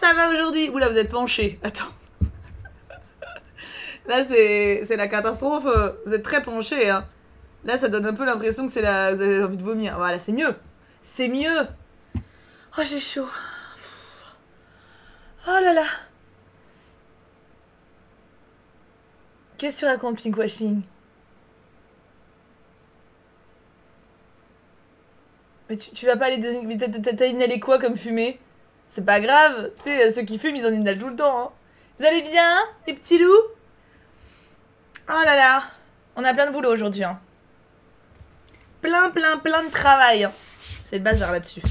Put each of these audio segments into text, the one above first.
ça va aujourd'hui? Oula, vous êtes penché. Attends. Là, c'est la catastrophe. Vous êtes très penché, hein. Là, ça donne un peu l'impression que c'est la... vous avez envie de vomir. Voilà, c'est mieux. C'est mieux. Oh, j'ai chaud. Oh là là. Qu'est-ce que tu racontes, pinkwashing? Mais tu vas pas aller... T'as inhalé quoi comme fumée? C'est pas grave. Tu sais, ceux qui fument, ils en inhalent tout le temps, hein. Vous allez bien, les petits loups? Oh là là. On a plein de boulot aujourd'hui, hein. Plein de travail, hein. C'est le bazar là-dessus.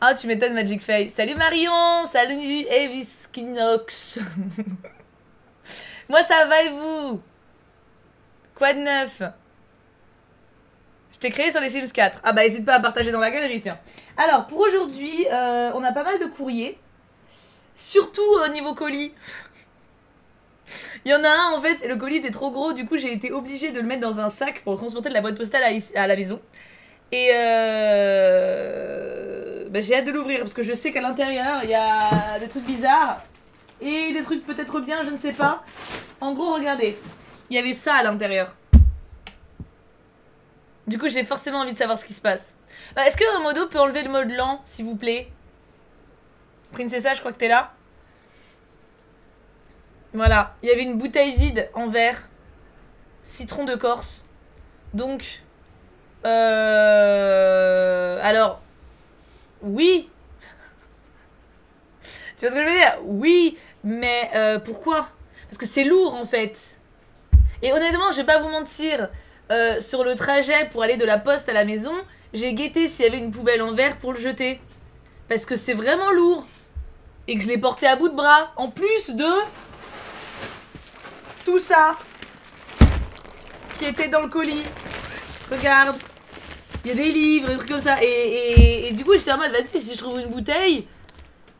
Ah, tu m'étonnes, Magic Faye. Salut Marion. Salut Eviskinox. Moi, ça va et vous? Quoi de neuf? Je t'ai créé sur les Sims 4. Ah bah, n'hésite pas à partager dans la galerie, tiens. Alors, pour aujourd'hui, on a pas mal de courriers. Surtout au niveau colis. Il y en a un, en fait, le colis était trop gros. Du coup, j'ai été obligée de le mettre dans un sac pour le transporter de la boîte postale à la maison. Et bah, j'ai hâte de l'ouvrir parce que je sais qu'à l'intérieur, il y a des trucs bizarres. Et des trucs peut-être bien, je ne sais pas. En gros, regardez. Il y avait ça à l'intérieur. Du coup, j'ai forcément envie de savoir ce qui se passe. Est-ce que Modo peut enlever le mode lent, s'il vous plaît? Princessa, je crois que t'es là. Voilà. Il y avait une bouteille vide en verre. Citron de Corse. Donc... alors... Oui. Tu vois ce que je veux dire? Oui. Mais pourquoi? Parce que c'est lourd, en fait. Et honnêtement, je vais pas vous mentir... sur le trajet pour aller de la poste à la maison, j'ai guetté s'il y avait une poubelle en verre pour le jeter. Parce que c'est vraiment lourd. Et que je l'ai porté à bout de bras. En plus de... tout ça. Qui était dans le colis. Regarde. Il y a des livres, des trucs comme ça. Et du coup, j'étais en mode, vas-y, si je trouve une bouteille,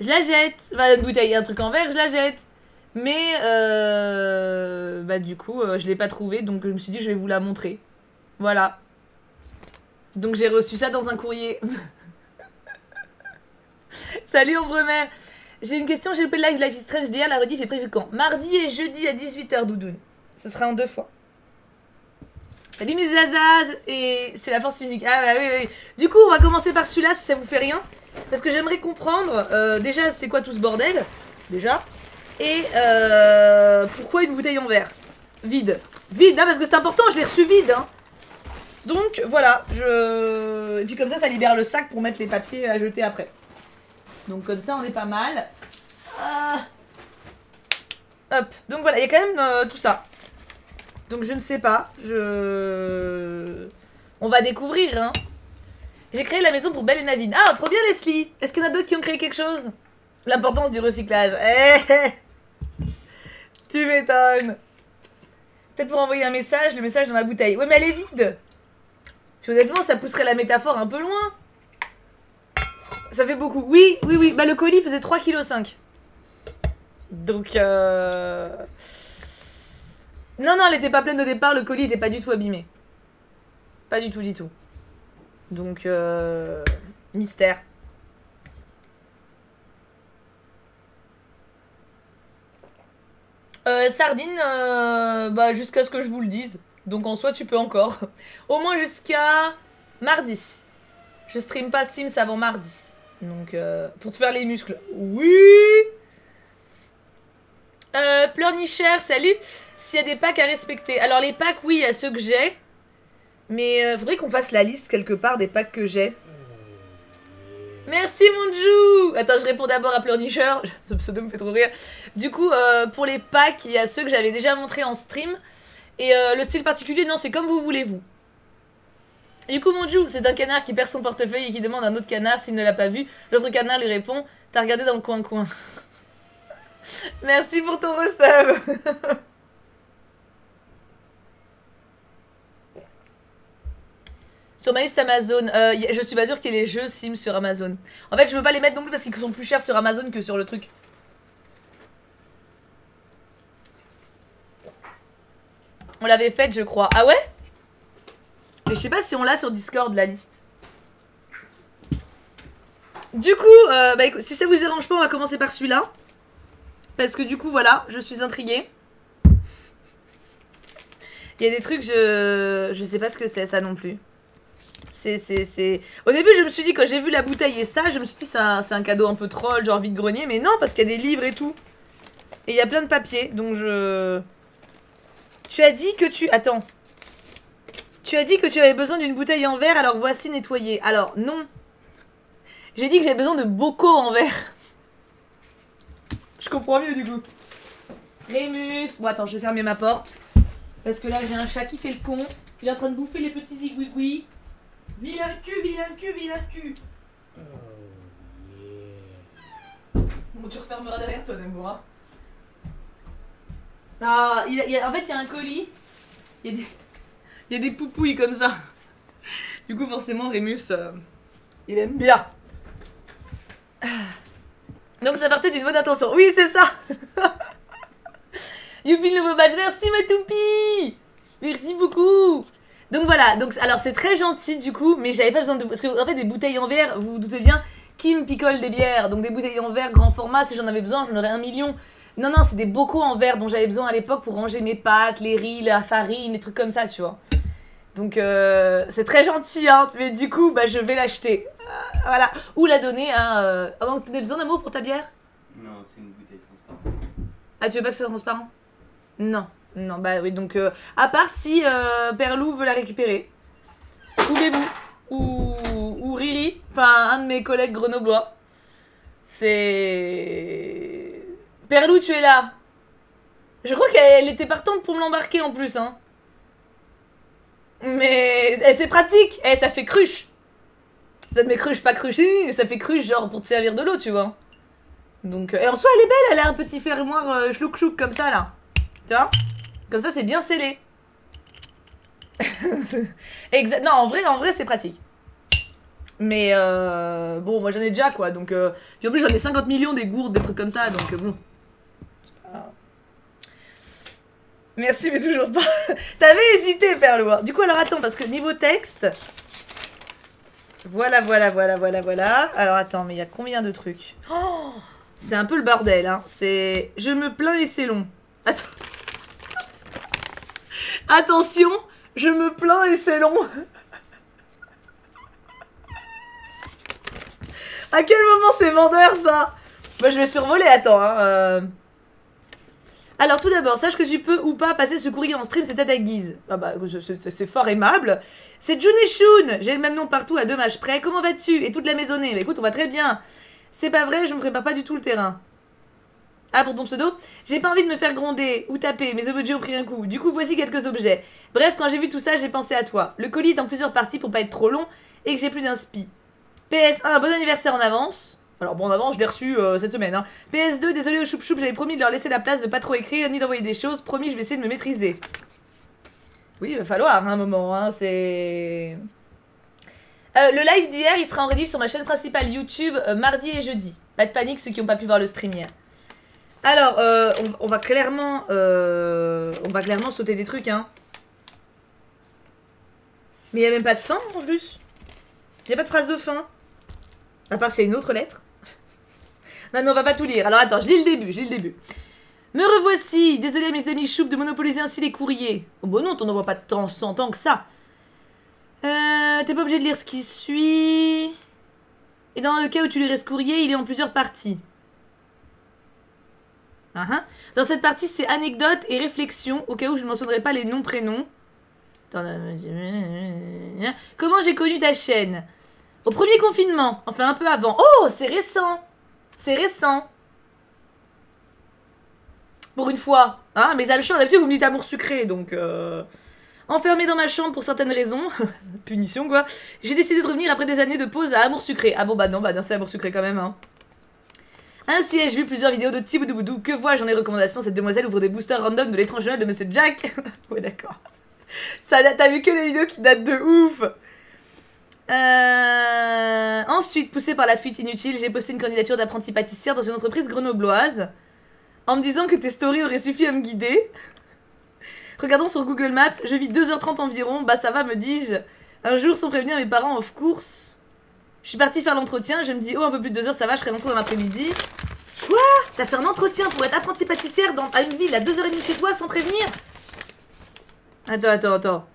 je la jette. Enfin, une bouteille, un truc en verre, je la jette. Mais bah du coup je l'ai pas trouvé, donc je me suis dit je vais vous la montrer. Voilà. Donc j'ai reçu ça dans un courrier. Salut Ombremer. J'ai une question, j'ai loupé le live Life is Strange d'hier, la rediff est prévue quand? Mardi et jeudi à 18 h Doudoune. Ce sera en 2 fois. Salut mes zazaz. Et c'est la force physique. Ah bah oui, oui. Du coup on va commencer par celui-là si ça vous fait rien. Parce que j'aimerais comprendre déjà c'est quoi tout ce bordel. Déjà. Et pourquoi une bouteille en verre? Vide. Vide, hein, parce que c'est important, je l'ai reçu vide. Hein. Donc voilà, et puis comme ça libère le sac pour mettre les papiers à jeter après. Donc comme ça, on est pas mal. Hop, donc voilà, il y a quand même tout ça. Donc je ne sais pas, on va découvrir, hein. J'ai créé la maison pour Belle et Navine. Ah, trop bien Leslie. Est-ce qu'il y en a d'autres qui ont créé quelque chose? L'importance du recyclage. Tu m'étonnes. Peut-être pour envoyer un message, le message dans la bouteille. Ouais, mais elle est vide. Puis honnêtement, ça pousserait la métaphore un peu loin. Ça fait beaucoup. Oui, oui, oui. Bah, le colis faisait 3,5 kg. Donc, non, non, elle était pas pleine au départ. Le colis était pas du tout abîmé. Pas du tout, du tout. Donc, mystère. Sardine, bah jusqu'à ce que je vous le dise. Donc en soi tu peux encore. Au moins jusqu'à mardi. Je stream pas Sims avant mardi. Donc pour te faire les muscles. Oui. Pleurnicheur, salut. S'il y a des packs à respecter. Alors les packs, oui, il y a ceux que j'ai. Mais faudrait qu'on fasse la liste quelque part des packs que j'ai. Merci Monjou. Attends, je réponds d'abord à Pleurnicheur. Ce pseudo me fait trop rire. Du coup, pour les packs, il y a ceux que j'avais déjà montrés en stream. Et le style particulier, non, c'est comme vous voulez, vous. Du coup, Monjou, c'est un canard qui perd son portefeuille et qui demande à un autre canard s'il ne l'a pas vu. L'autre canard lui répond, t'as regardé dans le coin-coin. Merci pour ton resub. Sur ma liste Amazon, je suis pas sûre qu'il y ait les jeux Sims sur Amazon. En fait, je veux pas les mettre non plus parce qu'ils sont plus chers sur Amazon que sur le truc. On l'avait faite, je crois. Ah ouais? Mais je sais pas si on l'a sur Discord, la liste. Du coup, bah, écoute, si ça vous dérange pas, on va commencer par celui-là. Parce que du coup, voilà, je suis intriguée. Il y a des trucs, je sais pas ce que c'est, ça non plus. Au début, je me suis dit, quand j'ai vu la bouteille et ça, je me suis dit, c'est un cadeau un peu troll, genre vide-grenier. Mais non, parce qu'il y a des livres et tout. Et il y a plein de papiers, donc je... Tu as dit que tu... Attends. Tu as dit que tu avais besoin d'une bouteille en verre, alors voici nettoyée. Alors, non. J'ai dit que j'avais besoin de bocaux en verre. Je comprends mieux, du coup. Rémus. Bon, attends, je vais fermer ma porte. Parce que là, j'ai un chat qui fait le con. Il est en train de bouffer les petits zigouigouis. Vilain cul, vilain cul, vilain cul. Bon, tu refermeras derrière toi, Namoura. Ah, en fait, il y a un colis. Il y a des poupouilles comme ça. Du coup, forcément, Rémus, il aime bien. Donc, ça partait d'une bonne intention. Oui, c'est ça. Youpi, le nouveau badge. Merci, ma toupie. Merci beaucoup. Donc, voilà. Donc, alors, c'est très gentil, du coup. Mais j'avais pas besoin de... Parce que, en fait, des bouteilles en verre, vous vous doutez bien, qui me picole des bières. Donc, des bouteilles en verre, grand format. Si j'en avais besoin, j'en aurais 1 million. Non, non, c'est des bocaux en verre dont j'avais besoin à l'époque pour ranger mes pâtes, les riz, la farine, des trucs comme ça, tu vois. Donc, c'est très gentil, hein. Mais du coup, bah, je vais l'acheter. Voilà. Ou la donner à... Avant que tu aies besoin d'amour pour ta bière? Non, c'est une bouteille transparente. Ah, tu veux pas que ce soit transparent? Non. Non, bah oui, donc... à part si Perlou veut la récupérer. Ou Bébou. Ou Riri. Enfin, un de mes collègues grenoblois. C'est... Perlou, tu es là. Je crois qu'elle était partante pour me l'embarquer en plus, hein. Mais c'est pratique. Ça fait cruche. Ça met cruche, pas cruche. Ça fait cruche, genre pour te servir de l'eau, tu vois. Donc, et en soi, elle est belle. Elle a un petit fermoir chlouk chlouk comme ça, là. Tu vois? Comme ça, c'est bien scellé. Non, en vrai, c'est pratique. Mais bon, moi j'en ai déjà, quoi. Donc, puis en plus, j'en ai 50 millions des gourdes, des trucs comme ça. Donc, bon. Merci, mais toujours pas. T'avais hésité, Perlou. Du coup, alors attends, parce que niveau texte. Voilà. Alors attends, mais il y a combien de trucs? Oh, c'est un peu le bordel, hein. C'est... Je me plains et c'est long. Attends. Attention, je me plains et c'est long. À quel moment c'est vendeur, ça? Bah, je vais survoler, attends, hein. Alors, tout d'abord, sache que tu peux ou pas passer ce courrier en stream, c'est à ta guise. Ah bah, c'est fort aimable. C'est June et Shun. J'ai le même nom partout à 2 matchs près. Comment vas-tu? Et toute la maisonnée. Bah écoute, on va très bien. C'est pas vrai, je me prépare pas du tout le terrain. Ah, pour ton pseudo? J'ai pas envie de me faire gronder ou taper, mes emojis ont pris un coup. Du coup, voici quelques objets. Bref, quand j'ai vu tout ça, j'ai pensé à toi. Le colis est en plusieurs parties pour pas être trop long et que j'ai plus d'inspi. PS1, bon anniversaire en avance. Alors bon, en avance, je l'ai reçu cette semaine. Hein. PS2, désolé au choup-choup, j'avais promis de leur laisser la place de pas trop écrire ni d'envoyer des choses. Promis, je vais essayer de me maîtriser. Oui, il va falloir hein, un moment, hein, c'est... le live d'hier, il sera en rediff sur ma chaîne principale YouTube mardi et jeudi. Pas de panique, ceux qui n'ont pas pu voir le stream hier. Alors, on va clairement sauter des trucs, hein. Mais il n'y a même pas de fin, en plus. Il n'y a pas de phrase de fin. À part s'il y a une autre lettre. Non, mais on va pas tout lire. Alors, attends, je lis le début. Me revoici. Désolé à mes amis choupes de monopoliser ainsi les courriers. Oh, bon, non, t'en envoies pas tant, 100 ans que ça. T'es pas obligé de lire ce qui suit. Et dans le cas où tu lirais ce courrier, il est en plusieurs parties. Dans cette partie, c'est anecdotes et réflexions, au cas où je ne mentionnerai pas les noms, prénoms. Comment j'ai connu ta chaîne? Au premier confinement, enfin un peu avant. Oh, c'est récent. C'est récent. Pour une fois. Hein, mais Alchon, d'habitude, vous me dites amour sucré, donc... Enfermé dans ma chambre pour certaines raisons. Punition, quoi. J'ai décidé de revenir après des années de pause à amour sucré. Ah bon, bah non, c'est amour sucré quand même, hein. Ainsi ai-je vu plusieurs vidéos de Tiboudouboudou. Que vois-je dans les recommandations? Cette demoiselle ouvre des boosters random de l'étrange Noël de Monsieur Jack. Ouais, d'accord. T'as vu que des vidéos qui datent de ouf. Ensuite, poussée par la fuite inutile, j'ai posté une candidature d'apprenti pâtissière dans une entreprise grenobloise. En me disant que tes stories auraient suffi à me guider. Regardons sur Google Maps, je vis 2h30 environ. Bah ça va, me dis-je. Un jour, sans prévenir mes parents, of course. Je suis partie faire l'entretien, je me dis, oh, un peu plus de 2 heures, ça va, je serai rentrée dans l'après-midi. Quoi? T'as fait un entretien pour être apprentie pâtissière à une ville à 2h30 de chez toi sans prévenir? Attends.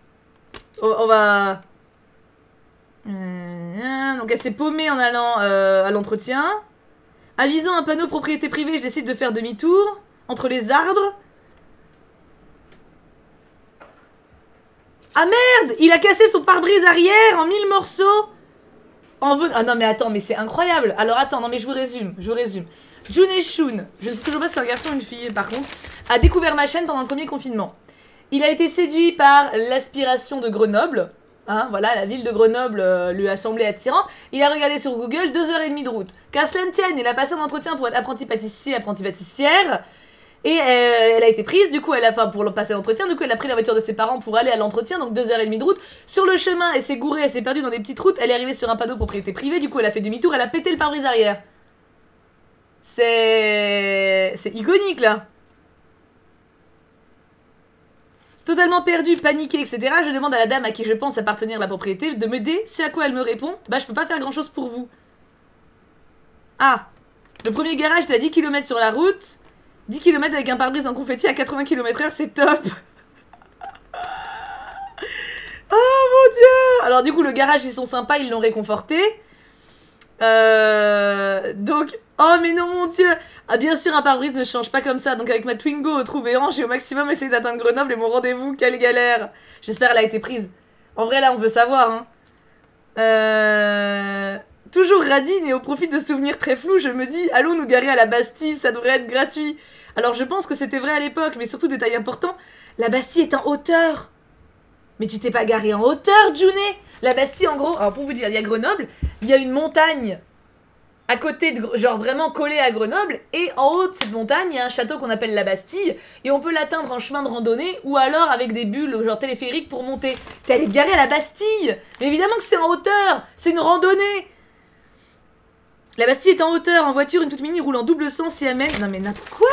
On va... Donc elle s'est paumée en allant à l'entretien. Avisant un panneau propriété privée, je décide de faire demi-tour entre les arbres. Ah merde! Il a cassé son pare-brise arrière en 1000 morceaux. Ah non mais attends, mais c'est incroyable. Alors attends, non mais je vous résume. Jun Shun, je ne sais toujours pas si c'est un garçon ou une fille par contre, a découvert ma chaîne pendant le premier confinement. Il a été séduit par l'aspiration de Grenoble. Hein, voilà, la ville de Grenoble lui a semblé attirant. Il a regardé sur Google 2h30 de route. Qu'à cela ne tienne, il a passé un entretien pour être apprenti pâtissier, apprentie pâtissière. Et elle a été prise, du coup, pour passer l'entretien, du coup, elle a pris la voiture de ses parents pour aller à l'entretien, donc 2h30 de route. Sur le chemin, elle s'est gourée, elle s'est perdue dans des petites routes, elle est arrivée sur un panneau propriété privée, du coup, elle a fait demi-tour, elle a pété le pare-brise arrière. C'est iconique, là. Totalement perdue, paniquée, etc., je demande à la dame à qui je pense appartenir la propriété de m'aider, ce à quoi elle me répond, bah, je peux pas faire grand-chose pour vous. Ah, le premier garage est à 10 km sur la route. 10 km avec un pare-brise en confetti à 80 km/h, c'est top. Oh mon dieu. Alors du coup, le garage, ils sont sympas, ils l'ont réconforté. Donc... Oh mais non mon dieu. Ah bien sûr, un pare-brise ne change pas comme ça. Donc avec ma Twingo au trou béant, j'ai au maximum essayé d'atteindre Grenoble et mon rendez-vous. Quelle galère. J'espère qu'elle a été prise. En vrai là, on veut savoir. Hein. Toujours radine et au profit de souvenirs très flous, je me dis, allons nous garer à la Bastille, ça devrait être gratuit. Alors je pense que c'était vrai à l'époque, mais surtout détail important, la Bastille est en hauteur. Mais tu t'es pas garé en hauteur, Junet? La Bastille, en gros, alors pour vous dire, il y a Grenoble, il y a une montagne à côté de, genre vraiment collée à Grenoble, et en haut de cette montagne, il y a un château qu'on appelle la Bastille, et on peut l'atteindre en chemin de randonnée, ou alors avec des bulles, genre téléphériques pour monter. T'es allé te garer à la Bastille? Mais évidemment que c'est en hauteur, c'est une randonnée. La Bastille est en hauteur, en voiture, une toute mini roule en double sens si elle mène... Non mais n'importe quoi.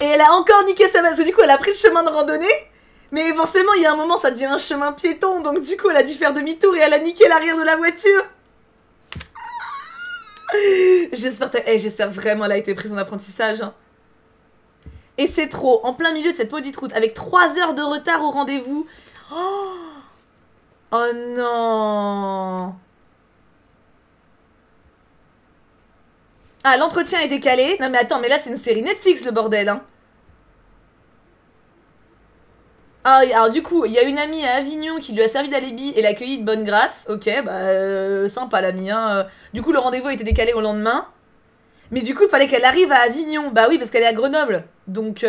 Et elle a encore niqué sa maison, du coup elle a pris le chemin de randonnée. Mais forcément il y a un moment ça devient un chemin piéton, donc du coup elle a dû faire demi-tour et elle a niqué l'arrière de la voiture. J'espère vraiment elle a été prise en apprentissage. Hein. Et c'est trop, en plein milieu de cette maudite route, avec 3 heures de retard au rendez-vous. Oh non. Ah, l'entretien est décalé. Non mais attends, mais là c'est une série Netflix le bordel, hein. Ah, alors du coup, il y a une amie à Avignon qui lui a servi d'alibi et l'a accueillie de bonne grâce. Ok, bah sympa l'amie, hein. Du coup, le rendez-vous a été décalé au lendemain. Mais du coup, il fallait qu'elle arrive à Avignon. Bah oui, parce qu'elle est à Grenoble. Donc,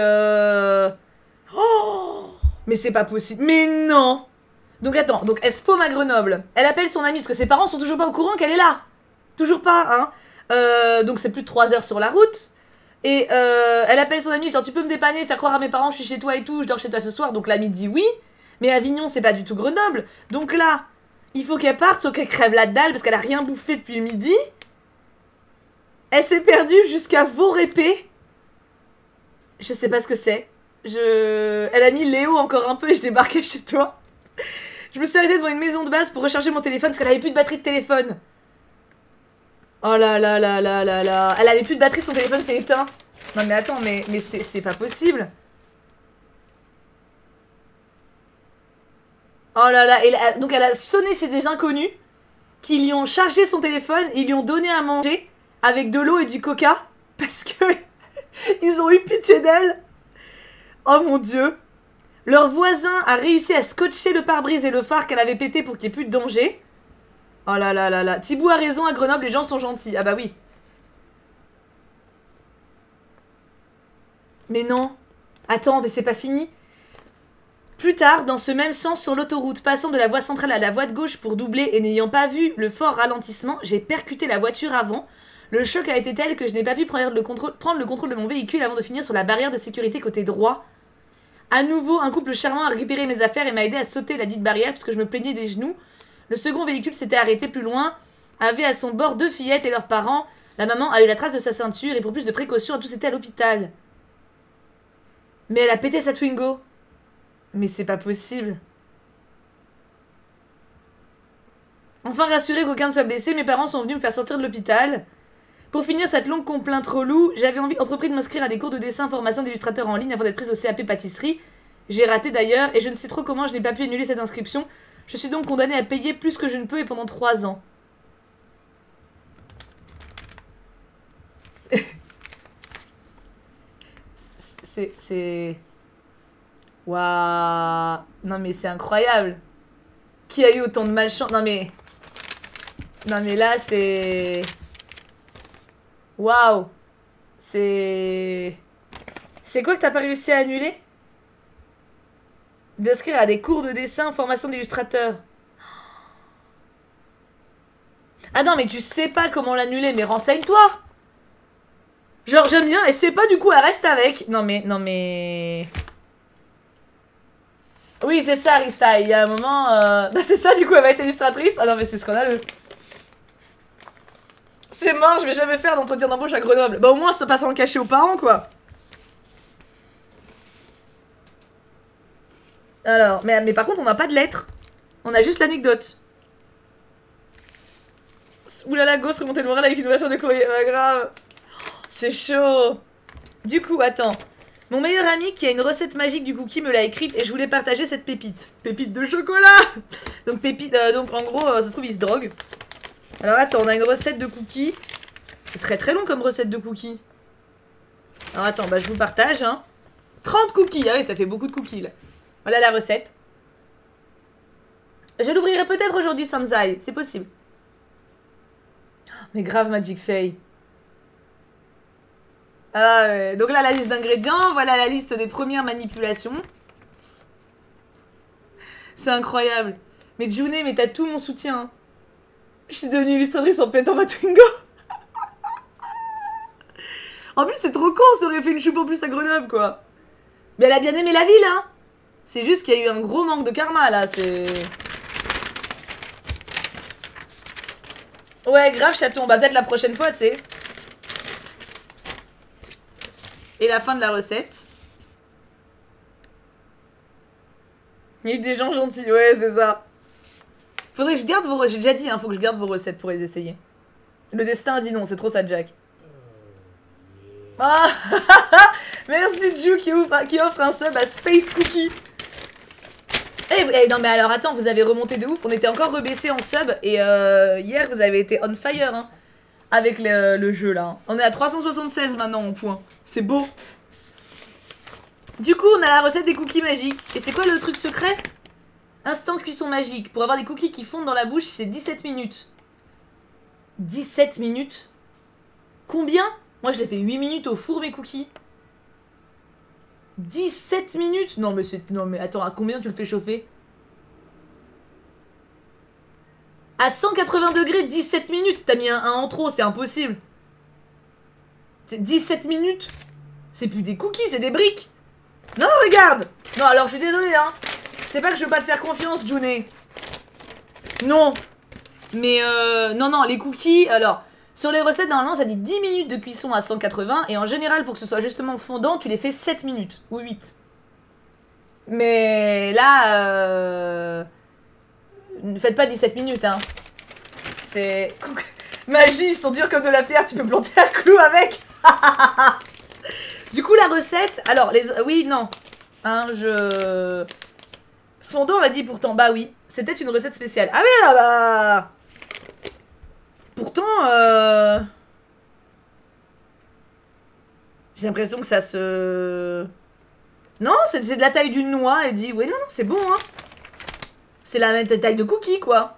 Oh, mais c'est pas possible. Mais non. Donc attends, donc elle se paume à Grenoble. Elle appelle son amie parce que ses parents sont toujours pas au courant qu'elle est là. Toujours pas, hein. Donc c'est plus de 3 heures sur la route. Et elle appelle son amie, genre tu peux me dépanner, faire croire à mes parents je suis chez toi et tout, je dors chez toi ce soir. Donc l'amie dit oui. Mais Avignon c'est pas du tout Grenoble. Donc là, il faut qu'elle parte, sauf qu'elle crève la dalle parce qu'elle a rien bouffé depuis le midi. Elle s'est perdue jusqu'à Vaux-Répé. Je sais pas ce que c'est. Elle a mis Léo encore un peu et je débarquais chez toi. Je me suis arrêtée devant une maison de base pour recharger mon téléphone parce qu'elle avait plus de batterie de téléphone. Oh là là là là là là. Elle avait plus de batterie, son téléphone s'est éteint. Non mais attends, mais c'est pas possible. Oh là là. Et donc elle a sonné chez des inconnus qui lui ont chargé son téléphone et lui ont donné à manger avec de l'eau et du coca parce que ils ont eu pitié d'elle. Oh mon dieu. Leur voisin a réussi à scotcher le pare-brise et le phare qu'elle avait pété pour qu'il n'y ait plus de danger. Oh là là là là. Thibaut a raison, à Grenoble, les gens sont gentils. Ah bah oui. Mais non. Attends, mais c'est pas fini. Plus tard, dans ce même sens sur l'autoroute, passant de la voie centrale à la voie de gauche pour doubler et n'ayant pas vu le fort ralentissement, j'ai percuté la voiture avant. Le choc a été tel que je n'ai pas pu prendre le contrôle de mon véhicule avant de finir sur la barrière de sécurité côté droit. À nouveau, un couple charmant a récupéré mes affaires et m'a aidé à sauter la dite barrière puisque je me plaignais des genoux. Le second véhicule s'était arrêté plus loin, avait à son bord 2 fillettes et leurs parents. La maman a eu la trace de sa ceinture et pour plus de précaution, tous étaient à l'hôpital. Mais elle a pété sa Twingo. Mais c'est pas possible. Enfin rassurée qu'aucun ne soit blessé, mes parents sont venus me faire sortir de l'hôpital. Pour finir cette longue complainte relou, j'avais entrepris de m'inscrire à des cours de dessin formation d'illustrateur en ligne avant d'être prise au CAP pâtisserie. J'ai raté d'ailleurs, et je ne sais trop comment je n'ai pas pu annuler cette inscription. Je suis donc condamnée à payer plus que je ne peux et pendant 3 ans. c'est... Waouh. Non mais c'est incroyable. Qui a eu autant de malchance? Non mais là c'est... Waouh. C'est quoi que t'as pas réussi à annuler? D'inscrire à des cours de dessin, formation d'illustrateur. Ah non mais tu sais pas comment l'annuler, mais renseigne-toi. Genre j'aime bien, et c'est pas du coup elle reste avec. Non mais... Oui c'est ça Rista, il y a un moment... Bah c'est ça du coup elle va être illustratrice. Ah non mais c'est scandaleux. C'est mort, je vais jamais faire d'entretien d'embauche à Grenoble. Bah au moins ça passe en cacher aux parents quoi. Alors, mais par contre on n'a pas de lettre. On a juste l'anecdote. Oulala, Ghost, remonter le moral avec une ovation de courrier. Grave. C'est chaud. Du coup, attends. Mon meilleur ami qui a une recette magique du cookie me l'a écrite et je voulais partager cette pépite. Pépite de chocolat. Donc pépite, donc en gros, ça se trouve il se drogue. Alors attends, on a une recette de cookies. C'est très très long comme recette de cookies. Alors attends, bah je vous partage, hein. 30 cookies, ah oui, ça fait beaucoup de cookies là. Voilà la recette. Je l'ouvrirai peut-être aujourd'hui, Sanzai, c'est possible. Mais grave Magic Faye. Ah ouais. Donc là la liste d'ingrédients, voilà la liste des premières manipulations. C'est incroyable. Mais June, mais t'as tout mon soutien. Je suis devenue illustratrice en pétant ma Twingo. En plus c'est trop con, ça aurait fait une choupe en plus à Grenoble quoi. Mais elle a bien aimé la ville hein. C'est juste qu'il y a eu un gros manque de karma là, c'est... Ouais grave chaton, bah peut-être la prochaine fois tu sais. Et la fin de la recette. Il y a eu des gens gentils, ouais c'est ça. Faudrait que je garde vos recettes, j'ai déjà dit hein, faut que je garde vos recettes pour les essayer. Le destin a dit non, c'est trop ça Jack. Ah merci Ju qui offre un sub à Space Cookie. Non mais alors attends, vous avez remonté de ouf, on était encore rebaissé en sub et hier vous avez été on fire hein, avec le jeu là. Hein. On est à 376 maintenant en point, c'est beau. Du coup on a la recette des cookies magiques. Et c'est quoi le truc secret? Instant cuisson magique. Pour avoir des cookies qui fondent dans la bouche c'est 17 minutes. 17 minutes? Combien? Moi je l'ai fait 8 minutes au four mes cookies. 17 minutes? Non mais c'est... Non mais attends, à combien tu le fais chauffer? À 180 degrés, 17 minutes. T'as mis un en trop, c'est impossible. C'est 17 minutes. C'est plus des cookies, c'est des briques. Non, regarde. Non, alors je suis désolée, hein. C'est pas que je veux pas te faire confiance, June. Non. Mais non, les cookies, alors... Sur les recettes, normalement, ça dit 10 minutes de cuisson à 180. Et en général, pour que ce soit justement fondant, tu les fais 7 minutes. Ou 8. Mais là... Ne faites pas 17 minutes, hein. C'est... Magie, ils sont durs comme de la pierre. Tu peux planter un clou avec. Du coup, la recette... Alors, les... Oui, non. Hein, je... Fondant a dit pourtant. Bah oui. C'était une recette spéciale. Ah oui, bah... Pourtant, j'ai l'impression que ça se... Non, c'est de la taille d'une noix. Elle dit, ouais, non, c'est bon, hein. C'est la même taille de cookie, quoi.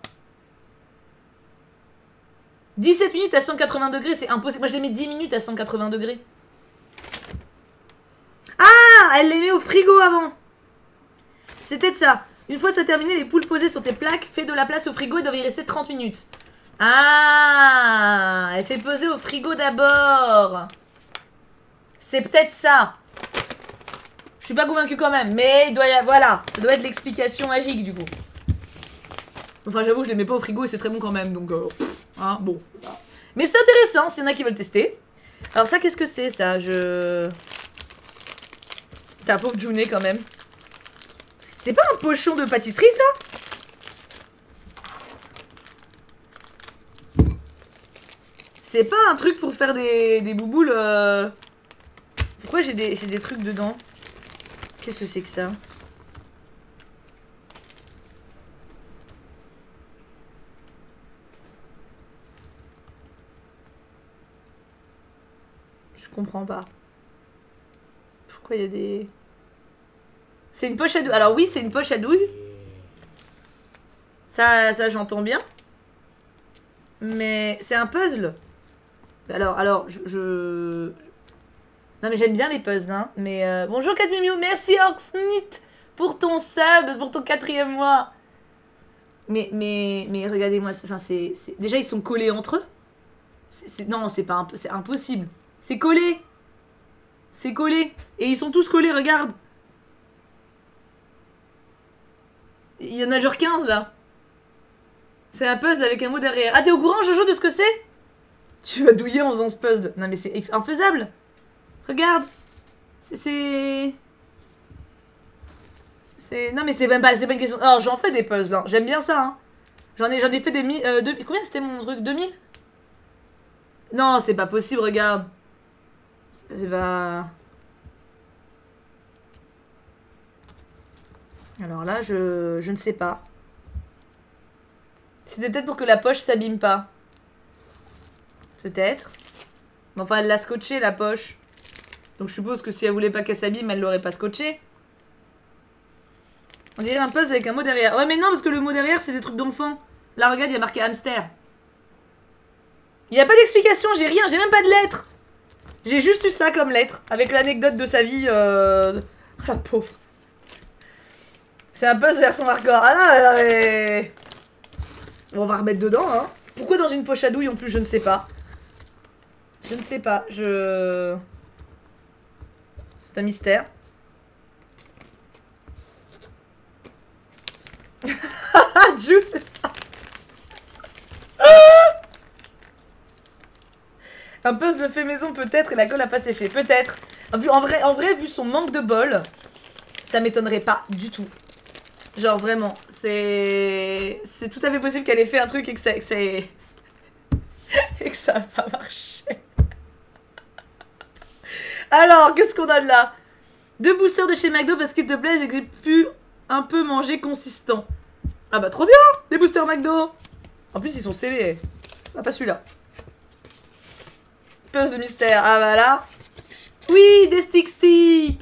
17 minutes à 180 degrés, c'est impossible. Moi, je l'ai mis 10 minutes à 180 degrés. Ah, elle les met au frigo avant. C'est peut-être ça. Une fois ça terminé, les poules posées sur tes plaques, fais de la place au frigo et doivent y rester 30 minutes. Ah, elle fait poser au frigo d'abord. C'est peut-être ça. Je suis pas convaincue quand même, mais il doit y avoir... Voilà, ça doit être l'explication magique du coup. Enfin, j'avoue, je les mets pas au frigo et c'est très bon quand même, donc... hein, bon. Mais c'est intéressant s'il y en a qui veulent tester. Alors ça, qu'est-ce que c'est ça? T'as pauvre June quand même. C'est pas un pochon de pâtisserie ça? C'est pas un truc pour faire des bouboules. Pourquoi j'ai des trucs dedans? Qu'est-ce que c'est que ça? Je comprends pas. Pourquoi il y a des... C'est une poche à douille. Alors oui, c'est une poche à douille. Ça j'entends bien. Mais c'est un puzzle. Alors, Non mais j'aime bien les puzzles, hein. Mais bonjour 4 Mimiou, merci Orksnit pour ton sub, pour ton 4e mois. Mais regardez-moi, enfin c'est... Déjà ils sont collés entre eux. Non, c'est pas c'est impossible. C'est collé. C'est collé. Et ils sont tous collés, regarde. Il y en a genre 15 là. C'est un puzzle avec un mot derrière. Ah, t'es au courant, Jojo, de ce que c'est? Tu vas douiller en faisant ce puzzle. Non, mais c'est infaisable. Regarde. C'est... Non, mais c'est pas une question... Alors, j'en fais des puzzles, hein. J'aime bien ça, hein. J'en ai fait des... Combien c'était mon truc? 2000? Non, c'est pas possible, regarde. C'est pas... Alors là, je ne sais pas. C'était peut-être pour que la poche s'abîme pas. Peut-être. Mais enfin, elle l'a scotché, la poche. Donc je suppose que si elle voulait pas qu'elle s'abîme, elle l'aurait pas scotché. On dirait un puzzle avec un mot derrière. Ouais, mais non, parce que le mot derrière, c'est des trucs d'enfant. Là, regarde, il y a marqué hamster. Il n'y a pas d'explication, j'ai rien, j'ai même pas de lettre. J'ai juste eu ça comme lettre, avec l'anecdote de sa vie. La pauvre. C'est un puzzle version hardcore. Ah non, mais... Bon, on va remettre dedans, hein. Pourquoi dans une poche à douille en plus, je ne sais pas. Je ne sais pas, c'est un mystère. Juice, c'est ça. Un puzzle fait maison peut-être et la colle a pas séché. Peut-être. En vrai, vu son manque de bol, ça m'étonnerait pas du tout. Genre vraiment, c'est tout à fait possible qu'elle ait fait un truc et que ça et que ça a pas marché. Alors, qu'est-ce qu'on a de là? 2 boosters de chez McDo parce qu'ils te plaisent et que j'ai pu un peu manger consistant. Ah bah trop bien, des boosters McDo. En plus ils sont scellés. Ah, pas celui-là. Puzzle de mystère. Ah bah là. Oui, des sticks.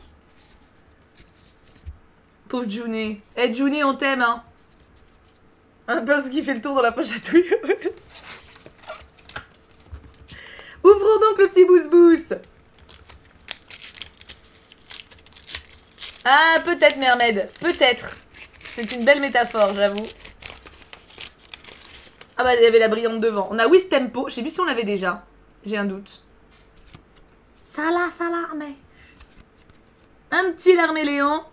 Pauvre Juné. Eh Juné, on t'aime, hein. Un puzzle qui fait le tour dans la poche à douille. Ouvrons donc le petit boost. Ah, peut-être, Mermaid. Peut-être. C'est une belle métaphore, j'avoue. Ah bah, il y avait la brillante devant. On a Wiz Tempo. Je sais plus si on l'avait déjà. J'ai un doute. Ça l'armée. Un petit Larméléon.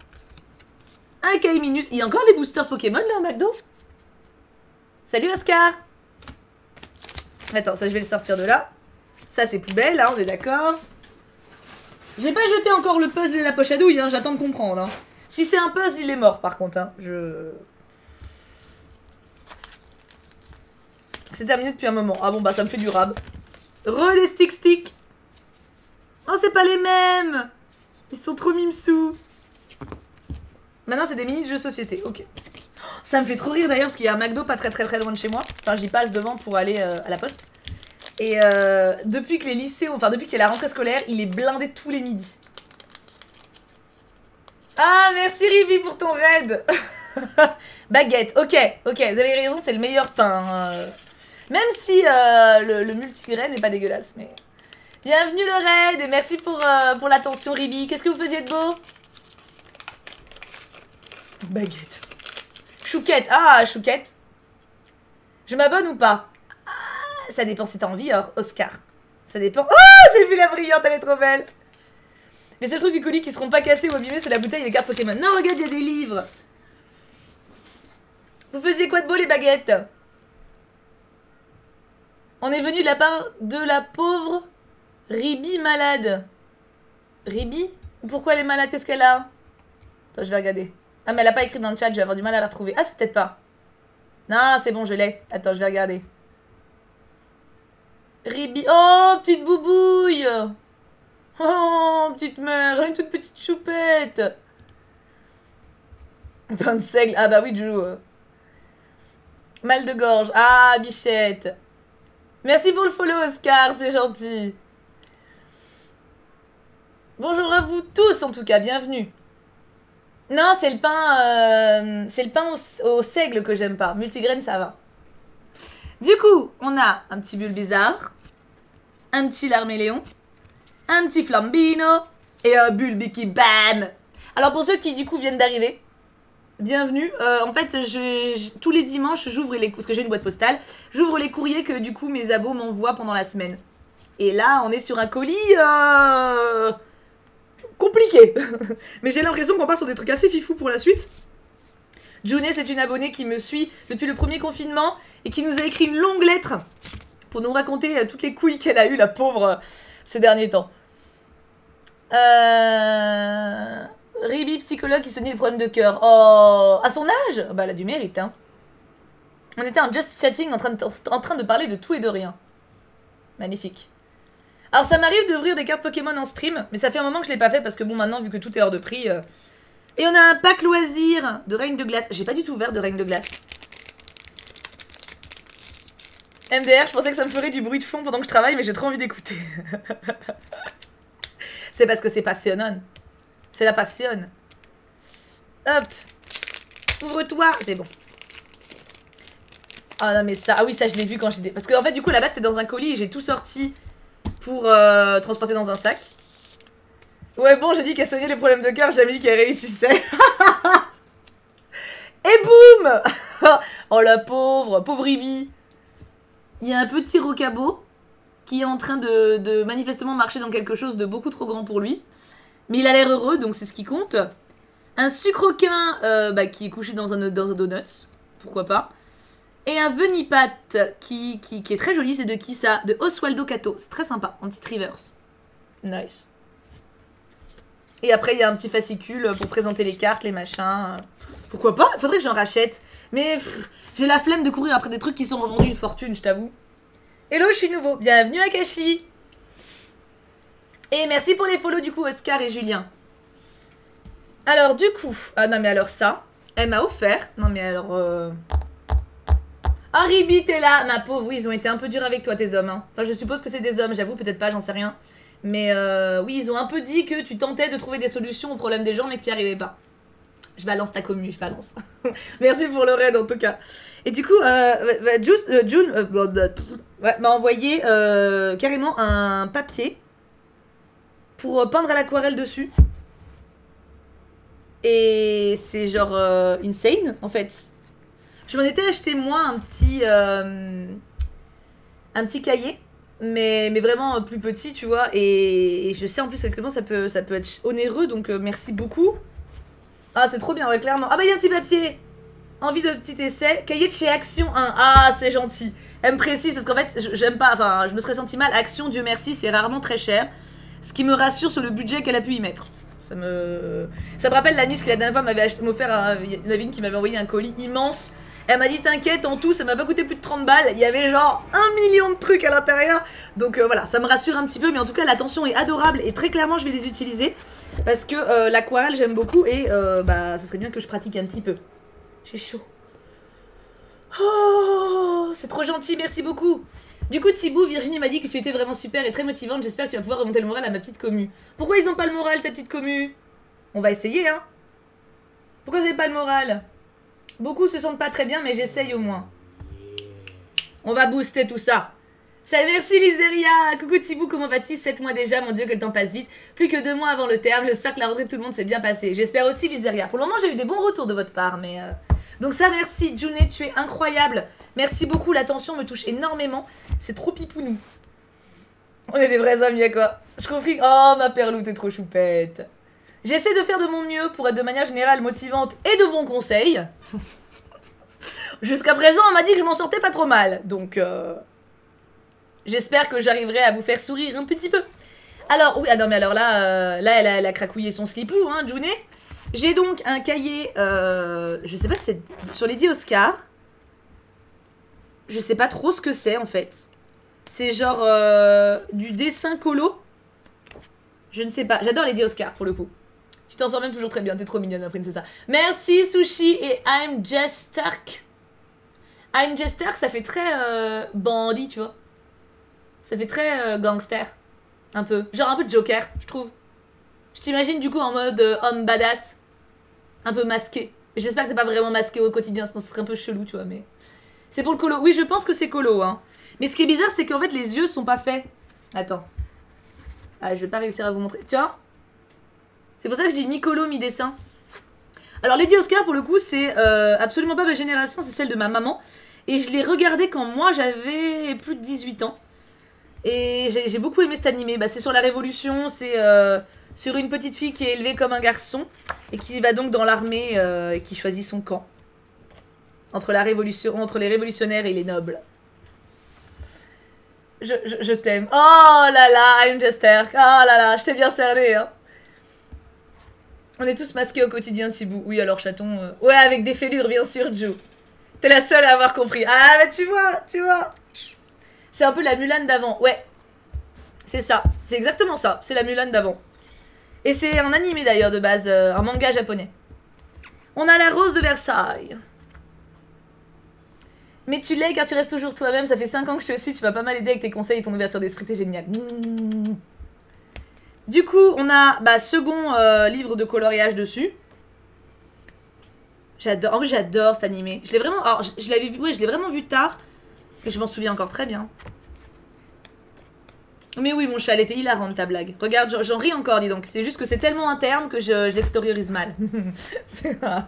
Un Kaiminus. Il y a encore les boosters Pokémon, là, au McDo? Salut, Oscar. Attends, ça, je vais le sortir de là. Ça, c'est poubelle, là, on est d'accord. J'ai pas jeté encore le puzzle et la poche à douille, hein, j'attends de comprendre. Hein. Si c'est un puzzle, il est mort par contre. Hein. C'est terminé depuis un moment. Ah bon, bah ça me fait du rab. Les stick. Oh, c'est pas les mêmes. Ils sont trop mimsous. Maintenant, c'est des mini de jeux société. Ok. Ça me fait trop rire d'ailleurs parce qu'il y a un McDo pas très loin de chez moi. Enfin, j'y passe devant pour aller à la poste. Et depuis que les lycées, enfin depuis qu'il y a la rentrée scolaire, il est blindé tous les midis. Ah, merci Ribi pour ton raid. Baguette, ok, vous avez raison, c'est le meilleur pain. Même si le multigrain n'est pas dégueulasse, mais... Bienvenue le raid et merci pour l'attention Ribi. Qu'est-ce que vous faisiez de beau? Baguette. Chouquette, ah Chouquette. Je m'abonne ou pas? Ça dépend si t'as envie, Oscar. Ça dépend. Oh, j'ai vu la brillante, elle est trop belle. Les seuls trucs du colis qui seront pas cassés ou abîmés, c'est la bouteille et les cartes Pokémon. Non, regarde, il y a des livres. Vous faisiez quoi de beau, les baguettes? On est venu de la part de la pauvre Ribi malade. Ribi? Pourquoi elle est malade? Qu'est-ce qu'elle a? Attends, je vais regarder. Ah, mais elle a pas écrit dans le chat, je vais avoir du mal à la retrouver. Ah, c'est peut-être pas. Non, c'est bon, je l'ai. Attends, je vais regarder. Ribi. Oh, petite boubouille. Oh, petite mère, une toute petite choupette. Pain de seigle. Ah bah oui, Joulou. Mal de gorge. Ah, bichette. Merci pour le follow, Oscar, c'est gentil. Bonjour à vous tous, en tout cas, bienvenue. Non, c'est le pain au seigle que j'aime pas. Multigraine, ça va. Du coup, on a un petit bulle bizarre, un petit larméléon, un petit flambino et un bulbi qui bam. Alors pour ceux qui du coup viennent d'arriver, bienvenue. En fait, tous les dimanches, j'ouvre les... Parce que j'ai une boîte postale. J'ouvre les courriers que, du coup, mes abos m'envoient pendant la semaine. Et là, on est sur un colis... compliqué. Mais j'ai l'impression qu'on part sur des trucs assez fifous pour la suite. June, c'est une abonnée qui me suit depuis le premier confinement et qui nous a écrit une longue lettre pour nous raconter toutes les couilles qu'elle a eues, la pauvre, ces derniers temps. Ribi, psychologue qui se dit des problèmes de cœur. Oh, à son âge, bah elle a du mérite, hein. On était en just chatting en train de parler de tout et de rien. Magnifique. Alors ça m'arrive d'ouvrir des cartes Pokémon en stream, mais ça fait un moment que je l'ai pas fait parce que bon, maintenant vu que tout est hors de prix. Et on a un pack loisir de Règne de Glace. J'ai pas du tout ouvert de Règne de Glace. MDR, je pensais que ça me ferait du bruit de fond pendant que je travaille, mais j'ai trop envie d'écouter. C'est parce que c'est passionnant. C'est la passion. Hop. Ouvre-toi. C'est bon. Ah non mais ça... Ah oui, ça je l'ai vu quand j'étais... Parce qu'en fait du coup là-bas c'était dans un colis et j'ai tout sorti pour transporter dans un sac. Ouais bon, j'ai dit qu'elle soignait les problèmes de cœur, j'ai jamais dit qu'elle réussissait. Et boum. Oh la pauvre, pauvre Ibi. Il y a un petit rocabo qui est en train de manifestement marcher dans quelque chose de beaucoup trop grand pour lui. Mais il a l'air heureux, donc c'est ce qui compte. Un sucroquin qui est couché dans un donut, pourquoi pas. Et un venipat qui est très joli, c'est de qui ça? De Oswaldo Cato, c'est très sympa, en petite reverse. Nice. Et après il y a un petit fascicule pour présenter les cartes, les machins. Pourquoi pas? Faudrait que j'en rachète. Mais j'ai la flemme de courir après des trucs qui sont revendus une fortune, je t'avoue. Hello, je suis nouveau, bienvenue Akashi. Et merci pour les follow du coup Oscar et Julien. Alors du coup, ah non mais alors ça, elle m'a offert, non mais alors... Ah Ribi, t'es là, ma pauvre, oui ils ont été un peu durs avec toi tes hommes. Hein. Enfin je suppose que c'est des hommes, j'avoue, peut-être pas, j'en sais rien. Mais oui, ils ont un peu dit que tu tentais de trouver des solutions aux problèmes des gens mais que tu n'y arrivais pas. Je balance ta commu, je balance. Merci pour le raid en tout cas. Et du coup, June m'a envoyé carrément un papier pour peindre à l'aquarelle dessus. Et c'est genre insane en fait. Je m'en étais acheté moi un petit cahier, mais vraiment plus petit, tu vois. Et je sais en plus exactement ça peut être onéreux, donc merci beaucoup. Ah c'est trop bien, ouais, clairement. Ah bah il y a un petit papier. Envie de petit essai. Cahier de chez Action 1. Ah c'est gentil. Elle me précise parce qu'en fait j'aime pas, enfin je me serais senti mal. Action, Dieu merci, c'est rarement très cher. Ce qui me rassure sur le budget qu'elle a pu y mettre. Ça me rappelle la miss qui la dernière fois m'avait offert il y en avait une qui m'avait envoyé un colis immense. Elle m'a dit t'inquiète, en tout ça m'a pas coûté plus de 30 balles. Il y avait genre 1 million de trucs à l'intérieur. Donc voilà, ça me rassure un petit peu. Mais en tout cas l'attention est adorable et très clairement je vais les utiliser. Parce que l'aquarelle j'aime beaucoup et ça serait bien que je pratique un petit peu. J'ai chaud. Oh, c'est trop gentil, merci beaucoup. Du coup Thibou, Virginie m'a dit que tu étais vraiment super et très motivante. J'espère que tu vas pouvoir remonter le moral à ma petite commu. Pourquoi ils ont pas le moral ta petite commu? On va essayer hein. Pourquoi vous avez pas le moral? Beaucoup se sentent pas très bien mais j'essaye au moins. On va booster tout ça. Salut, merci Liseria. Coucou Thibou, comment vas-tu? 7 mois déjà, mon dieu que le temps passe vite. Plus que 2 mois avant le terme, j'espère que la rentrée de tout le monde s'est bien passée. J'espère aussi Liseria. Pour le moment j'ai eu des bons retours de votre part mais... Donc ça merci June, tu es incroyable. Merci beaucoup, l'attention me touche énormément. C'est trop pipounou. On est des vrais hommes, y'a quoi? Je comprends. Oh ma perlou, t'es trop choupette. J'essaie de faire de mon mieux pour être de manière générale motivante et de bons conseils. Jusqu'à présent on m'a dit que je m'en sortais pas trop mal. Donc j'espère que j'arriverai à vous faire sourire un petit peu. Alors oui, ah non mais alors là, elle a cracouillé son slipou, hein, June. J'ai donc un cahier, je sais pas si c'est sur Lady Oscar. Je sais pas trop ce que c'est en fait. C'est genre du dessin colo. Je ne sais pas. J'adore Lady Oscar pour le coup. Tu t'en sors même toujours très bien. T'es trop mignonne, ma princesse. Merci Sushi et I'm Just Stark. I'm Just Stark, ça fait très bandit, tu vois. Ça fait très gangster. Un peu. Genre un peu de Joker, je trouve. Je t'imagine du coup en mode homme badass. Un peu masqué. J'espère que t'es pas vraiment masqué au quotidien, sinon ce serait un peu chelou, tu vois. Mais c'est pour le colo. Oui, je pense que c'est colo, hein. Mais ce qui est bizarre, c'est qu'en fait, les yeux sont pas faits. Attends. Ah, je vais pas réussir à vous montrer. Tu vois? C'est pour ça que je dis mi-colo, mi-dessin. Alors, Lady Oscar, pour le coup, c'est absolument pas ma génération, c'est celle de ma maman. Et je l'ai regardé quand moi, j'avais plus de 18 ans. Et j'ai beaucoup aimé cet animé. Bah, c'est sur la Révolution, c'est sur une petite fille qui est élevée comme un garçon. Et qui va donc dans l'armée et qui choisit son camp. Entre les révolutionnaires et les nobles. Je t'aime. Oh là là, I'm Just Stark. Oh là là, je t'ai bien cerné, hein. On est tous masqués au quotidien, Thibou. Oui, alors chaton... Ouais, avec des fêlures, bien sûr, Joe. T'es la seule à avoir compris. Ah, bah tu vois. C'est un peu la Mulan d'avant. Ouais. C'est ça. C'est exactement ça. C'est la Mulan d'avant. Et c'est un animé d'ailleurs de base. Un manga japonais. On a la rose de Versailles. Mais tu l'es car tu restes toujours toi-même. Ça fait 5 ans que je te suis. Tu m'as pas mal aidé avec tes conseils et ton ouverture d'esprit. T'es génial. Du coup, on a second livre de coloriage dessus. J'adore. En vrai, j'adore cet animé. Je l'ai vraiment. Alors, je l'avais vu. Ouais, je l'ai vraiment vu tard. Mais je m'en souviens encore très bien. Mais oui, mon chat, elle était hilarante ta blague. Regarde, j'en ris encore, dis donc. C'est juste que c'est tellement interne que je l'extériorise mal. C'est vrai.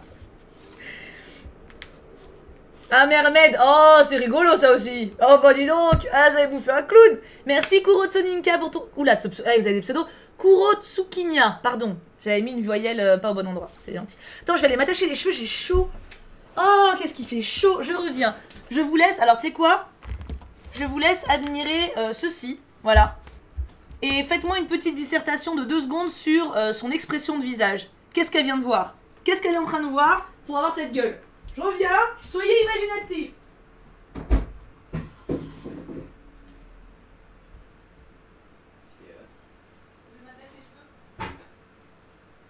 Ah, Mermaid. Oh, c'est rigolo ça aussi. Oh, bah dis donc. Ah, vous avez bouffé un clown. Merci Kurotsuninka pour ton... Oula, vous avez des pseudos. Kurotsukinya, pardon. J'avais mis une voyelle pas au bon endroit. C'est gentil. Attends, je vais aller m'attacher les cheveux, j'ai chaud. Oh, qu'est-ce qui fait chaud. Je reviens. Je vous laisse... Alors, tu sais quoi? Je vous laisse admirer ceci. Voilà. Et faites-moi une petite dissertation de 2 secondes sur son expression de visage. Qu'est-ce qu'elle vient de voir? Qu'est-ce qu'elle est en train de voir pour avoir cette gueule? Je reviens, soyez imaginatifs.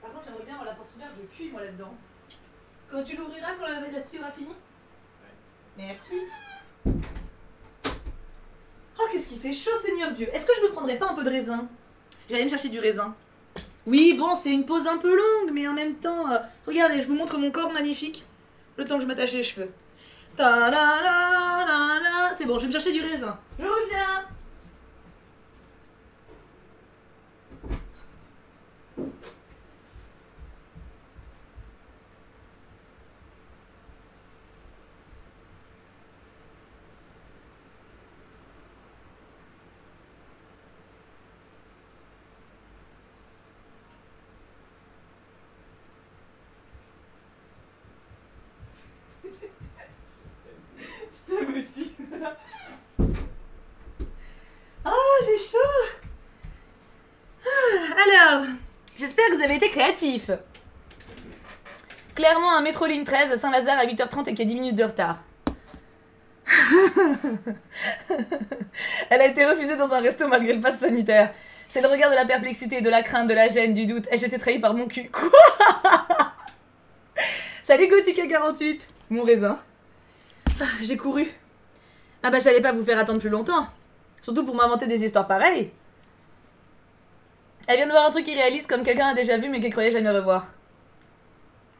Par contre, j'aimerais bien avoir la porte ouverte, je cuis moi là-dedans. Quand tu l'ouvriras, quand la ski aura fini? Ouais. Merci. Oh, qu'est-ce qui fait chaud, Seigneur Dieu. Est-ce que je me prendrais pas un peu de raisin? Je vais aller me chercher du raisin. Oui, bon, c'est une pause un peu longue, mais en même temps... regardez, je vous montre mon corps magnifique. Le temps que je m'attache les cheveux. C'est bon, je vais me chercher du raisin. Je reviens. Je t'aime aussi. Oh, j'ai chaud. Alors, j'espère que vous avez été créatifs. Clairement, un métro ligne 13 à Saint-Lazare à 8h30 et qui a 10 minutes de retard. Elle a été refusée dans un resto malgré le pass sanitaire. C'est le regard de la perplexité, de la crainte, de la gêne, du doute. Et j'étais trahie par mon cul. Quoi? Salut Gothica48, mon raisin. Ah, j'ai couru. Ah bah j'allais pas vous faire attendre plus longtemps. Surtout pour m'inventer des histoires pareilles. Elle vient de voir un truc irréaliste comme quelqu'un a déjà vu mais qu'elle croyait jamais revoir.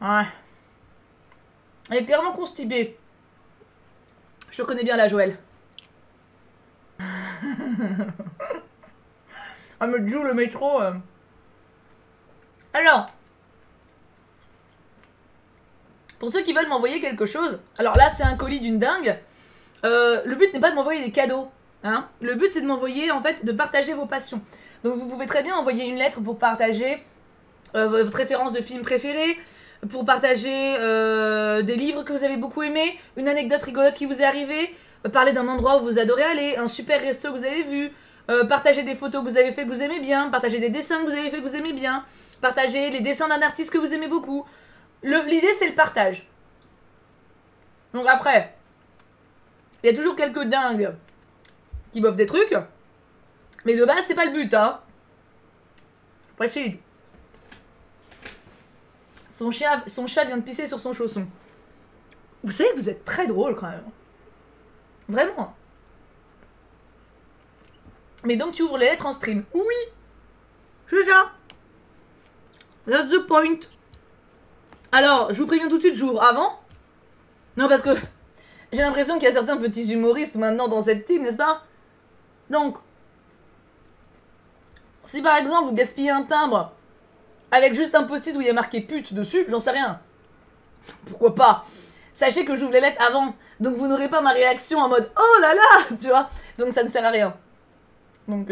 Ouais. Elle est clairement constipée. Je te connais bien là, Joël. Ah mais Joe, le métro... Alors... Pour ceux qui veulent m'envoyer quelque chose... Alors là, c'est un colis d'une dingue. Le but n'est pas de m'envoyer des cadeaux. Hein. Le but, c'est de m'envoyer, en fait, de partager vos passions. Donc vous pouvez très bien envoyer une lettre pour partager votre référence de film préféré, pour partager des livres que vous avez beaucoup aimés, une anecdote rigolote qui vous est arrivée, parler d'un endroit où vous adorez aller, un super resto que vous avez vu, partager des photos que vous avez fait que vous aimez bien, partager des dessins que vous avez fait que vous aimez bien, partager les dessins d'un artiste que vous aimez beaucoup. L'idée, c'est le partage. Donc après, il y a toujours quelques dingues qui m'offre des trucs. Mais de base, c'est pas le but, hein. Bref, son chat vient de pisser sur son chausson. Vous savez, vous êtes très drôle quand même. Vraiment. Mais donc tu ouvres les lettres en stream. Oui. C'est ça. That's the point. Alors, je vous préviens tout de suite, j'ouvre avant. Non, parce que j'ai l'impression qu'il y a certains petits humoristes maintenant dans cette team, n'est-ce pas? Donc, si par exemple vous gaspillez un timbre avec juste un post-it où il y a marqué pute dessus, j'en sais rien. Pourquoi pas? Sachez que j'ouvre les lettres avant, donc vous n'aurez pas ma réaction en mode oh là là, tu vois. Donc ça ne sert à rien. Donc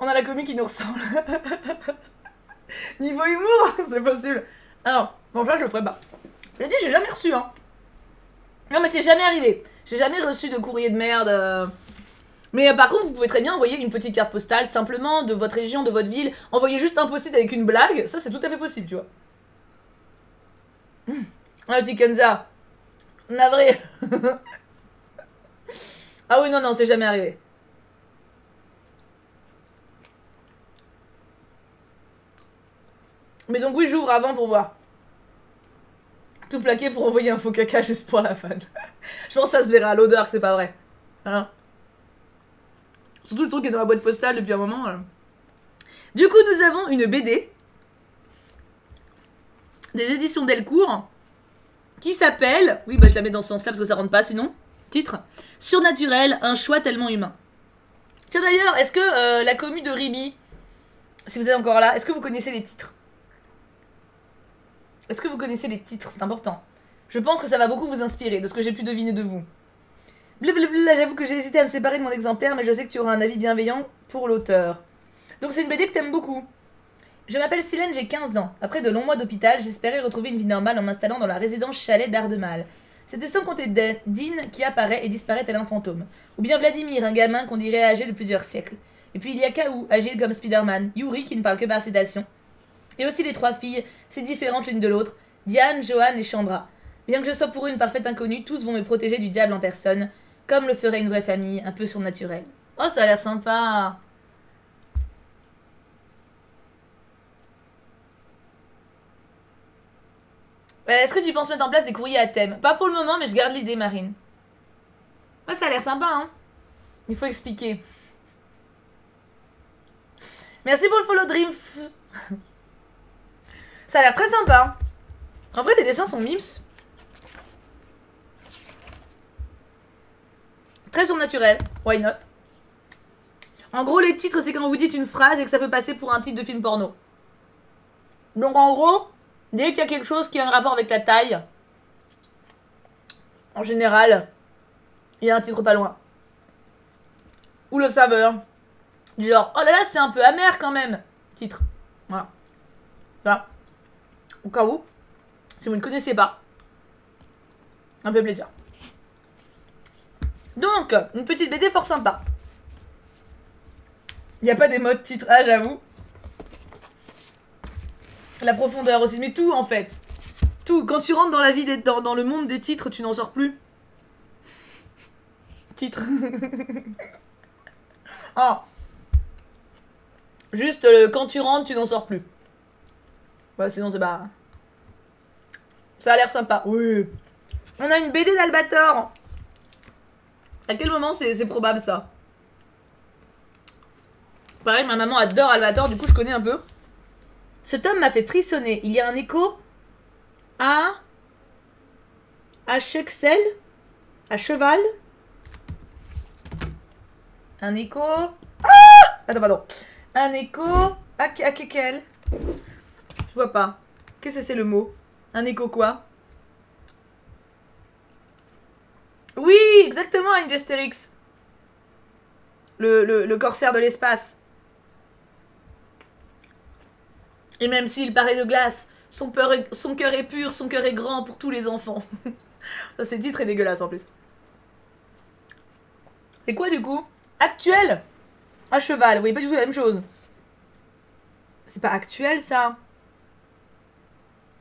on a la commu qui nous ressemble. Niveau humour, c'est possible. Alors, bon ça je le ferai pas. J'ai dit j'ai jamais reçu hein. Non mais c'est jamais arrivé. J'ai jamais reçu de courrier de merde. Mais par contre vous pouvez très bien envoyer une petite carte postale simplement de votre région, de votre ville. Envoyer juste un post-it avec une blague, ça c'est tout à fait possible tu vois. Ah petit Kenza. Navré. Ah oui non non c'est jamais arrivé. Mais donc oui j'ouvre avant pour voir. Tout plaqué pour envoyer un faux caca juste pour la fan. Je pense que ça se verra à l'odeur que c'est pas vrai. Hein? Surtout le truc qui est dans la boîte postale depuis un moment. Du coup nous avons une BD des éditions Delcourt qui s'appelle, oui bah je la mets dans ce sens là parce que ça rentre pas sinon, titre, Surnaturel, un choix tellement humain. Tiens d'ailleurs, est-ce que la commu de Ribi, si vous êtes encore là, est-ce que vous connaissez les titres? Est-ce que vous connaissez les titres? C'est important. Je pense que ça va beaucoup vous inspirer de ce que j'ai pu deviner de vous. Blablabla, j'avoue que j'ai hésité à me séparer de mon exemplaire, mais je sais que tu auras un avis bienveillant pour l'auteur. Donc c'est une BD que t'aimes beaucoup. Je m'appelle Silène, j'ai 15 ans. Après de longs mois d'hôpital, j'espérais retrouver une vie normale en m'installant dans la résidence chalet d'Ardemal. C'était sans compter Dean qui apparaît et disparaît tel un fantôme. Ou bien Vladimir, un gamin qu'on dirait âgé de plusieurs siècles. Et puis il y a Kaou, agile comme Spider-Man, Yuri qui ne parle que par citation. Et aussi les trois filles, si différentes l'une de l'autre, Diane, Joanne et Chandra. Bien que je sois pour eux une parfaite inconnue, tous vont me protéger du diable en personne, comme le ferait une vraie famille, un peu surnaturelle. Oh, ça a l'air sympa. Est-ce que tu penses mettre en place des courriers à thème? Pas pour le moment, mais je garde l'idée, Marine. Ouais, ça a l'air sympa, hein. Il faut expliquer. Merci pour le follow, Dream. Ça a l'air très sympa. En vrai, tes dessins sont mimes. Très surnaturel. Why not? En gros, les titres, c'est quand vous dites une phrase et que ça peut passer pour un titre de film porno. Donc, en gros, dès qu'il y a quelque chose qui a un rapport avec la taille, en général, il y a un titre pas loin. Ou le saveur. Du genre, oh là là, c'est un peu amer quand même. Titre. Voilà. Voilà. Au cas où, si vous ne connaissez pas, un peu plaisir. Donc, une petite BD fort sympa. Il n'y a pas des modes titre, ah j'avoue. La profondeur aussi, mais tout en fait. Tout. Quand tu rentres dans la vie, dans le monde des titres, tu n'en sors plus. Titre. Ah. Juste, quand tu rentres, tu n'en sors plus. Ouais, sinon c'est pas... Ça a l'air sympa. Oui. On a une BD d'Albator. À quel moment c'est probable ça? Pareil, ma maman adore Albator, du coup je connais un peu. Ce tome m'a fait frissonner. Il y a un écho à Chexel, à cheval. Un écho. Ah! Attends, pardon. Un écho à quel? Je vois pas. Qu'est-ce que c'est le mot? Un écho quoi? Oui, exactement, Ingesterix. Le corsaire de l'espace. Et même s'il paraît de glace, son cœur est pur, son cœur est grand pour tous les enfants. Ça, c'est titre est dégueulasse en plus. C'est quoi du coup? Actuel? À cheval, vous voyez pas du tout la même chose. C'est pas actuel ça.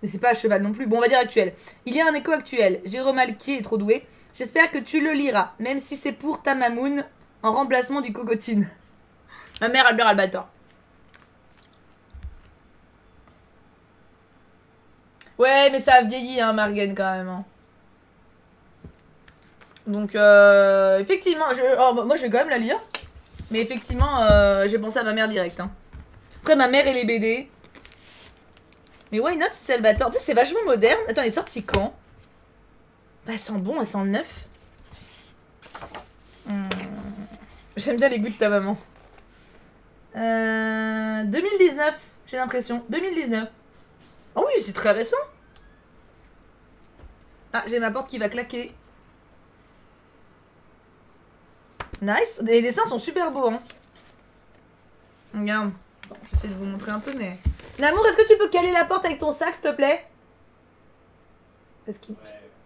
Mais c'est pas à cheval non plus. Bon, on va dire actuel. Il y a un écho actuel. Jérôme Alquier est trop doué. J'espère que tu le liras, même si c'est pour ta mamoun en remplacement du cocotine. Ma mère adore Albator. Ouais, mais ça a vieilli, hein, Margen, quand même. Hein. Donc, effectivement, moi, je vais quand même la lire. Mais effectivement, j'ai pensé à ma mère direct. Hein. Après, ma mère et les BD. Mais why not si c'est Albator? En plus, c'est vachement moderne. Attends, elle est sortie quand? Bah, elle sent bon, elle sent le neuf. J'aime bien les goûts de ta maman. 2019, j'ai l'impression. 2019. Oh oui, c'est très récent. Ah, j'ai ma porte qui va claquer. Nice. Les dessins sont super beaux. Hein. Regarde. Attends, j'essaie de vous montrer un peu, mais... Namour, est-ce que tu peux caler la porte avec ton sac, s'il te plaît? Est-ce qu'il...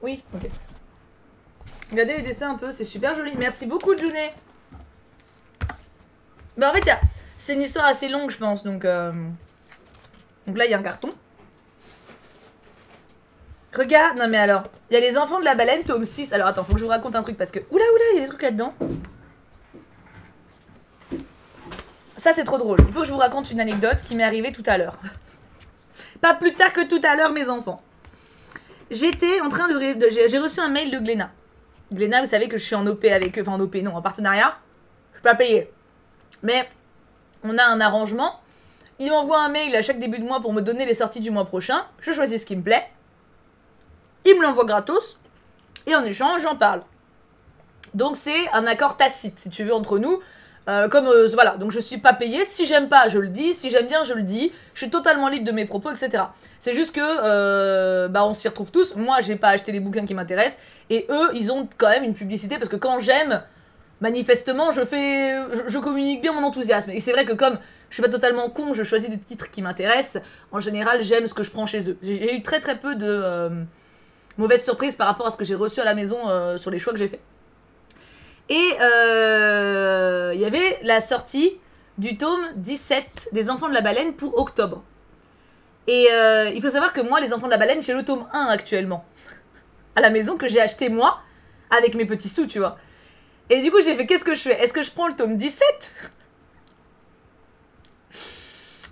Oui, ok. Regardez les dessins un peu, c'est super joli. Merci beaucoup, Juné. Bah en fait, c'est une histoire assez longue, je pense. Donc là, il y a un carton. Regarde, non mais alors, il y a les enfants de la baleine, tome 6. Alors attends, faut que je vous raconte un truc parce que... Oula, il y a des trucs là-dedans. Ça, c'est trop drôle. Il faut que je vous raconte une anecdote qui m'est arrivée tout à l'heure. Pas plus tard que tout à l'heure, mes enfants. J'étais en train de... J'ai reçu un mail de Glénat. Glénat, vous savez que je suis en OP avec eux. Enfin, en OP, non, en partenariat. Je suis pas payée. Mais on a un arrangement. Il m'envoie un mail à chaque début de mois pour me donner les sorties du mois prochain. Je choisis ce qui me plaît. Il me l'envoie gratos. Et en échange, j'en parle. Donc c'est un accord tacite, si tu veux, entre nous. Voilà, donc je suis pas payée. Si j'aime pas, je le dis. Si j'aime bien, je le dis. Je suis totalement libre de mes propos, etc. C'est juste que on s'y retrouve tous. Moi, j'ai pas acheté les bouquins qui m'intéressent. Et eux, ils ont quand même une publicité. Parce que quand j'aime, manifestement, je communique bien mon enthousiasme. Et c'est vrai que comme je suis pas totalement con, je choisis des titres qui m'intéressent. En général, j'aime ce que je prends chez eux. J'ai eu très peu de mauvaises surprises par rapport à ce que j'ai reçu à la maison sur les choix que j'ai fait. Et il y avait la sortie du tome 17 des Enfants de la Baleine pour octobre. Et il faut savoir que moi, les Enfants de la Baleine, j'ai le tome 1 actuellement. À la maison, que j'ai acheté moi, avec mes petits sous, tu vois. Et du coup, j'ai fait, qu'est-ce que je fais? Est-ce que je prends le tome 17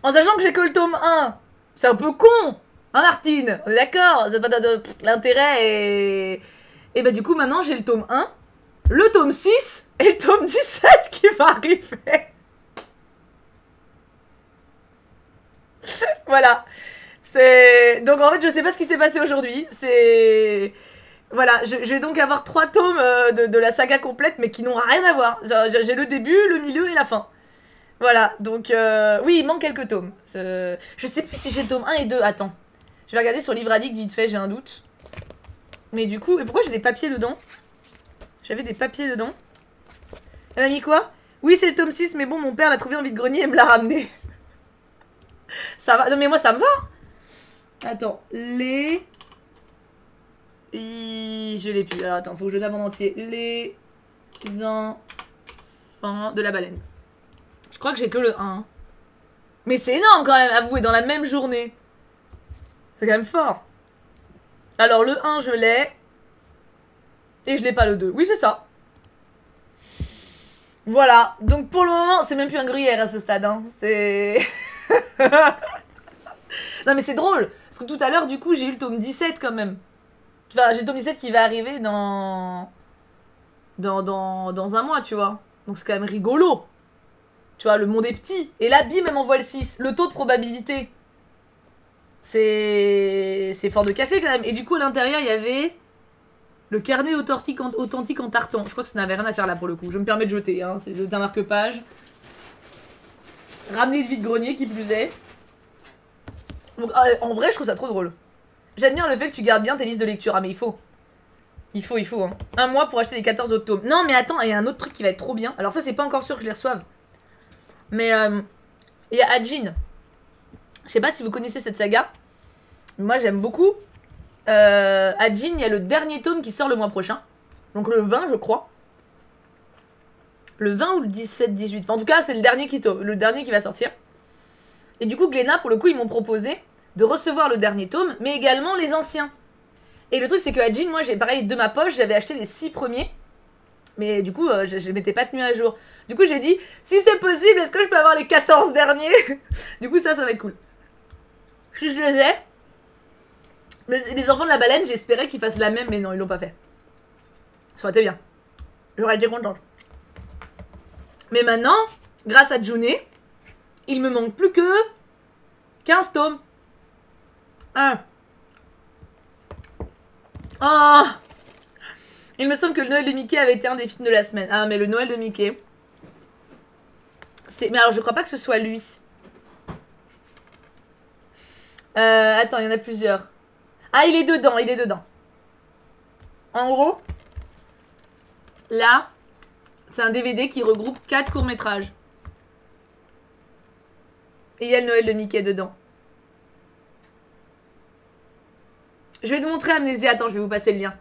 en sachant que j'ai que le tome 1? C'est un peu con, hein Martine? On est d'accord? L'intérêt est... Et bah du coup, maintenant, j'ai le tome 1, le tome 6 et le tome 17 qui va arriver. Voilà. Donc en fait, je sais pas ce qui s'est passé aujourd'hui. Voilà, je vais donc avoir 3 tomes de la saga complète, mais qui n'ont rien à voir. J'ai le début, le milieu et la fin. Voilà, donc oui, il manque quelques tomes. Je sais plus si j'ai le tome 1 et 2. Attends. Je vais regarder sur Livre Addict vite fait, j'ai un doute. Mais du coup, et pourquoi j'ai des papiers dedans? J'avais des papiers dedans. Elle m'a mis quoi? Oui, c'est le tome 6, mais bon, mon père l'a trouvé en vide-grenier et me l'a ramené. Ça va? Non, mais moi, ça me va. Attends, je l'ai plus. Alors, attends, faut que je le donne en entier. Les enfants de la baleine. Je crois que j'ai que le 1. Mais c'est énorme quand même, avouez, dans la même journée. C'est quand même fort. Alors, le 1, je l'ai. Et je l'ai pas le 2. Oui, c'est ça. Voilà. Donc, pour le moment, c'est même plus un gruyère à ce stade. Hein. C'est... Non, mais c'est drôle. Parce que tout à l'heure, du coup, j'ai eu le tome 17 quand même. Enfin, j'ai le tome 17 qui va arriver dans un mois, tu vois. Donc, c'est quand même rigolo. Tu vois, le monde est petit. Et là, bim, elle m'envoie le 6. Le taux de probabilité. C'est fort de café quand même. Et du coup, à l'intérieur, il y avait le carnet authentique en tartan. Je crois que ça n'avait rien à faire là pour le coup. Je me permets de jeter. Hein. C'est un marque-page. Ramener de vide-grenier qui plus est. Donc, en vrai, je trouve ça trop drôle. J'admire le fait que tu gardes bien tes listes de lecture. Ah, mais il faut. Il faut. Hein. Un mois pour acheter les 14 autres tomes. Non, mais attends, il y a un autre truc qui va être trop bien. Alors, ça, c'est pas encore sûr que je les reçoive. Mais il y a Ajin. Je sais pas si vous connaissez cette saga. Moi, j'aime beaucoup. Ajin, il y a le dernier tome qui sort le mois prochain. Donc le 20, je crois. Le 20 ou le 17-18. Enfin, en tout cas, c'est le dernier qui va sortir. Et du coup, Glénat, pour le coup, ils m'ont proposé de recevoir le dernier tome, mais également les anciens. Et le truc, c'est que à Jean, moi, j'ai pareil, de ma poche, j'avais acheté les 6 premiers. Mais du coup, je m'étais pas tenue à jour. Du coup, j'ai dit, si c'est possible, est-ce que je peux avoir les 14 derniers? Du coup, ça va être cool. Si je les ai. Les enfants de la baleine, j'espérais qu'ils fassent la même, mais non, ils l'ont pas fait. Ça aurait été bien. J'aurais été contente. Mais maintenant, grâce à Juné, il me manque plus que 15 tomes. 1. Oh, il me semble que le Noël de Mickey avait été un des films de la semaine. Ah, mais le Noël de Mickey... Mais alors, je crois pas que ce soit lui. Attends, il y en a plusieurs. Ah, il est dedans, il est dedans. En gros, là, c'est un DVD qui regroupe 4 courts-métrages. Et il y a le Noël de Mickey dedans. Je vais te montrer Amnésia. Attends, je vais vous passer le lien.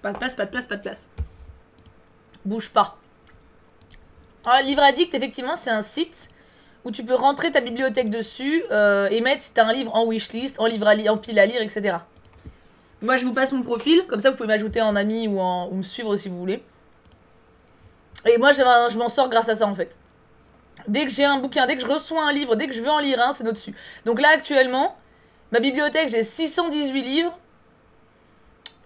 Pas de place, pas de place, pas de place. Bouge pas. Alors, Livre Addict, effectivement, c'est un site où tu peux rentrer ta bibliothèque dessus et mettre si t'as un livre en wishlist, en livre en pile à lire, etc. Moi, je vous passe mon profil, comme ça vous pouvez m'ajouter en ami ou me suivre si vous voulez. Et moi, je m'en sors grâce à ça en fait. Dès que j'ai un bouquin, dès que je reçois un livre, dès que je veux en lire un, c'est au-dessus. Donc là, actuellement, ma bibliothèque, j'ai 618 livres.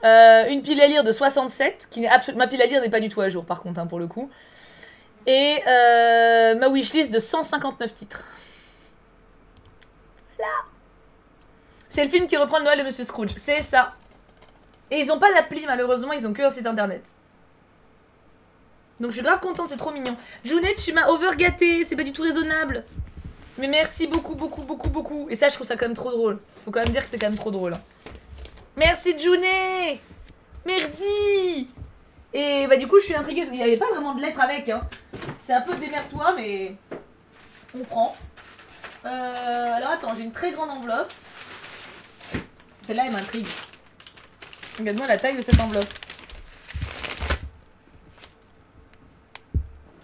Une pile à lire de 67, qui n'est ma pile à lire n'est pas du tout à jour par contre, hein, pour le coup. Et ma wishlist de 159 titres. Voilà. C'est le film qui reprend le Noël de Monsieur Scrooge, c'est ça. Et ils ont pas d'appli malheureusement, ils ont que un site internet. Donc je suis grave contente, c'est trop mignon. Junet, tu m'as overgâté, c'est pas du tout raisonnable. Mais merci beaucoup, beaucoup, beaucoup, beaucoup. Et ça, je trouve ça quand même trop drôle. Faut quand même dire que c'est quand même trop drôle. Merci Junet. Merci. Et bah du coup, je suis intriguée parce qu'il n'y avait pas vraiment de lettres avec. Hein. C'est un peu démerde-toi, mais on prend. Alors attends, j'ai une très grande enveloppe. Celle-là, elle m'intrigue. Regarde-moi la taille de cette enveloppe.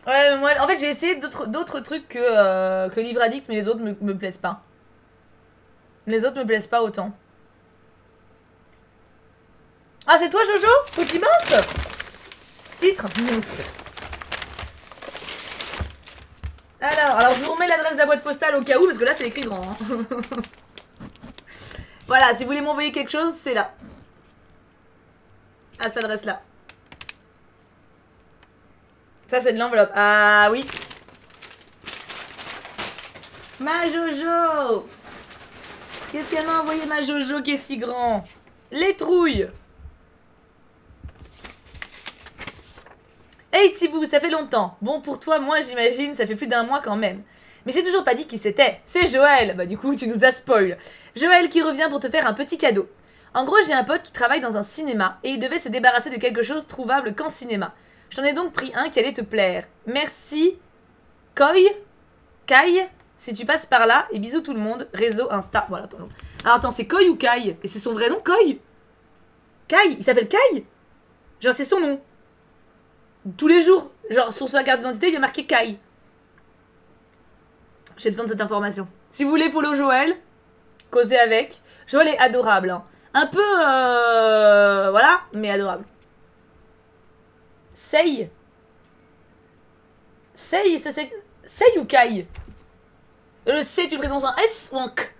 Ouais, mais moi, en fait, j'ai essayé d'autres trucs que Livre Addict, mais les autres me plaisent pas. Les autres me plaisent pas autant. Ah, c'est toi, Jojo? Toi qui mince? Titre. Alors, je vous remets l'adresse de la boîte postale au cas où, parce que là, c'est écrit grand. Hein. Voilà, si vous voulez m'envoyer quelque chose, c'est là. À cette adresse-là. Ça, c'est de l'enveloppe. Ah oui. Ma Jojo. Qu'est-ce qu'elle m'a envoyé, ma Jojo, qui est si grand? Les trouilles. Hey Thibou, ça fait longtemps. Bon, pour toi, moi, j'imagine, ça fait plus d'un mois quand même. Mais j'ai toujours pas dit qui c'était. C'est Joël. Bah du coup, tu nous as spoil. Joël qui revient pour te faire un petit cadeau. En gros, j'ai un pote qui travaille dans un cinéma et il devait se débarrasser de quelque chose trouvable qu'en cinéma. Je t'en ai donc pris un qui allait te plaire. Merci. Kai, si tu passes par là, et bisous tout le monde. Réseau Insta. Voilà, attends. Alors attends, c'est Koi ou Kai? Et c'est son vrai nom, Koi? Kai, il s'appelle Kai? Genre, c'est son nom. Tous les jours. Genre, sur sa carte d'identité, il y a marqué Kai. J'ai besoin de cette information. Si vous voulez follow Joël, causez avec. Joël est adorable. Hein. Un peu... voilà, mais adorable. Sei, ça c'est... Sei ou Kai? Le C, tu le prononces un S ou un K?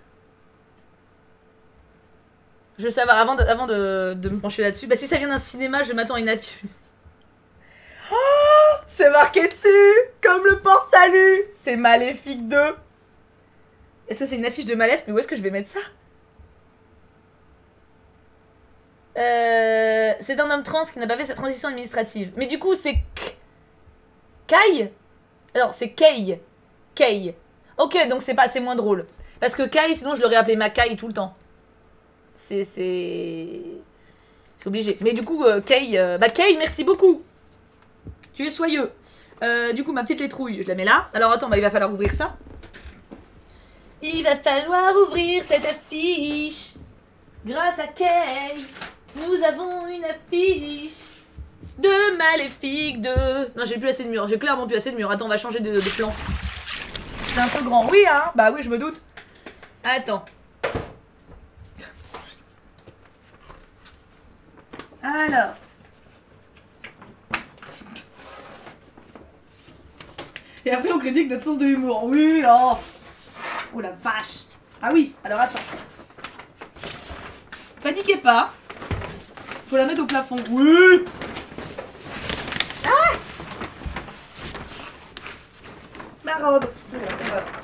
Je veux savoir, avant de me pencher là-dessus. Bah si ça vient d'un cinéma, je m'attends à une affiche. Oh, c'est marqué dessus, comme le port-salut. C'est Maléfique 2. Est-ce que c'est une affiche de Maléf? Mais où est-ce que je vais mettre ça? C'est un homme trans qui n'a pas fait sa transition administrative. Mais du coup, c'est Kai? Alors, c'est Kei. Kei. Ok, donc c'est moins drôle. Parce que Kai, sinon je l'aurais appelé Makai tout le temps. C'est obligé. Mais du coup, Kei... bah Kei, merci beaucoup. Tu es soyeux. Du coup, ma petite létrouille, je la mets là. Alors attends, bah, il va falloir ouvrir ça. Il va falloir ouvrir cette affiche. Grâce à Kei, nous avons une affiche. De Maléfique 2. Non, j'ai plus assez de murs. J'ai clairement plus assez de murs. Attends, on va changer de plan. C'est un peu grand. Oui, hein. Bah oui, je me doute. Attends. Alors. Et après, on critique notre sens de l'humour. Oui, oh. Oh la vache. Ah oui, alors attends. Paniquez pas. Faut la mettre au plafond. Oui. Ah. Ma robe.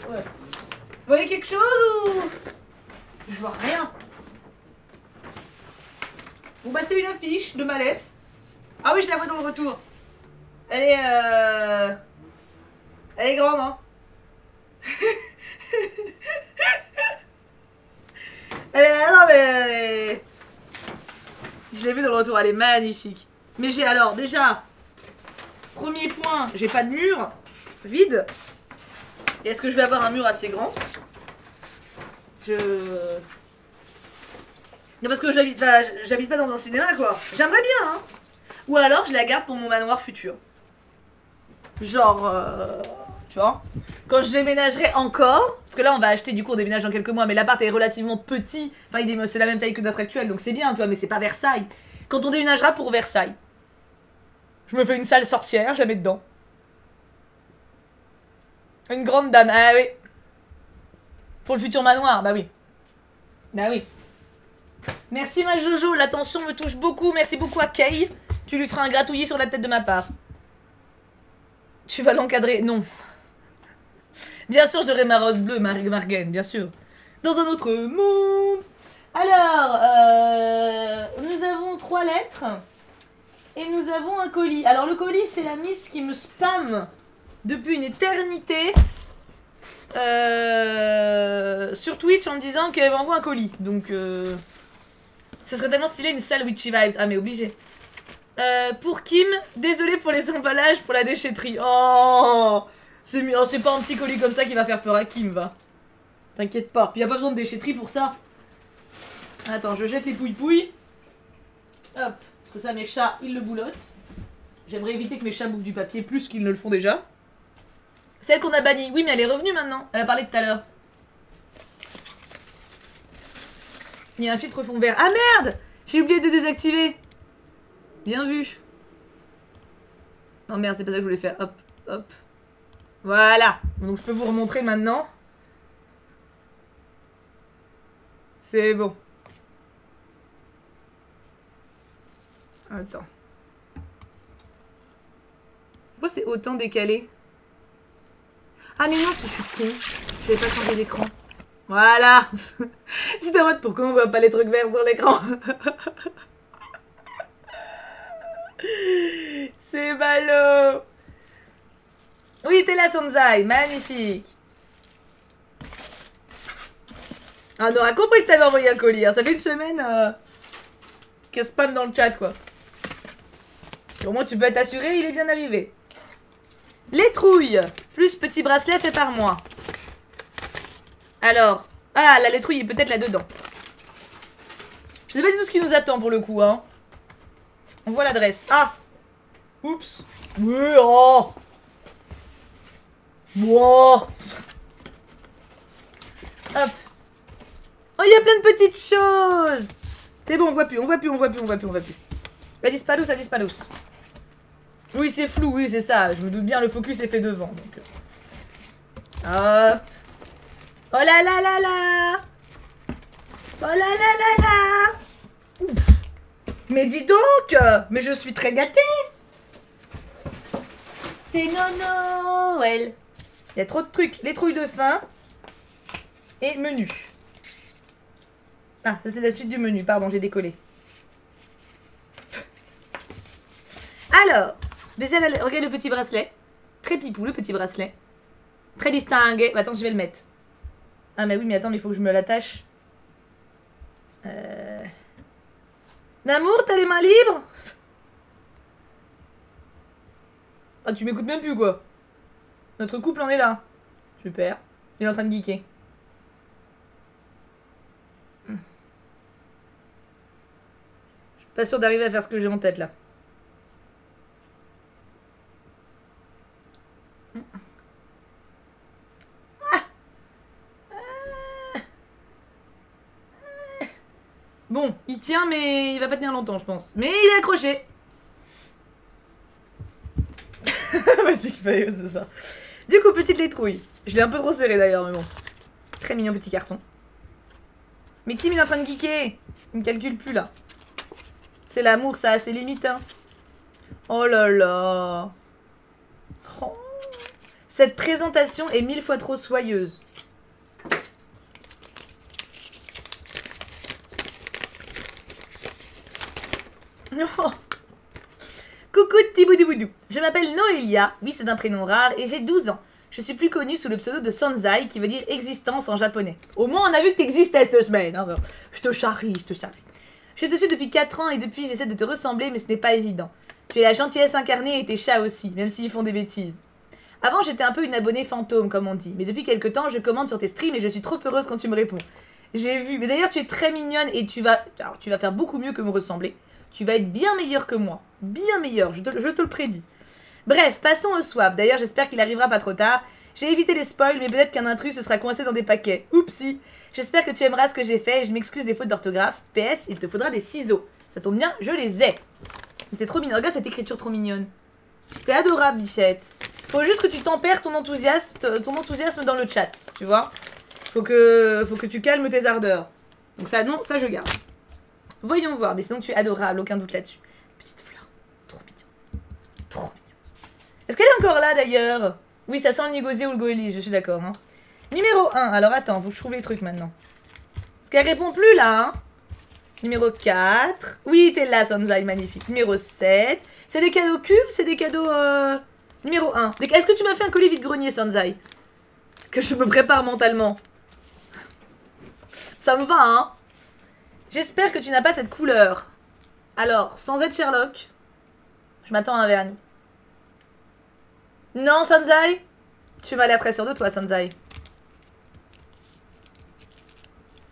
Ouais. Vous voyez quelque chose ou... Je vois rien. Bon bah c'est une affiche de Malef. Ah oui, je la vois dans le retour. Elle est grande, hein. Non mais... Je l'ai vue dans le retour, elle est magnifique. Mais j'ai alors, déjà... Premier point, j'ai pas de mur. Vide. Et est-ce que je vais avoir un mur assez grand? Non, parce que j'habite pas dans un cinéma, quoi. J'aimerais bien, hein. Ou alors, je la garde pour mon manoir futur. Genre, tu vois, quand je déménagerai encore, parce que là, on va acheter, du coup, on déménage dans quelques mois, mais l'appart est relativement petit. Enfin, c'est la même taille que notre actuel, donc c'est bien, tu vois, mais c'est pas Versailles. Quand on déménagera pour Versailles, je me fais une salle sorcière, je la mets dedans. Une grande dame, ah oui. Pour le futur manoir, bah oui. Bah oui. Merci ma Jojo, l'attention me touche beaucoup. Merci beaucoup à Kay. Tu lui feras un gratouillis sur la tête de ma part. Tu vas l'encadrer. Non. Bien sûr, j'aurai ma robe bleue, Margaine, bien sûr. Dans un autre monde. Alors, nous avons 3 lettres. Et nous avons un colis. Alors, le colis, c'est la miss qui me spamme depuis une éternité. Sur Twitch en me disant qu'elle m'envoie un colis. Donc, ça serait tellement stylé une salle Witchy Vibes. Ah, mais obligé. Pour Kim, désolé pour les emballages, pour la déchetterie. Oh, c'est pas un petit colis comme ça qui va faire peur à Kim, va. T'inquiète pas. Puis y a pas besoin de déchetterie pour ça. Attends, je jette les pouilles-pouilles. Hop. Parce que ça, mes chats, ils le boulottent. J'aimerais éviter que mes chats bouffent du papier plus qu'ils ne le font déjà. Celle qu'on a bannie. Oui, mais elle est revenue maintenant. Elle a parlé tout à l'heure. Il y a un filtre fond vert. Ah merde! J'ai oublié de désactiver. Bien vu. Non merde, c'est pas ça que je voulais faire. Hop, hop. Voilà. Donc je peux vous remontrer maintenant. C'est bon. Attends. Pourquoi c'est autant décalé? Ah mais non, je suis con. Je vais pas changer d'écran. Voilà. J'étais en mode pourquoi on voit pas les trucs verts sur l'écran? C'est ballot. Oui, t'es là, Sonzai. Magnifique. Ah, on aura compris que t'avais envoyé un colis. Hein. Ça fait une semaine qu'elle spam dans le chat, quoi. Au moins, tu peux être assuré, il est bien arrivé. Les trouilles. Plus petit bracelet fait par moi. Alors. Ah, la letrouille est peut-être là-dedans. Je sais pas du tout ce qui nous attend pour le coup, hein. On voit l'adresse. Ah. Oups. Oui, oh. Wow. Hop. Oh, il y a plein de petites choses. C'est bon, on voit plus. La disparu, ça disparu. Oui, c'est flou, oui, c'est ça. Je me doute bien, le focus est fait devant. Donc... Hop. Oh là là là là. Oh là là là là. Ouf. Mais dis donc. Mais je suis très gâtée. C'est Noël. Il y a trop de trucs. Les trouilles de fin. Et menu. Ah, ça c'est la suite du menu. Pardon, j'ai décollé. Alors, déjà, regarde le petit bracelet. Très pipou, le petit bracelet. Très distingué. Bah, attends, je vais le mettre. Ah, mais oui, mais attends, il faut que je me l'attache. Namour, t'as les mains libres? Ah, tu m'écoutes même plus, quoi. Notre couple en est là. Super. Il est en train de geeker. Je suis pas sûre d'arriver à faire ce que j'ai en tête, là. Bon, il tient, mais il va pas tenir longtemps, je pense. Mais il est accroché. Magic Fire, c'est ça. Du coup, petite létrouille. Je l'ai un peu trop serré d'ailleurs, mais bon. Très mignon petit carton. Mais Kim, il est en train de geeker. Il me calcule plus, là. C'est l'amour, ça a ses limites, hein. Oh là là. Oh. Cette présentation est 1000 fois trop soyeuse. Oh. Coucou Tiboudouboudou. Je m'appelle Noelia, oui c'est un prénom rare, et j'ai 12 ans. Je suis plus connue sous le pseudo de Sanzai, qui veut dire existence en japonais. Au moins on a vu que t'existais cette semaine. Hein. Je te charrie, je te charrie. Je te suis depuis 4 ans et depuis j'essaie de te ressembler, mais ce n'est pas évident. Tu es la gentillesse incarnée et tes chats aussi, même s'ils font des bêtises. Avant j'étais un peu une abonnée fantôme comme on dit, mais depuis quelques temps je commande sur tes streams et je suis trop heureuse quand tu me réponds. J'ai vu, mais d'ailleurs tu es très mignonne et tu vas faire beaucoup mieux que me ressembler. Tu vas être bien meilleur que moi. Bien meilleur, je te le prédis. Bref, passons au swap. D'ailleurs, j'espère qu'il arrivera pas trop tard. J'ai évité les spoils, mais peut-être qu'un intrus se sera coincé dans des paquets. Oupsie. J'espère que tu aimeras ce que j'ai fait et je m'excuse des fautes d'orthographe. PS, il te faudra des ciseaux. Ça tombe bien, je les ai. T'es trop mignonne. Regarde cette écriture trop mignonne. T'es adorable, bichette. Faut juste que tu tempères ton enthousiasme dans le chat, tu vois. Faut que tu calmes tes ardeurs. Donc ça, non, ça je garde. Voyons voir, mais sinon tu es adorable, aucun doute là-dessus. Petite fleur, trop mignon. Trop mignon. Est-ce qu'elle est encore là d'ailleurs? Oui, ça sent le négosier ou le goélis, je suis d'accord. Hein. Numéro 1, alors attends, faut que je trouve les trucs maintenant. Est-ce qu'elle répond plus là hein? Numéro 4. Oui, t'es là, Sanzai, magnifique. Numéro 7. C'est des cadeaux cubes, c'est des cadeaux... Numéro 1. Est-ce que tu m'as fait un colis vide-grenier, Sanzai? Que je me prépare mentalement. Ça me va, hein? J'espère que tu n'as pas cette couleur. Alors, sans être Sherlock, je m'attends à un vernis. Non, Sanzai? Tu m'as l'air très sûr de toi, Sanzai.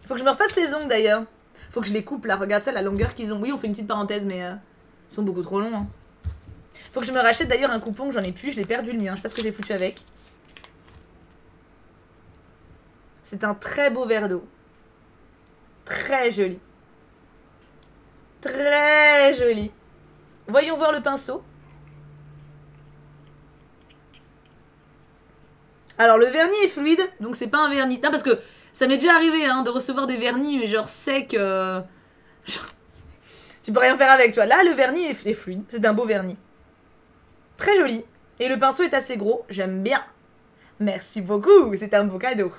Faut que je me refasse les ongles, d'ailleurs. Faut que je les coupe, là. Regarde ça, la longueur qu'ils ont. Oui, on fait une petite parenthèse, mais ils sont beaucoup trop longs. Hein. Faut que je me rachète, d'ailleurs, un coupon que j'en ai plus. Je l'ai perdu, le mien. Je sais pas ce que j'ai foutu avec. C'est un très beau verre d'eau. Très joli. Très joli. Voyons voir le pinceau. Alors le vernis est fluide, donc c'est pas un vernis. Non parce que ça m'est déjà arrivé hein, de recevoir des vernis mais genre secs. Genre... Tu peux rien faire avec, tu vois. Là le vernis est fluide, c'est un beau vernis. Très joli. Et le pinceau est assez gros, j'aime bien. Merci beaucoup, c'est un beau cadeau.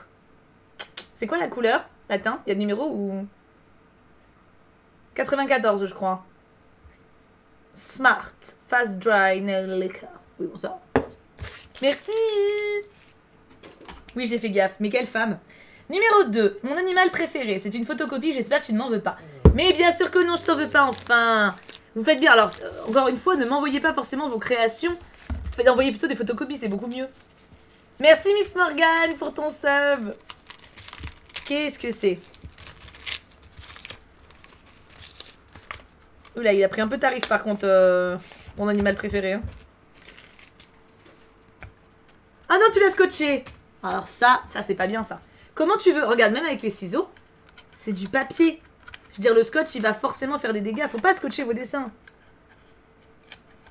C'est quoi la couleur? La teinte? Il y a le numéro ou... 94 je crois. Smart Fast Dry Nail Lacquer. Oui bon ça. Merci. Oui j'ai fait gaffe, mais quelle femme. Numéro 2, mon animal préféré. C'est une photocopie, j'espère que tu ne m'en veux pas. Mais bien sûr que non, je t'en veux pas enfin. Vous faites bien, alors encore une fois, ne m'envoyez pas forcément vos créations. Envoyez plutôt des photocopies, c'est beaucoup mieux. Merci Miss Morgane pour ton sub. Qu'est-ce que c'est? Oula, il a pris un peu tarif par contre, mon animal préféré. Hein. Ah non, tu l'as scotché. Alors ça c'est pas bien ça. Comment tu veux? Regarde, même avec les ciseaux, c'est du papier. Je veux dire, le scotch, il va forcément faire des dégâts. Faut pas scotcher vos dessins.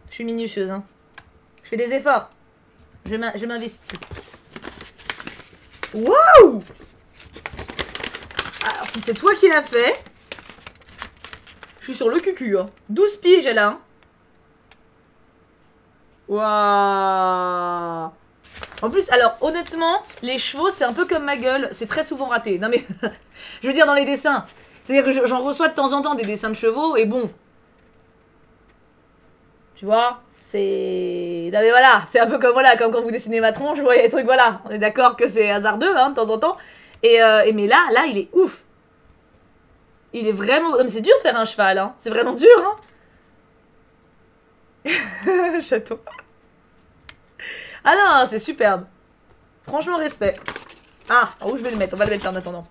Je suis minutieuse, hein. Je fais des efforts. Je m'investis. Waouh! Alors, si c'est toi qui l'as fait... Je suis sur le cucu, hein. 12 piges, elle a, hein. Waouh! En plus, alors, honnêtement, les chevaux, c'est un peu comme ma gueule. C'est très souvent raté. Non, mais... je veux dire, dans les dessins. C'est-à-dire que j'en reçois de temps en temps des dessins de chevaux, et bon... Tu vois? C'est... Non, mais voilà. C'est un peu comme, voilà, comme quand vous dessinez ma tronche, vous voyez les trucs, voilà. On est d'accord que c'est hasardeux, hein, de temps en temps. Mais là, il est ouf. Il est vraiment... Non, mais c'est dur de faire un cheval, hein. C'est vraiment dur, hein. Chaton. Ah non, c'est superbe. Franchement, respect. Ah, où je vais le mettre? On va le mettre en attendant.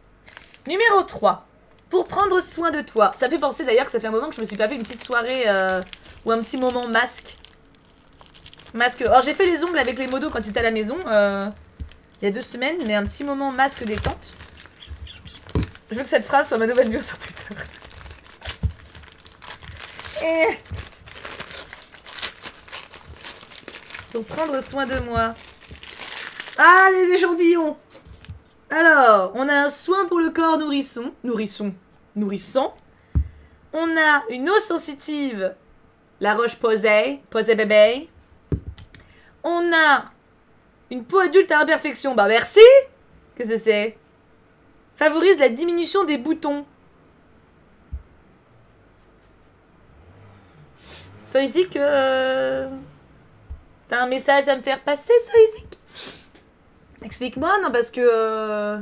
Numéro 3. Pour prendre soin de toi. Ça fait penser d'ailleurs que ça fait un moment que je me suis pas fait une petite soirée ou un petit moment masque. Masque. Alors j'ai fait les ongles avec les modos quand ils étaient à la maison. Il y a 2 semaines, mais un petit moment masque détente. Je veux que cette phrase soit ma nouvelle bio sur Twitter. Pour prendre soin de moi. Ah, des échantillons. Alors, on a un soin pour le corps nourrissant. On a une eau sensitive, la Roche-Posay, Posay bébé. On a une peau adulte à imperfection, bah merci. Qu'est-ce que c'est? Favorise la diminution des boutons. Soyzik, t'as un message à me faire passer, Soyzik? Explique-moi, non, parce que...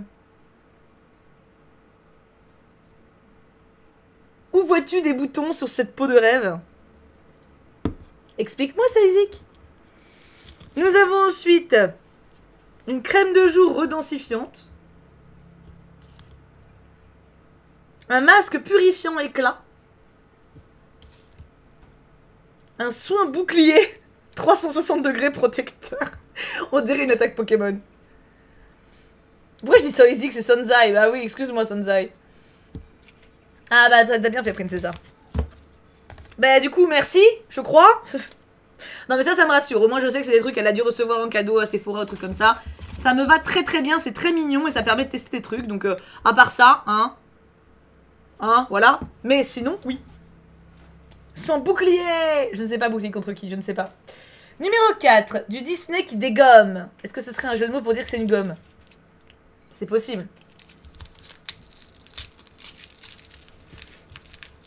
Où vois-tu des boutons sur cette peau de rêve? Explique-moi, Soyzik. Nous avons ensuite une crème de jour redensifiante. Un masque purifiant éclat. Un soin bouclier 360 degrés protecteur. On dirait une attaque Pokémon. Pourquoi je dis Soyzik, c'est Sonzai? Bah oui, excuse-moi Sonzai. Ah bah t'as bien fait Princessa. Bah du coup merci, je crois. Non mais ça me rassure, au moins je sais que c'est des trucs qu'elle a dû recevoir en cadeau à Sephora, ou trucs comme ça. Ça me va très très bien, c'est très mignon et ça permet de tester des trucs, donc à part ça, hein, voilà. Mais sinon, oui. Son bouclier. Je ne sais pas, bouclier contre qui, je ne sais pas. Numéro 4, du Disney qui dégomme. Est-ce que ce serait un jeu de mots pour dire que c'est une gomme? C'est possible.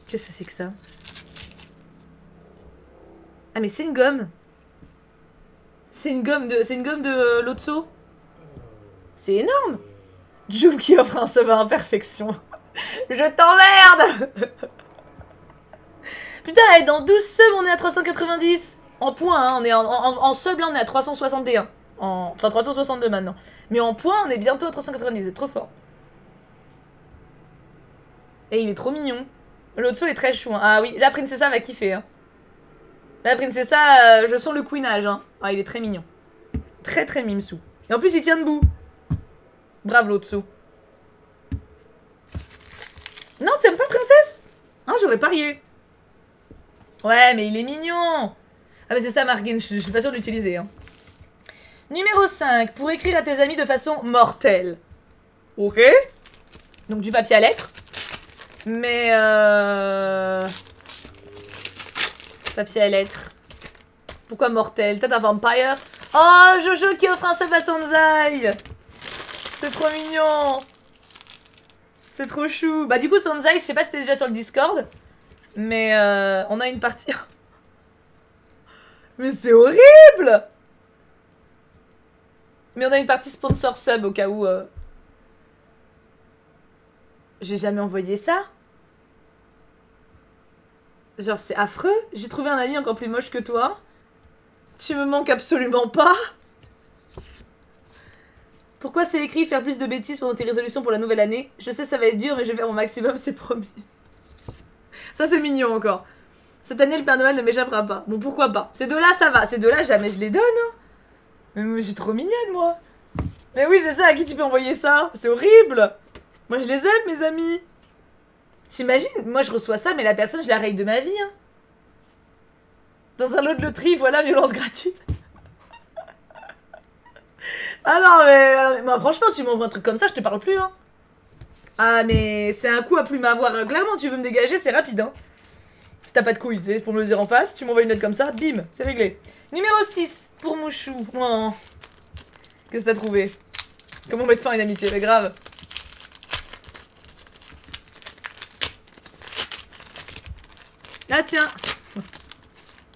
Qu'est-ce que c'est que ça? Ah mais c'est une gomme. C'est une gomme de Lotso. C'est énorme. Joue qui offre un sub à imperfection. Je t'emmerde. Putain, dans 12 subs on est à 390. En points, hein, on est en sub là on est à 361. Enfin 362 maintenant. Mais en points on est bientôt à 390, c'est trop fort. Et il est trop mignon. L'Otso est très chou. Hein. Ah oui, la Princessa va kiffer. Hein. La Princessa, je sens le queenage. Hein. Ah, il est très mignon. Très très mimsou. Et en plus, il tient debout. Brave l'Otso. Non, tu aimes pas Princesse? Hein, j'aurais parié. Ouais, mais il est mignon. Ah, mais c'est ça, Margin, je suis pas sûre de l'utiliser. Hein. Numéro 5. Pour écrire à tes amis de façon mortelle. Ok. Donc du papier à lettres. Mais papier à lettres. Pourquoi mortel? Peut-être un vampire? Oh, Jojo qui offre un sub à Sonzai. C'est trop mignon. C'est trop chou. Bah du coup Sonzai, je sais pas si t'es déjà sur le Discord. Mais on a une partie... Mais c'est horrible. Mais on a une partie sponsor sub au cas où... J'ai jamais envoyé ça. Genre c'est affreux. J'ai trouvé un ami encore plus moche que toi. Tu me manques absolument pas. Pourquoi c'est écrit faire plus de bêtises pendant tes résolutions pour la nouvelle année? Je sais ça va être dur mais je vais faire mon maximum, c'est promis. Ça c'est mignon encore. Cette année le Père Noël ne m'échappera pas. Bon pourquoi pas. Ces deux là ça va. Ces deux là jamais je les donne. Hein. Mais je suis trop mignonne moi. Mais oui c'est ça, à qui tu peux envoyer ça? C'est horrible. Moi je les aime mes amis. T'imagines? Moi je reçois ça mais la personne je la raye de ma vie. Hein. Dans un lot de loterie, voilà, violence gratuite. Ah non mais moi, franchement tu m'envoies un truc comme ça, je te parle plus. Hein. Ah mais c'est un coup à plus m'avoir. Clairement tu veux me dégager, c'est rapide. Hein. Si t'as pas de couilles, c'est pour me le dire en face, tu m'envoies une note comme ça, bim, c'est réglé. Numéro 6, pour Mouchou. Oh. Qu'est-ce que t'as trouvé? Comment mettre fin à une amitié, mais grave. Ah tiens.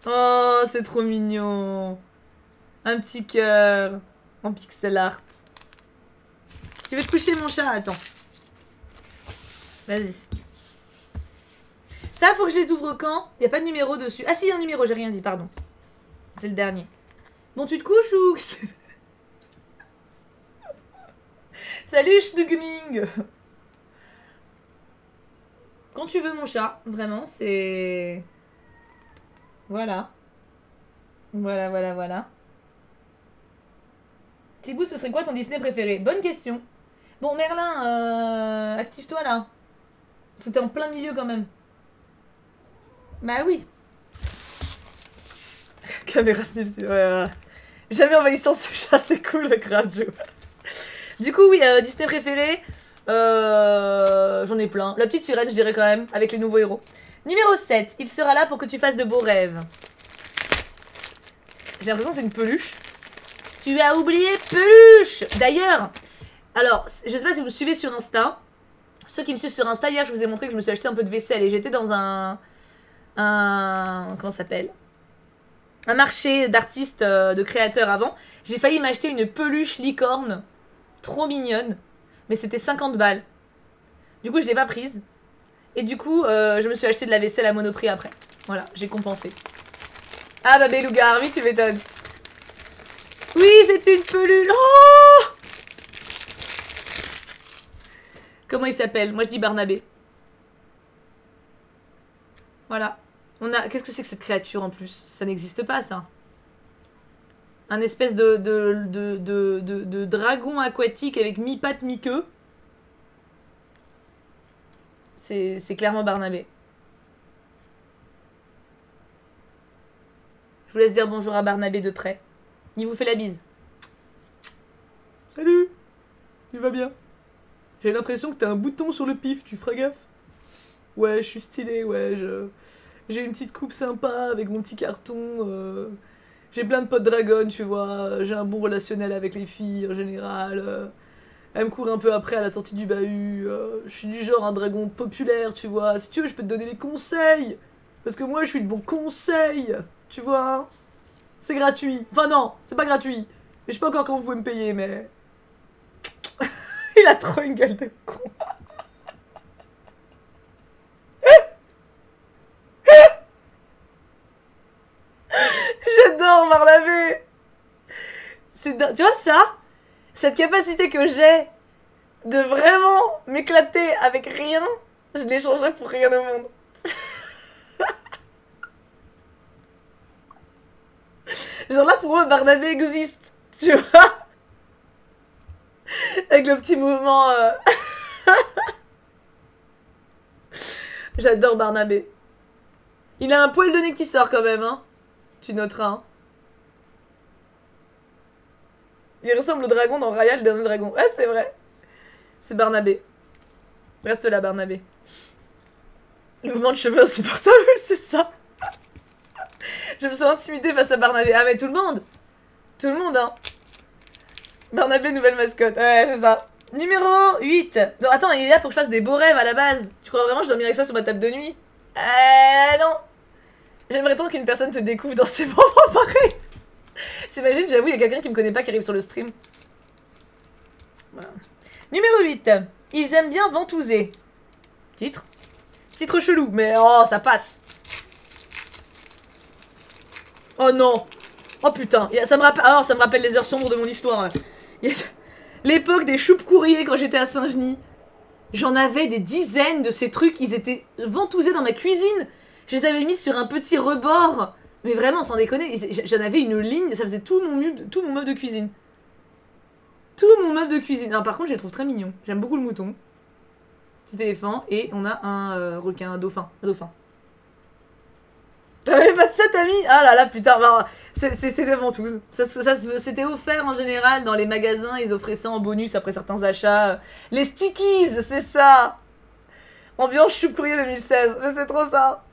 Oh, c'est trop mignon. Un petit cœur en pixel art. Tu veux te coucher mon chat? Attends. Vas-y. Ça, faut que je les ouvre quand? Y a pas de numéro dessus. Ah si, y a un numéro, j'ai rien dit, pardon. C'est le dernier. Bon, tu te couches ou... Salut, Schnugming. Quand tu veux mon chat, vraiment, c'est... Voilà. Voilà. Thibou, ce serait quoi ton Disney préféré? Bonne question. Bon, Merlin, active-toi là. Parce que t'es en plein milieu quand même. Bah oui. Caméra snip, ouais. Jamais envahissant ce chat, c'est cool le grave jeu. Du coup, oui, Disney préféré. J'en ai plein. La petite sirène, je dirais quand même, avec les nouveaux héros. Numéro 7. Il sera là pour que tu fasses de beaux rêves. J'ai l'impression que c'est une peluche. Tu as oublié peluche. D'ailleurs, alors, je sais pas si vous me suivez sur Insta. Ceux qui me suivent sur Insta, hier, je vous ai montré que je me suis acheté un peu de vaisselle. Et j'étais dans un comment ça s'appelle, un marché d'artistes, de créateurs avant. J'ai failli m'acheter une peluche licorne. Trop mignonne. Mais c'était 50 balles. Du coup, je l'ai pas prise. Et du coup, je me suis acheté de la vaisselle à Monoprix après. Voilà, j'ai compensé. Ah bah Beluga, oui, tu m'étonnes. Oui, c'est une peluche. Oh, comment il s'appelle? Moi, je dis Barnabé. Voilà. On a... Qu'est-ce que c'est que cette créature en plus? Ça n'existe pas, ça. Un espèce de dragon aquatique avec mi-patte, mi-queue. C'est clairement Barnabé. Je vous laisse dire bonjour à Barnabé de près. Il vous fait la bise. Salut. Tu vas bien? J'ai l'impression que t'as un bouton sur le pif, tu feras gaffe. Ouais, je suis stylé, ouais, j'ai une petite coupe sympa avec mon petit carton. J'ai plein de potes dragon, tu vois. J'ai un bon relationnel avec les filles en général. Elles me courent un peu après à la sortie du bahut. Je suis du genre un dragon populaire, tu vois. Si tu veux, je peux te donner des conseils. Parce que moi, je suis de bons conseils. Tu vois. C'est gratuit. Enfin non, c'est pas gratuit. Mais je sais pas encore comment vous pouvez me payer, mais... Il a trop une gueule de con. J'adore Barnabé. Tu vois ça? Cette capacité que j'ai de vraiment m'éclater avec rien, je l'échangerais pour rien au monde. Genre là pour moi Barnabé existe, tu vois. Avec le petit mouvement. J'adore Barnabé. Il a un poil de nez qui sort quand même, hein. Tu noteras, hein. Il ressemble au dragon dans Raya, le dernier dragon. Ouais, c'est vrai. C'est Barnabé. Reste là, Barnabé. Le mouvement de cheveux insupportable, c'est ça. Je me sens intimidée face à Barnabé. Ah, mais tout le monde. Tout le monde, hein. Barnabé, nouvelle mascotte. Ouais, c'est ça. Numéro 8. Non, attends, il est là pour que je fasse des beaux rêves à la base. Tu crois vraiment que je dormirais avec ça sur ma table de nuit? Non. J'aimerais tant qu'une personne te découvre dans ces moments pareils. T'imagines, j'avoue, il y a quelqu'un qui me connaît pas qui arrive sur le stream. Voilà. Numéro 8. Ils aiment bien ventouser. Titre. Titre chelou, mais oh, ça passe. Oh non. Oh putain. Ça me rappelle les heures sombres de mon histoire. L'époque des choupes courriers quand j'étais à Saint-Genis. J'en avais des dizaines de ces trucs. Ils étaient ventousés dans ma cuisine. Je les avais mis sur un petit rebord. Mais vraiment, sans déconner, j'en avais une ligne. Ça faisait tout mon meuble de cuisine. Tout mon meuble de cuisine. Alors, par contre, je les trouve très mignons. J'aime beaucoup le mouton. Petit éléphant. Et on a un requin, un dauphin. T'avais pas de ça, t'as mis? Ah là là, putain. C'est des ventouses. Ça c'était offert en général dans les magasins. Ils offraient ça en bonus après certains achats. Les stickies, c'est ça. Ambiance choupe courrier 2016. Mais c'est trop ça.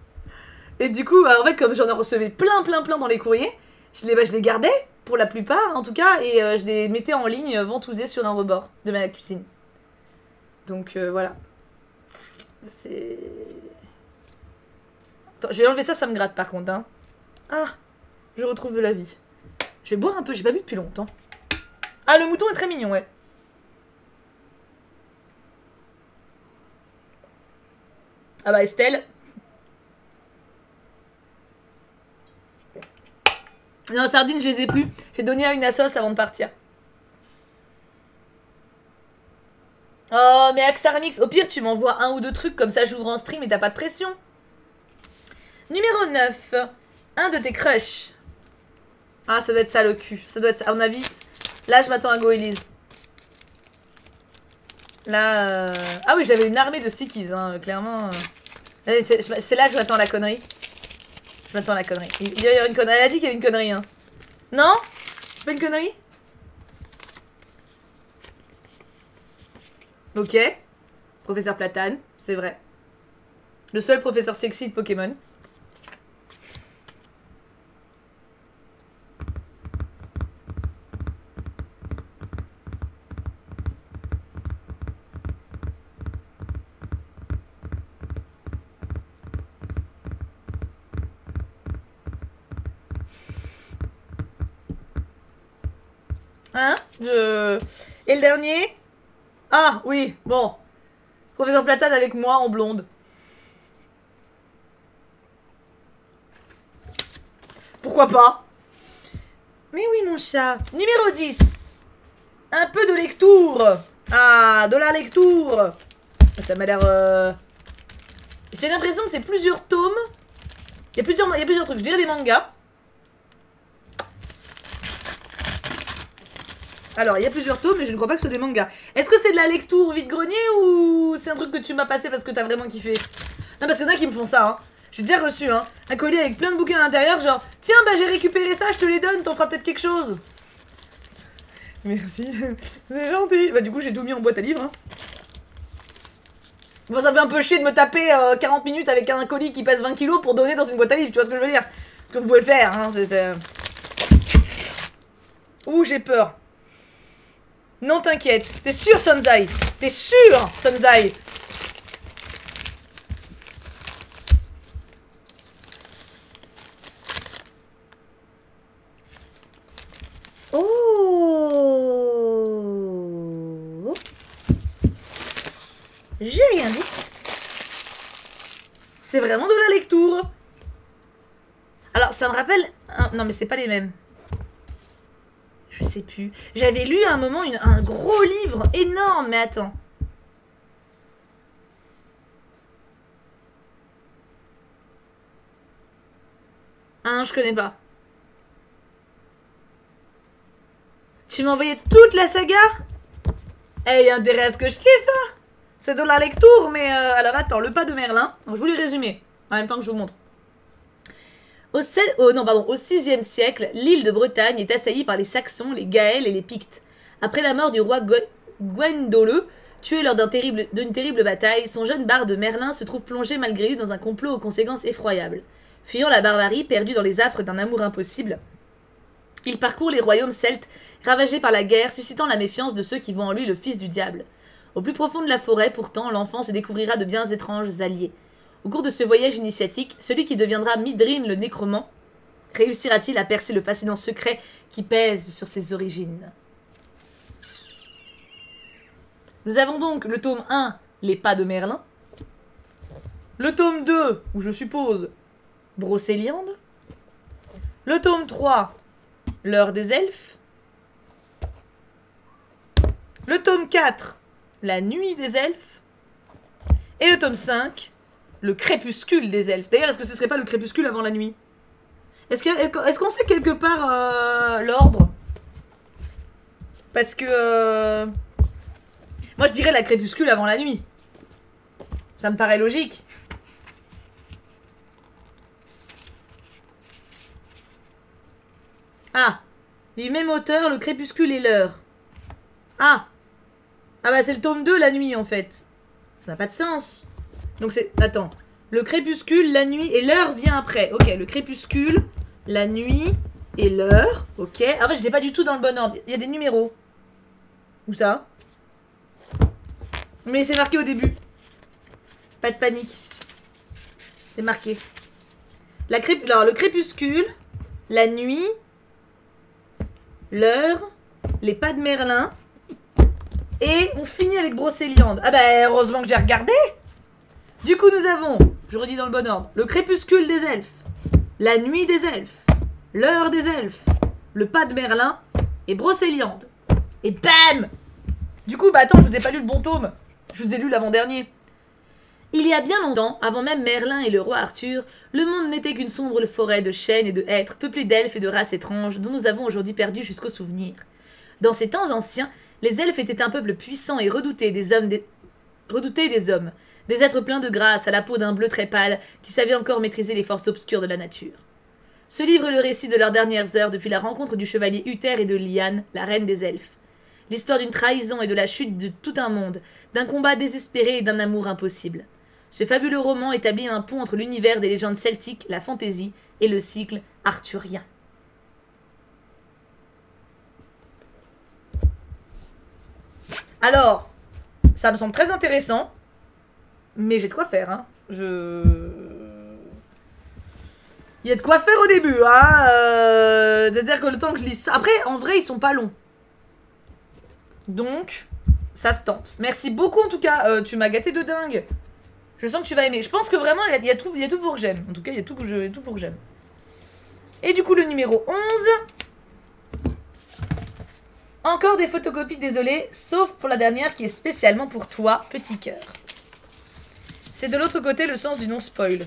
Et du coup, en fait, comme j'en ai recevais plein dans les courriers, je les gardais, pour la plupart en tout cas, et je les mettais en ligne ventousés sur un rebord de ma cuisine. Donc voilà. C'est... Attends, je vais enlever ça, ça me gratte par contre. Hein. Ah, je retrouve de la vie. Je vais boire un peu, j'ai pas bu depuis longtemps. Ah, le mouton est très mignon, ouais. Ah bah Estelle. Non, sardines, je les ai plus. J'ai donné à une assos avant de partir. Oh, mais Axarmix, au pire, tu m'envoies un ou deux trucs, comme ça j'ouvre en stream et t'as pas de pression. Numéro 9. Un de tes crushs. Ah, ça doit être ça le cul. Ça doit être ça. À mon avis, là, je m'attends à Goélise. Là. Ah oui, j'avais une armée de stickies, hein, clairement. C'est là que je m'attends à la connerie. Je m'attends à la connerie. Il y a une connerie. Elle a dit qu'il y avait une connerie, hein. Non? C'est pas une connerie? Ok. Professeur Platane, c'est vrai. Le seul professeur sexy de Pokémon. Hein? Et le dernier? Ah, oui, bon. Professeur Platane avec moi en blonde. Pourquoi pas? Mais oui, mon chat. Numéro 10. Un peu de lecture. Ah, de la lecture. Ça m'a l'air... J'ai l'impression que c'est plusieurs tomes. Il y a plusieurs trucs. Je dirais des mangas. Alors, il y a plusieurs tomes, mais je ne crois pas que ce soit des mangas. Est-ce que c'est de la lecture vide-grenier ou c'est un truc que tu m'as passé parce que t'as vraiment kiffé? Non, parce qu'il y en a qui me font ça, hein. J'ai déjà reçu, hein, un colis avec plein de bouquins à l'intérieur, genre, tiens, bah j'ai récupéré ça, je te les donne, t'en feras peut-être quelque chose. Merci, c'est gentil. Bah du coup, j'ai tout mis en boîte à livres, hein. Bon, ça me fait un peu chier de me taper 40 minutes avec un colis qui pèse 20 kilos pour donner dans une boîte à livres, tu vois ce que je veux dire? Parce que vous pouvez le faire, hein, Ouh, j'ai peur. Non, t'inquiète. T'es sûr, Sonzai? T'es sûr, Sonzai? Oh! J'ai rien dit. C'est vraiment de la lecture. Alors, ça me rappelle... Non, mais c'est pas les mêmes. Je sais plus. J'avais lu à un moment un gros livre énorme, mais attends. Ah non, je connais pas. Tu m'as envoyé toute la saga? Eh, il y a intérêt à ce que je kiffe, hein. C'est de la lecture, mais... alors attends, le pas de Merlin. Donc, je vous les résumer, en même temps que je vous montre. Au 6e siècle, l'île de Bretagne est assaillie par les Saxons, les Gaëls et les Pictes. Après la mort du roi Gwendolen, tué lors d'une terrible bataille, son jeune barde Merlin se trouve plongé malgré lui dans un complot aux conséquences effroyables. Fuyant la barbarie, perdu dans les affres d'un amour impossible, il parcourt les royaumes celtes, ravagés par la guerre, suscitant la méfiance de ceux qui voient en lui le fils du diable. Au plus profond de la forêt, pourtant, l'enfant se découvrira de bien étranges alliés. Au cours de ce voyage initiatique, celui qui deviendra Midrin le nécromant réussira-t-il à percer le fascinant secret qui pèse sur ses origines? Nous avons donc le tome 1, Les pas de Merlin. Le tome 2, où je suppose, Brocéliande. Le tome 3, L'heure des elfes. Le tome 4, La nuit des elfes. Et le tome 5, Le crépuscule des elfes. D'ailleurs, est-ce que ce serait pas le crépuscule avant la nuit? Est-ce qu'on sait quelque part l'ordre? Parce que... moi, je dirais la crépuscule avant la nuit. Ça me paraît logique. Ah. Du même auteur, Le crépuscule et l'heure. Ah. Ah bah c'est le tome 2, la nuit, en fait. Ça n'a pas de sens. Donc c'est... Attends. Le crépuscule, la nuit et l'heure vient après. Ok, le crépuscule, la nuit et l'heure. Ok. En fait, je n'étais pas du tout dans le bon ordre. Il y a des numéros. Où ça? Mais c'est marqué au début. Pas de panique. C'est marqué. Alors, le crépuscule, la nuit, l'heure, les pas de Merlin. Et on finit avec Brocéliande. Ah bah, heureusement que j'ai regardé. Du coup, nous avons, je redis dans le bon ordre, le crépuscule des elfes, la nuit des elfes, l'heure des elfes, le pas de Merlin et Brocéliande. Et bam! Du coup, bah attends, je vous ai pas lu le bon tome. Je vous ai lu l'avant-dernier. Il y a bien longtemps, avant même Merlin et le roi Arthur, le monde n'était qu'une sombre forêt de chênes et de hêtres, peuplée d'elfes et de races étranges, dont nous avons aujourd'hui perdu jusqu'au souvenir. Dans ces temps anciens, les elfes étaient un peuple puissant et redouté des hommes. Des êtres pleins de grâce, à la peau d'un bleu très pâle, qui savaient encore maîtriser les forces obscures de la nature. Ce livre est le récit de leurs dernières heures depuis la rencontre du chevalier Uther et de Lyanne, la reine des elfes. L'histoire d'une trahison et de la chute de tout un monde, d'un combat désespéré et d'un amour impossible. Ce fabuleux roman établit un pont entre l'univers des légendes celtiques, la fantaisie et le cycle arthurien. Alors, ça me semble très intéressant, mais j'ai de quoi faire, hein. Il y a de quoi faire au début, hein. C'est-à-dire que le temps que je lise ça... Après, en vrai, ils sont pas longs. Donc, ça se tente. Merci beaucoup, en tout cas. Tu m'as gâté de dingue. Je sens que tu vas aimer. Je pense que vraiment, il y a tout pour que j'aime. En tout cas, il y a tout pour que j'aime. Et du coup, le numéro 11... Encore des photocopies, désolé, sauf pour la dernière qui est spécialement pour toi, petit cœur. C'est de l'autre côté le sens du non-spoil.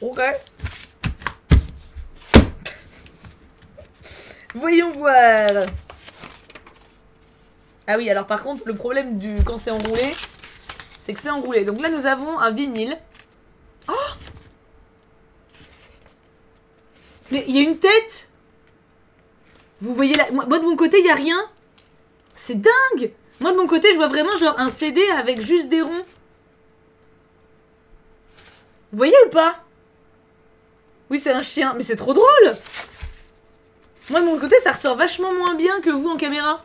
Ok. Voyons voir. Ah oui, alors par contre, le problème quand c'est enroulé, c'est que c'est enroulé. Donc là, nous avons un vinyle. Oh! Mais il y a une tête! Vous voyez là, moi de mon côté, il n'y a rien. C'est dingue! Moi de mon côté, je vois vraiment genre un CD avec juste des ronds. Vous voyez ou pas? Oui, c'est un chien, mais c'est trop drôle! Moi de mon côté, ça ressort vachement moins bien que vous en caméra.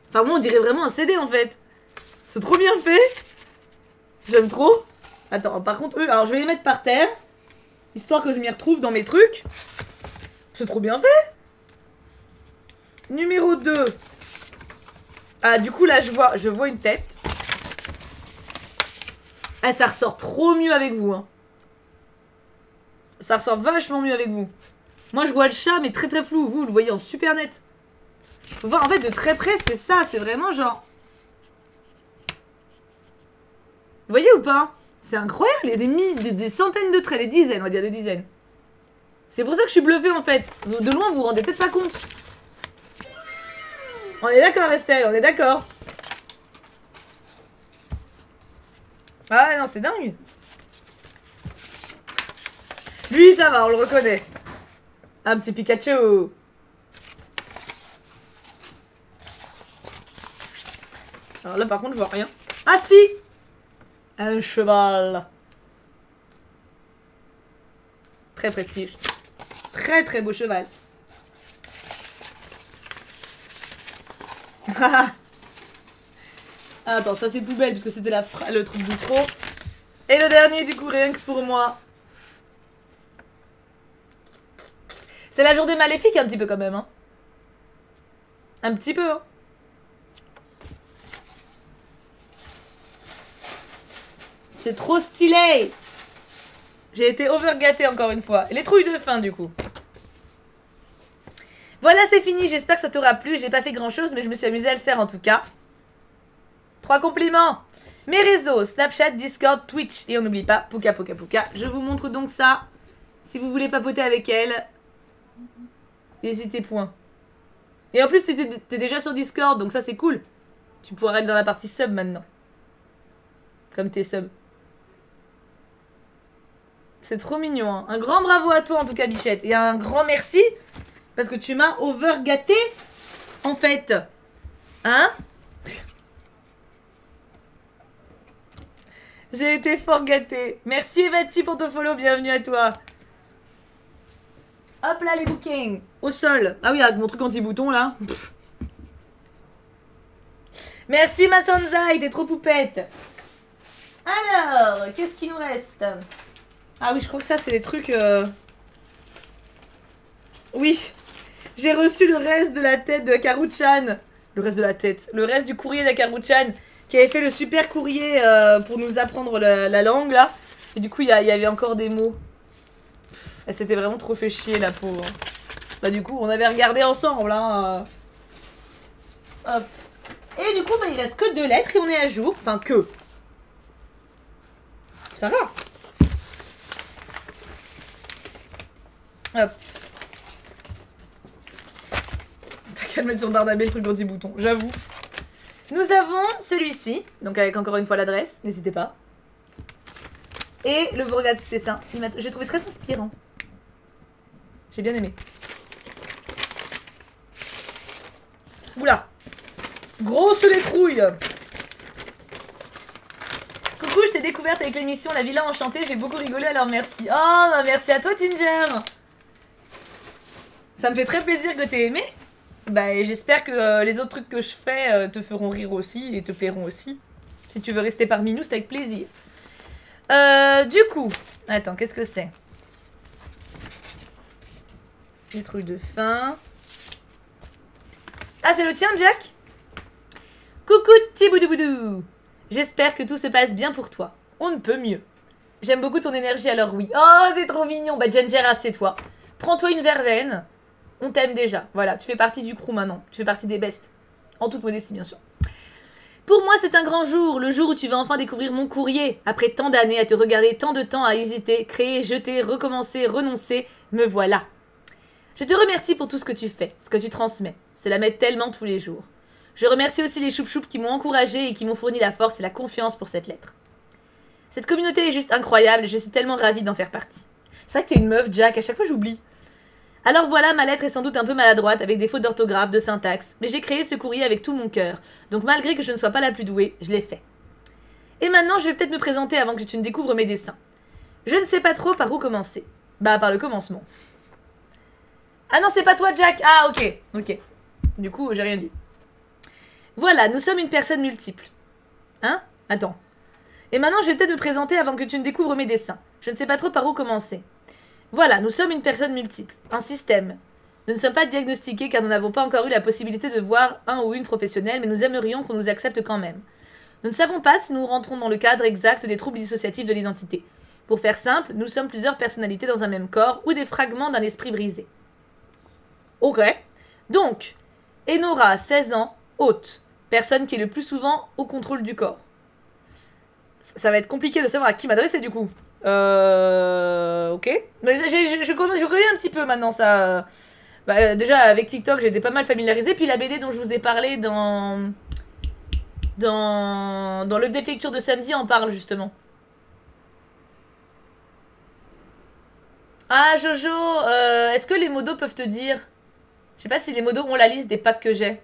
Enfin, moi, on dirait vraiment un CD en fait. C'est trop bien fait. J'aime trop. Attends, par contre, eux, alors je vais les mettre par terre. Histoire que je m'y retrouve dans mes trucs. C'est trop bien fait. Numéro 2. Ah, du coup, là, je vois une tête. Ah, ça ressort trop mieux avec vous, hein. Ça ressort vachement mieux avec vous. Moi, je vois le chat, mais très très flou. Vous le voyez en super net. Faut voir, en fait, de très près, c'est ça. C'est vraiment genre... Vous voyez ou pas? C'est incroyable. Il y a des centaines de traits. Des dizaines, on va dire des dizaines. C'est pour ça que je suis bluffée, en fait. De loin, vous vous rendez peut-être pas compte. On est d'accord, Estelle, on est d'accord. Ah non, c'est dingue. Lui, ça va, on le reconnaît. Un petit Pikachu. Alors là, par contre, je vois rien. Ah si! Un cheval. Très prestige. Très très beau cheval. Ah, attends, ça c'est poubelle parce que c'était le truc du trop. Et le dernier du coup, rien que pour moi. C'est la journée maléfique un petit peu quand même, hein. Un petit peu, hein. C'est trop stylé. J'ai été overgâtée encore une fois. Et les trouilles de fin du coup. Voilà, c'est fini. J'espère que ça t'aura plu. J'ai pas fait grand chose, mais je me suis amusée à le faire en tout cas. 3 compliments. Mes réseaux, Snapchat, Discord, Twitch. Et on n'oublie pas, Puka Puka Puka. Je vous montre donc ça. Si vous voulez papoter avec elle, n'hésitez point. Et en plus, t'es déjà sur Discord, donc ça c'est cool. Tu pourras aller dans la partie sub maintenant. Comme t'es sub. C'est trop mignon, hein. Un grand bravo à toi en tout cas, Bichette. Et un grand merci. Parce que tu m'as overgâté, en fait. Hein? J'ai été fort gâtée. Merci Evati pour ton follow, bienvenue à toi. Hop là les bookings. Au sol. Ah oui, avec mon truc anti-bouton là. Merci ma Sanzai, t'es trop poupette. Alors, qu'est-ce qu'il nous reste? Ah oui, je crois que ça c'est les trucs... Oui. J'ai reçu le reste de la tête de Karuchan. Le reste de la tête. Le reste du courrier d'Akaruchan. Qui avait fait le super courrier pour nous apprendre la langue là. Et du coup, il y avait encore des mots. Elle s'était vraiment trop fait chier la pauvre. Bah du coup, on avait regardé ensemble. Hein. Hop. Et du coup, bah, il reste que 2 lettres et on est à jour. Enfin, que. Ça va. Hop. T'as qu'à le mettre sur Barnabé le truc anti-bouton, j'avoue. Nous avons celui-ci, donc avec encore une fois l'adresse, n'hésitez pas. Et le Bourgat, c'est ça. J'ai trouvé très inspirant. J'ai bien aimé. Oula. Grosse les trouilles. Coucou, je t'ai découverte avec l'émission La Villa Enchantée, j'ai beaucoup rigolé, alors merci. Oh, merci à toi Ginger. Ça me fait très plaisir que t'aies aimé. Bah, j'espère que les autres trucs que je fais te feront rire aussi et te plairont aussi. Si tu veux rester parmi nous, c'est avec plaisir. Du coup, attends, qu'est-ce que c'est? Les trucs de fin. Ah, c'est le tien, Jack? Coucou, Tiboudoubou. J'espère que tout se passe bien pour toi. On ne peut mieux. J'aime beaucoup ton énergie, alors oui. Oh, c'est trop mignon. Bah, Ginger, assieds-toi. Prends-toi une verveine. On t'aime déjà. Voilà, tu fais partie du crew maintenant. Tu fais partie des bestes. En toute modestie, bien sûr. Pour moi, c'est un grand jour. Le jour où tu vas enfin découvrir mon courrier. Après tant d'années à te regarder, tant de temps à hésiter, créer, jeter, recommencer, renoncer, me voilà. Je te remercie pour tout ce que tu fais, ce que tu transmets. Cela m'aide tellement tous les jours. Je remercie aussi les choup-choups qui m'ont encouragé et qui m'ont fourni la force et la confiance pour cette lettre. Cette communauté est juste incroyable et je suis tellement ravie d'en faire partie. C'est vrai que t'es une meuf, Jack, à chaque fois j'oublie. Alors voilà, ma lettre est sans doute un peu maladroite avec des fautes d'orthographe, de syntaxe, mais j'ai créé ce courrier avec tout mon cœur, donc malgré que je ne sois pas la plus douée, je l'ai fait. Et maintenant, je vais peut-être me présenter avant que tu ne découvres mes dessins. Je ne sais pas trop par où commencer. Bah, par le commencement. Ah non, c'est pas toi, Jack. Ah, ok, ok. Du coup, j'ai rien dit. Voilà, nous sommes une personne multiple. Hein? Attends. Et maintenant, je vais peut-être me présenter avant que tu ne découvres mes dessins. Je ne sais pas trop par où commencer. Voilà, nous sommes une personne multiple, un système. Nous ne sommes pas diagnostiqués car nous n'avons pas encore eu la possibilité de voir un ou une professionnelle, mais nous aimerions qu'on nous accepte quand même. Nous ne savons pas si nous rentrons dans le cadre exact des troubles dissociatifs de l'identité. Pour faire simple, nous sommes plusieurs personnalités dans un même corps ou des fragments d'un esprit brisé. Ok. Donc, Enora, 16 ans, hôte, personne qui est le plus souvent au contrôle du corps. Ça va être compliqué de savoir à qui m'adresser du coup. Ok. Mais je connais un petit peu maintenant ça. Bah, déjà avec TikTok j'étais pas mal familiarisée. Puis la BD dont je vous ai parlé dans l'update lecture de samedi en parle justement. Ah Jojo, est-ce que les modos peuvent te dire? Je sais pas si les modos ont la liste des packs que j'ai.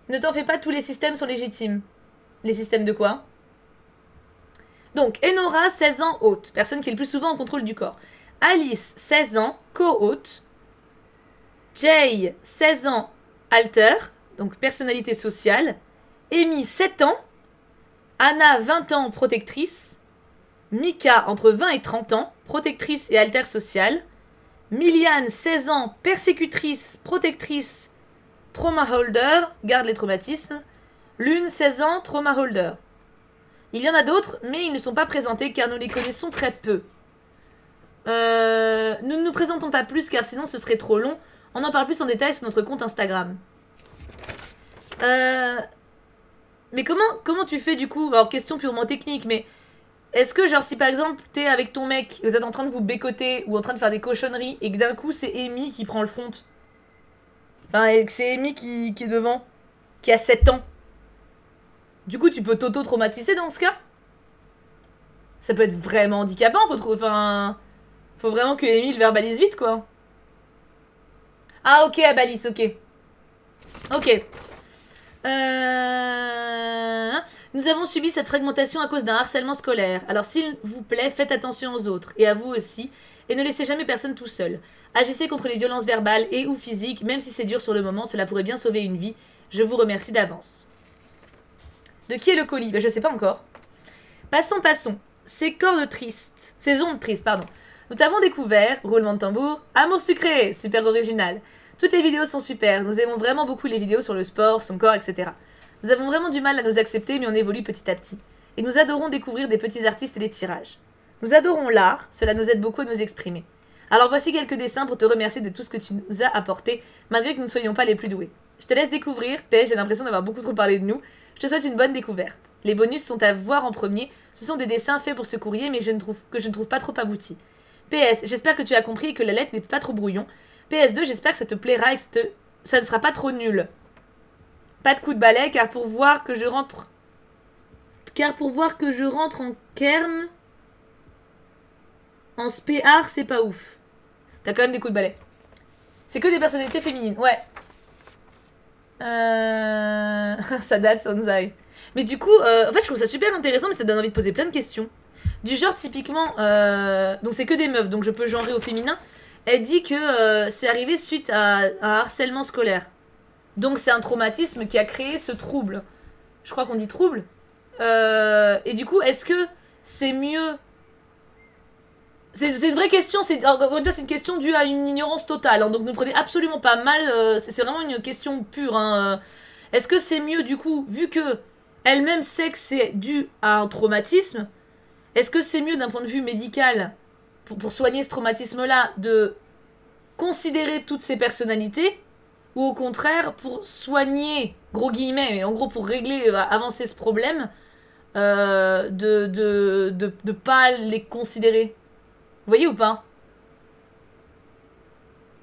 Ne t'en fais pas, tous les systèmes sont légitimes. Les systèmes de quoi? Donc, Enora, 16 ans, hôte. Personne qui est le plus souvent en contrôle du corps. Alice, 16 ans, co-hôte. Jay, 16 ans, alter. Donc, personnalité sociale. Amy, 7 ans. Anna, 20 ans, protectrice. Mika, entre 20 et 30 ans, protectrice et alter sociale. Miliane, 16 ans, persécutrice, protectrice, trauma holder, garde les traumatismes. Lune, 16 ans, trauma holder. Il y en a d'autres, mais ils ne sont pas présentés car nous les connaissons très peu. Nous ne nous présentons pas plus car sinon ce serait trop long. On en parle plus en détail sur notre compte Instagram. Mais comment tu fais du coup? Alors, question purement technique, mais est-ce que genre si par exemple t'es avec ton mec, vous êtes en train de vous bécoter ou en train de faire des cochonneries et que d'un coup c'est Amy qui prend le front? Enfin, et que c'est Amy qui est devant, qui a 7 ans. Du coup, tu peux t'auto-traumatiser dans ce cas? Ça peut être vraiment handicapant, faut vraiment que Amy le verbalise vite, quoi. Ah, ok, Abalis, ok. Ok. Nous avons subi cette fragmentation à cause d'un harcèlement scolaire. Alors, s'il vous plaît, faites attention aux autres, et à vous aussi, et ne laissez jamais personne tout seul. Agissez contre les violences verbales et ou physiques, même si c'est dur sur le moment, cela pourrait bien sauver une vie. Je vous remercie d'avance. De qui est le colis? Ben, je sais pas encore. Passons. Ces cordes tristes. Ces ondes tristes, pardon. Nous t'avons découvert, roulement de tambour, Amour sucré, super original. Toutes les vidéos sont super. Nous aimons vraiment beaucoup les vidéos sur le sport, son corps, etc. Nous avons vraiment du mal à nous accepter, mais on évolue petit à petit. Et nous adorons découvrir des petits artistes et des tirages. Nous adorons l'art, cela nous aide beaucoup à nous exprimer. Alors voici quelques dessins pour te remercier de tout ce que tu nous as apporté, malgré que nous ne soyons pas les plus doués. Je te laisse découvrir. PS, j'ai l'impression d'avoir beaucoup trop parlé de nous. Je te souhaite une bonne découverte. Les bonus sont à voir en premier. Ce sont des dessins faits pour ce courrier, mais je ne trouve pas trop aboutis. PS, j'espère que tu as compris et que la lettre n'est pas trop brouillon. PS2, j'espère que ça te plaira et que ça ne sera pas trop nul. Pas de coup de balai, car pour voir que je rentre... en kerm... En spéar, c'est pas ouf. T'as quand même des coups de balai. C'est que des personnalités féminines, ouais. Ça date, Sonzai. Mais du coup, en fait, je trouve ça super intéressant, mais ça donne envie de poser plein de questions. Du genre, typiquement, donc c'est que des meufs, donc je peux genrer au féminin. Elle dit que c'est arrivé suite à un harcèlement scolaire. Donc c'est un traumatisme qui a créé ce trouble. Je crois qu'on dit trouble. Et du coup, est-ce que c'est mieux... C'est une vraie question, c'est une question due à une ignorance totale, hein, donc ne prenez absolument pas mal, c'est vraiment une question pure. Hein. Est-ce que c'est mieux du coup, vu que elle-même sait que c'est dû à un traumatisme, est-ce que c'est mieux d'un point de vue médical, pour soigner ce traumatisme-là, de considérer toutes ces personnalités, ou au contraire, pour soigner, gros guillemets, mais en gros pour régler, avancer ce problème, de pas les considérer? Vous voyez ou pas?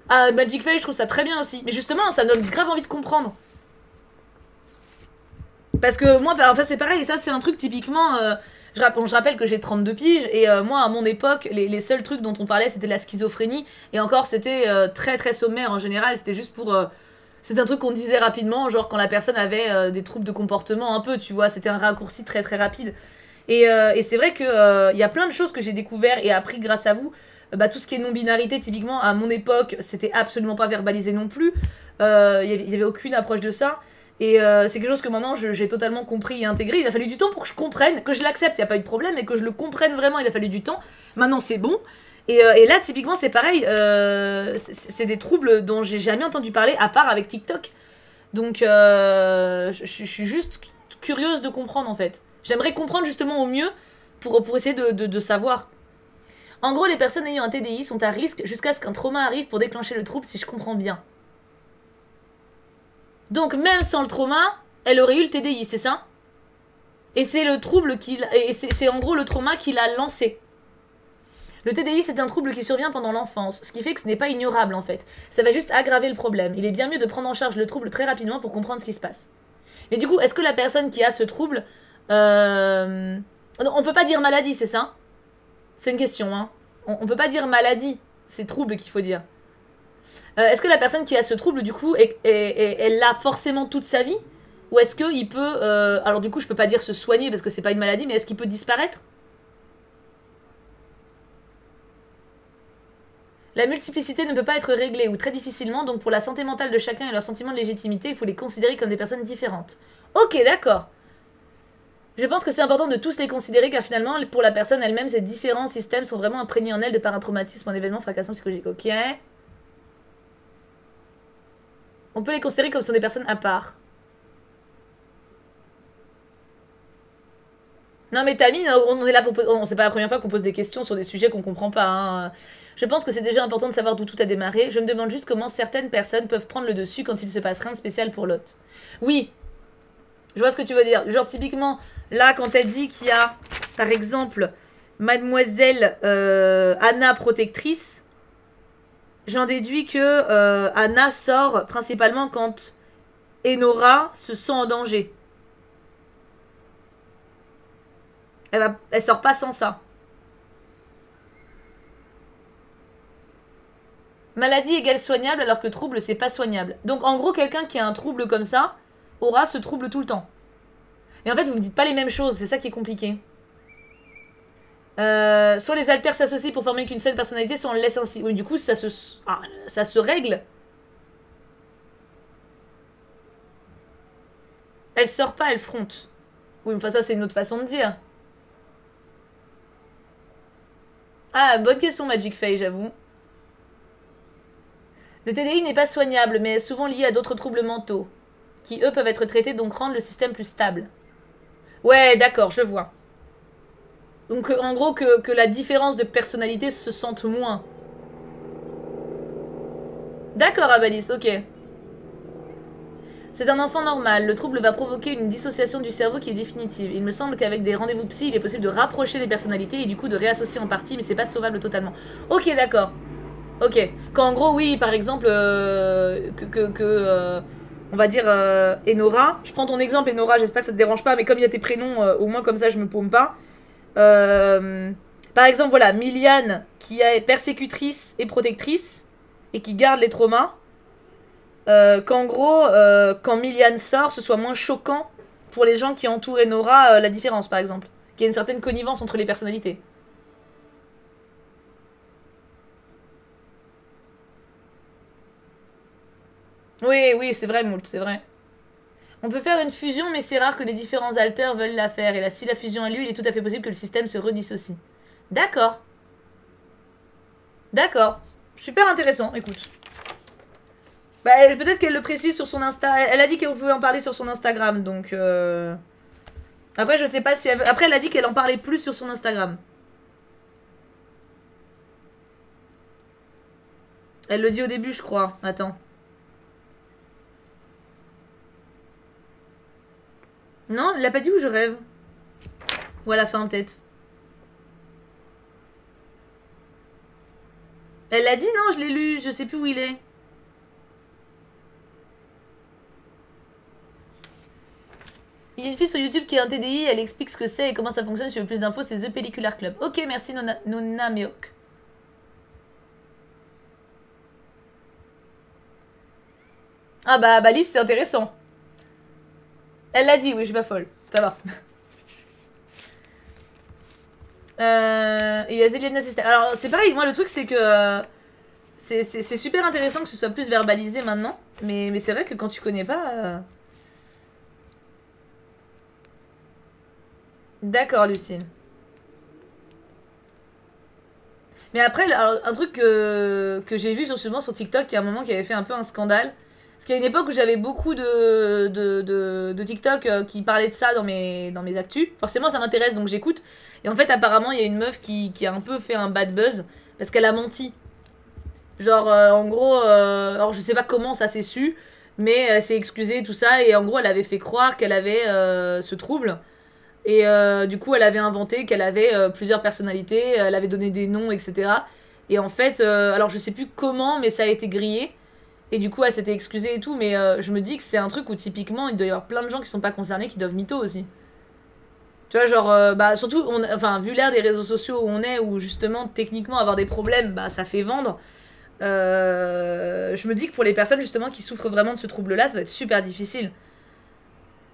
Ah, Magic Face, je trouve ça très bien aussi. Mais justement, ça me donne grave envie de comprendre. Parce que moi, enfin, c'est pareil, ça c'est un truc typiquement... je rappelle que j'ai 32 piges, et moi, à mon époque, les seuls trucs dont on parlait, c'était la schizophrénie. Et encore, c'était très très sommaire en général, c'était juste pour... c'était un truc qu'on disait rapidement, genre quand la personne avait des troubles de comportement un peu, tu vois, c'était un raccourci très très rapide. Et c'est vrai que y a plein de choses que j'ai découvert et appris grâce à vous. Bah, tout ce qui est non-binarité, typiquement, à mon époque, c'était absolument pas verbalisé non plus. Y avait aucune approche de ça. Et c'est quelque chose que maintenant j'ai totalement compris et intégré. Il a fallu du temps pour que je comprenne, que je l'accepte, il n'y a pas eu de problème, mais que je le comprenne vraiment, il a fallu du temps. Maintenant c'est bon. Et là, typiquement, c'est pareil. C'est des troubles dont j'ai jamais entendu parler, à part avec TikTok. Donc je suis juste curieuse de comprendre en fait. J'aimerais comprendre justement au mieux pour essayer de savoir. En gros, les personnes ayant un TDI sont à risque jusqu'à ce qu'un trauma arrive pour déclencher le trouble, si je comprends bien. Donc même sans le trauma, elle aurait eu le TDI, c'est ça? Et c'est le trouble c'est en gros le trauma qui l'a lancé. Le TDI, c'est un trouble qui survient pendant l'enfance, ce qui fait que ce n'est pas ignorable en fait. Ça va juste aggraver le problème. Il est bien mieux de prendre en charge le trouble très rapidement pour comprendre ce qui se passe. Mais du coup, est-ce que la personne qui a ce trouble... on peut pas dire maladie, c'est ça? C'est une question, hein. On peut pas dire maladie, c'est trouble qu'il faut dire. Est-ce que la personne qui a ce trouble, du coup, elle l'a forcément toute sa vie? Ou est-ce qu'il peut... alors du coup, je peux pas dire se soigner parce que c'est pas une maladie, mais est-ce qu'il peut disparaître? La multiplicité ne peut pas être réglée, ou très difficilement, donc pour la santé mentale de chacun et leur sentiment de légitimité, il faut les considérer comme des personnes différentes. Ok, d'accord. Je pense que c'est important de tous les considérer, car finalement, pour la personne elle-même, ces différents systèmes sont vraiment imprégnés en elle de par un traumatisme, un événement fracassant psychologique. Ok. On peut les considérer comme sont des personnes à part. Non mais Tammy, on est là pour... c'est pas la première fois qu'on pose des questions sur des sujets qu'on comprend pas. Hein. Je pense que c'est déjà important de savoir d'où tout a démarré. Je me demande juste comment certaines personnes peuvent prendre le dessus quand il se passe rien de spécial pour l'autre. Oui, je vois ce que tu veux dire. Genre typiquement, là quand elle dit qu'il y a, par exemple, Mademoiselle Anna protectrice, j'en déduis que Anna sort principalement quand Enora se sent en danger. Elle sort pas sans ça. Maladie égale soignable alors que trouble c'est pas soignable. Donc en gros quelqu'un qui a un trouble comme ça aura ce trouble tout le temps. Et en fait vous me dites pas les mêmes choses, c'est ça qui est compliqué. Soit les alters s'associent pour former qu'une seule personnalité, soit on le laisse ainsi. Oui, du coup ça se règle. Elle sort pas, elle fronte. Oui, enfin ça c'est une autre façon de dire. Ah, bonne question Magic Faye, j'avoue. Le TDI n'est pas soignable, mais est souvent lié à d'autres troubles mentaux, qui eux peuvent être traités, donc rendre le système plus stable. Ouais, d'accord, je vois. Donc en gros que la différence de personnalité se sente moins. D'accord Abalis, ok. C'est un enfant normal, le trouble va provoquer une dissociation du cerveau qui est définitive. Il me semble qu'avec des rendez-vous psy, il est possible de rapprocher les personnalités et du coup de réassocier en partie, mais c'est pas sauvable totalement. Ok, d'accord. Ok. Quand en gros, oui, par exemple, on va dire Enora. Je prends ton exemple Enora, j'espère que ça te dérange pas, mais comme il y a tes prénoms, au moins comme ça je me paume pas. Par exemple, voilà, Miliane qui est persécutrice et protectrice et qui garde les traumas. Qu'en gros, quand Miliane sort, ce soit moins choquant pour les gens qui entourent Enora, la différence par exemple. Qu'il y a une certaine connivence entre les personnalités. Oui, oui, c'est vrai, Moult, c'est vrai. On peut faire une fusion, mais c'est rare que les différents alters veulent la faire. Et là, si la fusion a lieu, il est tout à fait possible que le système se redissocie. D'accord. D'accord. Super intéressant, écoute. Bah, peut-être qu'elle le précise sur son Insta. Elle a dit qu'elle pouvait en parler sur son Instagram, donc... Après, je sais pas si elle... Après, elle a dit qu'elle en parlait plus sur son Instagram. Elle le dit au début, je crois. Attends. Non, elle l'a pas dit ou je rêve? Ou à la fin, peut-être. Elle l'a dit, non, je l'ai lu. Je sais plus où il est. Il y a une fille sur YouTube qui a un TDI, elle explique ce que c'est et comment ça fonctionne. Si tu veux plus d'infos, c'est The Pellicular Club. Ok, merci Nona Meok. Ah bah Alice, c'est intéressant. Elle l'a dit, oui, je suis pas folle. Ça va. Et il y a Zeliana Sister. Alors, c'est pareil, moi, le truc, c'est que... c'est super intéressant que ce soit plus verbalisé maintenant. Mais c'est vrai que quand tu connais pas... D'accord, Lucille. Mais après, alors, un truc que j'ai vu justement sur TikTok, il y a un moment qui avait fait un peu un scandale. Parce qu'il y a une époque où j'avais beaucoup de TikTok qui parlaient de ça dans mes actus. Forcément, ça m'intéresse, donc j'écoute. Et en fait, apparemment, il y a une meuf qui a un peu fait un bad buzz parce qu'elle a menti. Genre, en gros, alors je sais pas comment ça s'est su, mais elle s'est excusée, tout ça. Et en gros, elle avait fait croire qu'elle avait ce trouble. Et du coup, elle avait inventé qu'elle avait plusieurs personnalités, elle avait donné des noms, etc. Et en fait, alors je sais plus comment, mais ça a été grillé. Et du coup, elle s'était excusée et tout, mais je me dis que c'est un truc où typiquement, il doit y avoir plein de gens qui sont pas concernés qui doivent mytho aussi. Tu vois, genre, bah surtout, enfin, vu l'ère des réseaux sociaux où on est, où justement, techniquement, avoir des problèmes, bah ça fait vendre. Je me dis que pour les personnes justement qui souffrent vraiment de ce trouble-là, ça doit être super difficile.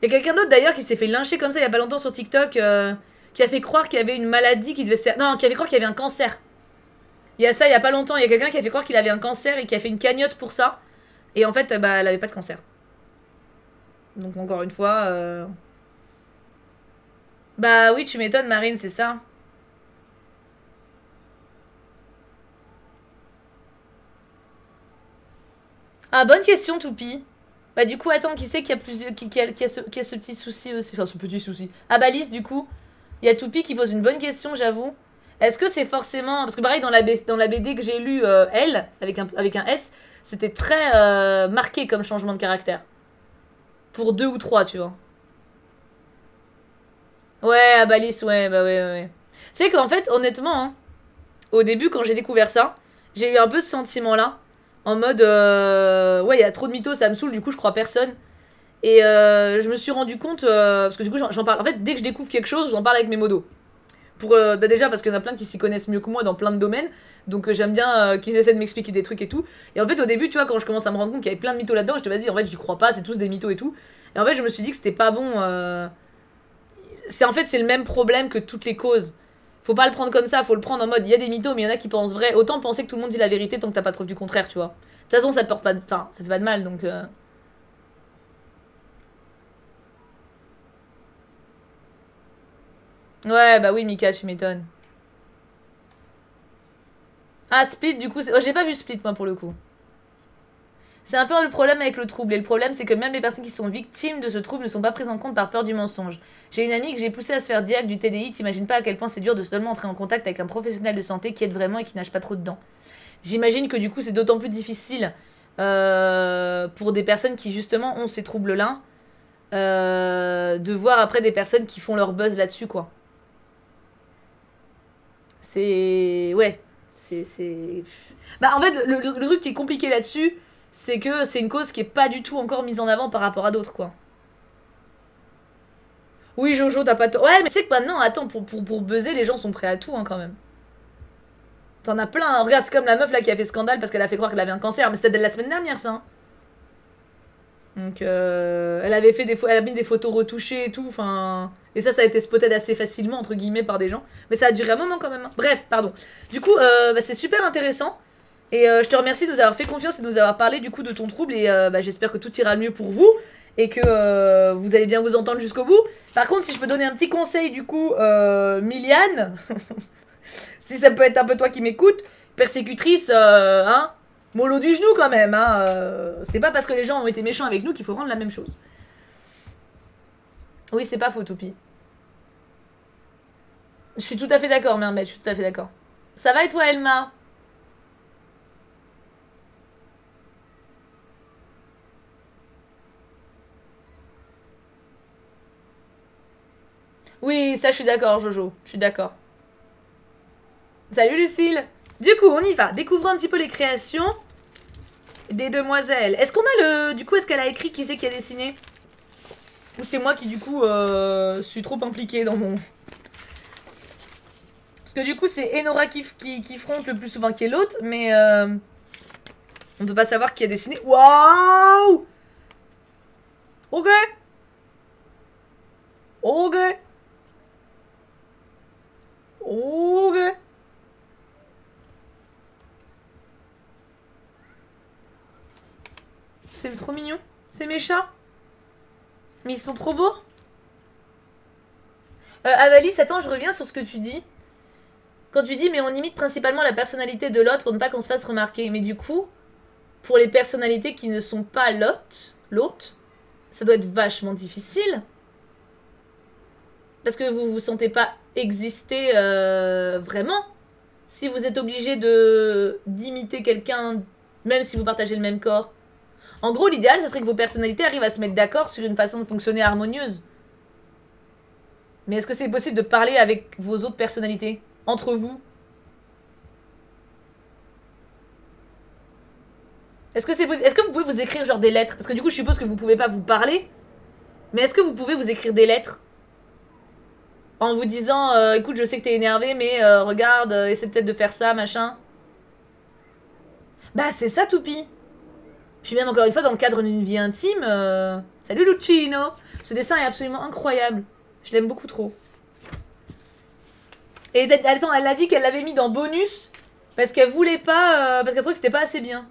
Il y a quelqu'un d'autre d'ailleurs qui s'est fait lyncher comme ça il y a pas longtemps sur TikTok, qui a fait croire qu'il y avait une maladie qui devait se faire. Non, qui a fait croire qu'il y avait un cancer. Il y a ça il y a pas longtemps, il y a quelqu'un qui a fait croire qu'il avait un cancer et qui a fait une cagnotte pour ça. Et en fait, bah, elle avait pas de cancer. Donc encore une fois. Bah oui, tu m'étonnes, Marine, c'est ça. Ah, bonne question, Toupie. Bah du coup, attends, qui c'est qui a plusieurs, qui a ce petit souci aussi, enfin ce petit souci. Ah bah Lys, du coup, il y a Toupie qui pose une bonne question, j'avoue. Est-ce que c'est forcément, parce que pareil dans la BD que j'ai lu, elle avec un S, c'était très marqué comme changement de caractère. Pour deux ou trois, tu vois. Ouais, ah bah Lys, ouais, bah ouais, ouais, ouais. Tu sais qu'en fait, honnêtement, hein, au début quand j'ai découvert ça, j'ai eu un peu ce sentiment-là, en mode, ouais, il y a trop de mythos, ça me saoule, du coup je crois personne. Et je me suis rendu compte, parce que du coup j'en parle, en fait dès que je découvre quelque chose, j'en parle avec mes modos. Pour, bah déjà parce qu'il y en a plein qui s'y connaissent mieux que moi dans plein de domaines, donc j'aime bien qu'ils essaient de m'expliquer des trucs et tout. Et en fait au début, tu vois, quand je commence à me rendre compte qu'il y avait plein de mythos là-dedans, je te vas-y, en fait j'y crois pas, c'est tous des mythos et tout. Et en fait je me suis dit que c'était pas bon. C'est en fait c'est le même problème que toutes les causes. Faut pas le prendre comme ça, faut le prendre en mode il y a des mythos, mais il y en a qui pensent vrai. Autant penser que tout le monde dit la vérité tant que t'as pas de preuve du contraire, tu vois. De toute façon, ça porte pas de... Enfin, ça fait pas de mal, donc... Ouais, bah oui, Mika, tu m'étonnes. Ah, Split, du coup... Oh, j'ai pas vu Split, moi, pour le coup. C'est un peu le problème avec le trouble. Et le problème, c'est que même les personnes qui sont victimes de ce trouble ne sont pas prises en compte par peur du mensonge. J'ai une amie que j'ai poussée à se faire diag du TDI. T'imagines pas à quel point c'est dur de seulement entrer en contact avec un professionnel de santé qui aide vraiment et qui nage pas trop dedans. J'imagine que du coup, c'est d'autant plus difficile pour des personnes qui justement ont ces troubles-là, de voir après des personnes qui font leur buzz là-dessus, quoi. C'est... Ouais. C'est... Bah en fait, le truc qui est compliqué là-dessus, c'est que c'est une cause qui est pas du tout encore mise en avant par rapport à d'autres, quoi. Oui, Jojo, t'as pas tort. Ouais, mais c'est que maintenant, attends, pour buzzer, les gens sont prêts à tout, hein, quand même. T'en as plein, hein. Regarde, c'est comme la meuf là qui a fait scandale parce qu'elle a fait croire qu'elle avait un cancer, mais c'était la semaine dernière, ça. Hein. Donc, elle avait fait elle a mis des photos retouchées et tout, enfin. Et ça a été spotted assez facilement, entre guillemets, par des gens. Mais ça a duré un moment quand même. Hein. Bref, pardon. Du coup, bah, c'est super intéressant. Et je te remercie de nous avoir fait confiance et de nous avoir parlé du coup de ton trouble. Et bah, j'espère que tout ira mieux pour vous. Et que vous allez bien vous entendre jusqu'au bout. Par contre, si je peux donner un petit conseil, du coup, Miliane, si ça peut être un peu toi qui m'écoutes, persécutrice, hein, mollo du genou quand même, hein. C'est pas parce que les gens ont été méchants avec nous qu'il faut rendre la même chose. Oui, c'est pas faux, Toupie. Je suis tout à fait d'accord, Mermaid, je suis tout à fait d'accord. Ça va et toi, Elma? Oui, ça, je suis d'accord, Jojo. Je suis d'accord. Salut, Lucille. Du coup, on y va. Découvrons un petit peu les créations des demoiselles. Est-ce qu'on a le... Du coup, est-ce qu'elle a écrit qui c'est qui a dessiné? Ou c'est moi qui, du coup, suis trop impliquée dans mon... Parce que du coup, c'est Enora qui fronte le plus souvent qui est l'autre, mais... on peut pas savoir qui a dessiné. Waouh! Ok. Ok. Ok. C'est trop mignon. C'est mes chats. Mais ils sont trop beaux. Avalis, attends, je reviens sur ce que tu dis. Quand tu dis, mais on imite principalement la personnalité de l'autre pour ne pas qu'on se fasse remarquer. Mais du coup, pour les personnalités qui ne sont pas l'autre, ça doit être vachement difficile. Parce que vous vous sentez pas exister vraiment. Si vous êtes obligé d'imiter quelqu'un, même si vous partagez le même corps. En gros, l'idéal, ça serait que vos personnalités arrivent à se mettre d'accord sur une façon de fonctionner harmonieuse. Mais est-ce que c'est possible de parler avec vos autres personnalités? Entre vous? Est-ce que c'est possible? Est-ce que vous pouvez vous écrire genre des lettres? Parce que du coup, je suppose que vous pouvez pas vous parler. Mais est-ce que vous pouvez vous écrire des lettres? En vous disant, écoute, je sais que t'es énervé, mais regarde, essaie peut-être de faire ça, machin. Bah, c'est ça, Toupie. Puis même, encore une fois, dans le cadre d'une vie intime... Salut, Lucino. Ce dessin est absolument incroyable. Je l'aime beaucoup trop. Et attends, elle a dit qu'elle l'avait mis dans bonus parce qu'elle voulait pas... parce qu'elle trouvait que c'était pas assez bien.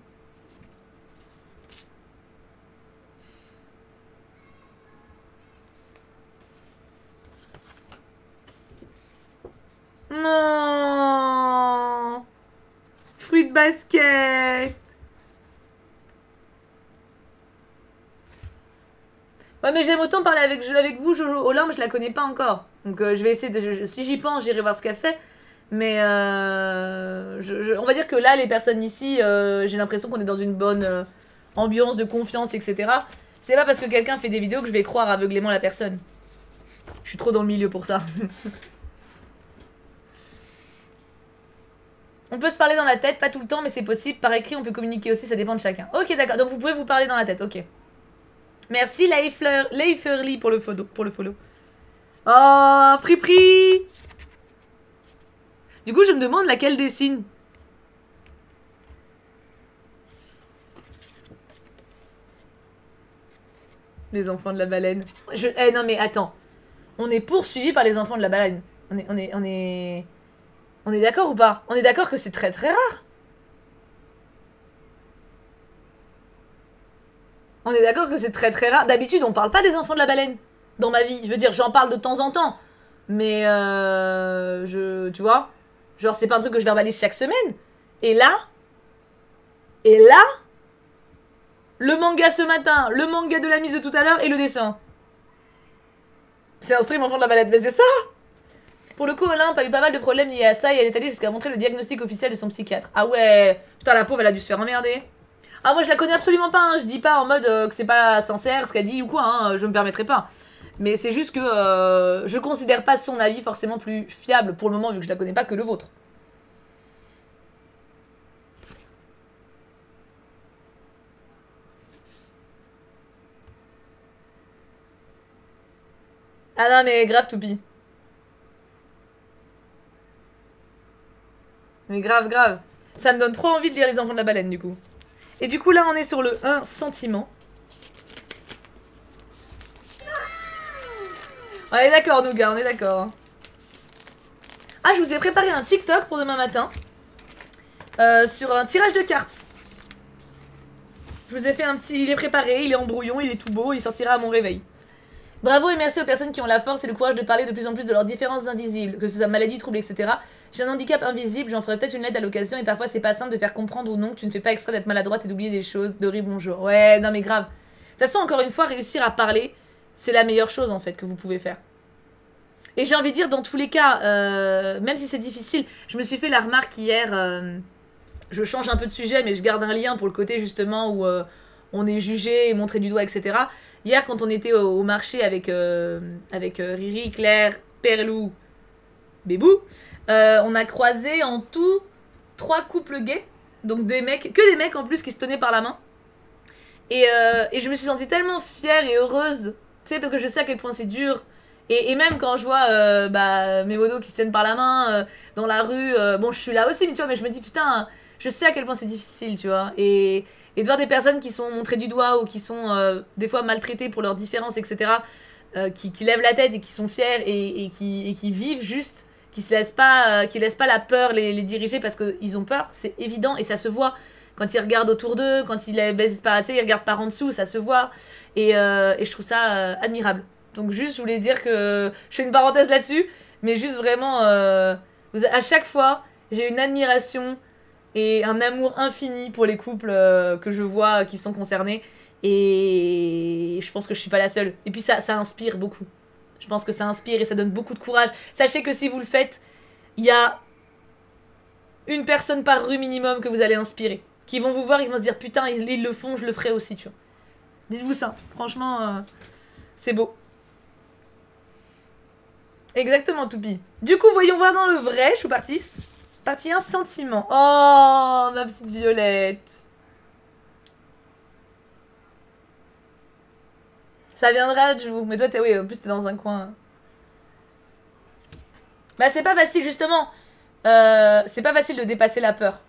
Non. Fruit de basket. Ouais, mais j'aime autant parler avec vous, Jojo. Olympe, je la connais pas encore. Donc je vais essayer de... si j'y pense, j'irai voir ce qu'elle fait. Mais on va dire que là, les personnes ici, j'ai l'impression qu'on est dans une bonne ambiance de confiance, etc. C'est pas parce que quelqu'un fait des vidéos que je vais croire aveuglément la personne. Je suis trop dans le milieu pour ça. On peut se parler dans la tête, pas tout le temps, mais c'est possible. Par écrit, on peut communiquer aussi, ça dépend de chacun. Ok, d'accord. Donc vous pouvez vous parler dans la tête, ok. Merci Leiferly pour le follow. Oh, Pri. Du coup, je me demande laquelle dessine. Les enfants de la baleine. Eh non mais attends. On est poursuivi par les enfants de la baleine. On est d'accord ou pas? On est d'accord que c'est très très rare. On est d'accord que c'est très très rare. D'habitude, on parle pas des enfants de la baleine dans ma vie. Je veux dire, j'en parle de temps en temps. Mais tu vois, genre c'est pas un truc que je verbalise chaque semaine. Et là, le manga ce matin, le manga de la mise de tout à l'heure et le dessin. C'est un stream enfant de la balade, mais c'est ça. Pour le coup, Olympe a eu pas mal de problèmes liés à ça et elle est allée jusqu'à montrer le diagnostic officiel de son psychiatre. Ah ouais, putain la pauvre elle a dû se faire emmerder. Ah moi je la connais absolument pas, hein. Je dis pas en mode que c'est pas sincère ce qu'elle dit ou quoi, hein. Je me permettrai pas. Mais c'est juste que je considère pas son avis forcément plus fiable pour le moment vu que je la connais pas que le vôtre. Ah non, mais grave, Toupie. Mais grave, grave. Ça me donne trop envie de lire Les Enfants de la Baleine, du coup. Et du coup, là, on est sur le 1 sentiment. On est d'accord, nous, gars, on est d'accord. Ah, je vous ai préparé un TikTok pour demain matin. Sur un tirage de cartes. Je vous ai fait un petit... Il est préparé, il est en brouillon, il est tout beau, il sortira à mon réveil. Bravo et merci aux personnes qui ont la force et le courage de parler de plus en plus de leurs différences invisibles, que ce soit maladie, trouble, etc. J'ai un handicap invisible, j'en ferai peut-être une lettre à l'occasion et parfois c'est pas simple de faire comprendre ou non que tu ne fais pas exprès d'être maladroite et d'oublier des choses. Dori, bonjour. Ouais, non mais grave. De toute façon, encore une fois, réussir à parler, c'est la meilleure chose en fait que vous pouvez faire. Et j'ai envie de dire, dans tous les cas, même si c'est difficile, je me suis fait la remarque hier, je change un peu de sujet, mais je garde un lien pour le côté justement où on est jugé, montré du doigt, etc. Hier, quand on était au marché avec Riri, Claire, Perlou, Bébou, on a croisé en tout 3 couples gays, donc des mecs, que des mecs en plus qui se tenaient par la main. Et je me suis sentie tellement fière et heureuse, tu sais, parce que je sais à quel point c'est dur. Et même quand je vois mes modos qui se tiennent par la main dans la rue, bon, je suis là aussi, mais tu vois, mais je me dis putain, je sais à quel point c'est difficile, tu vois. Et de voir des personnes qui sont montrées du doigt ou qui sont des fois maltraitées pour leurs différences, etc., qui lèvent la tête et qui sont fiers et qui vivent juste, qui laissent pas la peur les diriger parce qu'ils ont peur, c'est évident et ça se voit. Quand ils regardent autour d'eux, quand ils baissent pas, tu sais, ils regardent par en dessous, ça se voit. Et je trouve ça admirable. Donc juste, je voulais dire que je fais une parenthèse là-dessus, mais juste vraiment, à chaque fois, j'ai une admiration et un amour infini pour les couples que je vois qui sont concernés. Et je pense que je suis pas la seule. Et puis ça inspire beaucoup. Je pense que ça inspire et ça donne beaucoup de courage. Sachez que si vous le faites, il y a une personne par rue minimum que vous allez inspirer. Qui vont vous voir et qui vont se dire putain, ils le font, je le ferai aussi, tu vois. Dites-vous ça. Franchement, c'est beau. Exactement, Toupie. Du coup, voyons voir dans le vrai, je suis artiste. Partie 1, sentiment. Oh, ma petite Violette. Ça viendra de vous. Mais toi, oui, en plus, t'es dans un coin. Bah, c'est pas facile, justement. C'est pas facile de dépasser la peur.